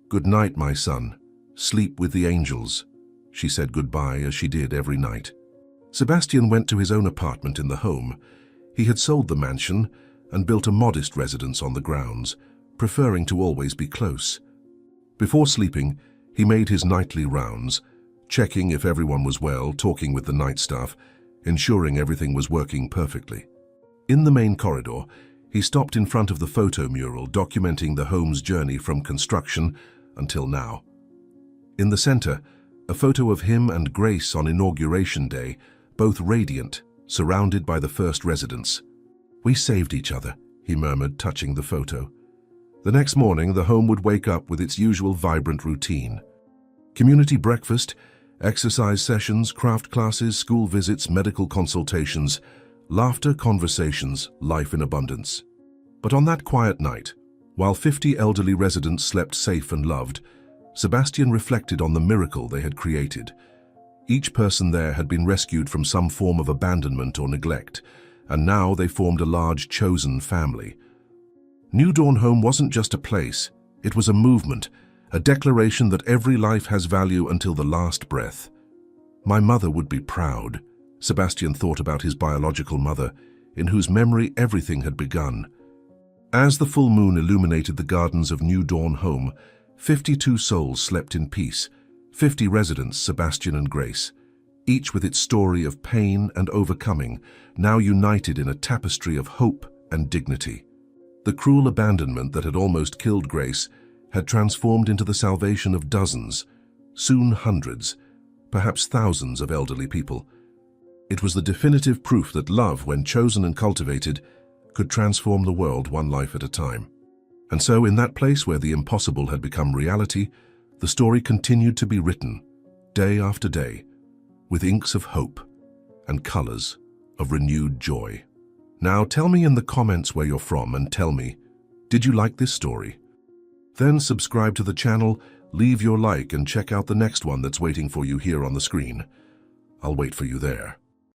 "Good night, my son. Sleep with the angels." She said goodbye as she did every night. Sebastian went to his own apartment in the home. He had sold the mansion and built a modest residence on the grounds, preferring to always be close. Before sleeping, he made his nightly rounds, checking if everyone was well, talking with the night staff, ensuring everything was working perfectly. In the main corridor, he stopped in front of the photo mural documenting the home's journey from construction until now. In the center, a photo of him and Grace on Inauguration Day, both radiant, surrounded by the first residents. "We saved each other," he murmured, touching the photo. The next morning, the home would wake up with its usual vibrant routine. Community breakfast, exercise sessions, craft classes, school visits, medical consultations, laughter, conversations, life in abundance. But on that quiet night, while 50 elderly residents slept safe and loved, Sebastian reflected on the miracle they had created. Each person there had been rescued from some form of abandonment or neglect, and now they formed a large chosen family. New Dawn Home wasn't just a place, it was a movement, a declaration that every life has value until the last breath. "My mother would be proud," Sebastian thought about his biological mother, in whose memory everything had begun. As the full moon illuminated the gardens of New Dawn Home, 52 souls slept in peace, 50 residents, Sebastian and Grace, each with its story of pain and overcoming, now united in a tapestry of hope and dignity. The cruel abandonment that had almost killed Grace had transformed into the salvation of dozens, soon hundreds, perhaps thousands of elderly people. It was the definitive proof that love, when chosen and cultivated, could transform the world one life at a time. And so, in that place where the impossible had become reality, the story continued to be written, day after day, with inks of hope and colors of renewed joy. Now tell me in the comments where you're from and tell me, did you like this story? Then subscribe to the channel, leave your like and check out the next one that's waiting for you here on the screen. I'll wait for you there.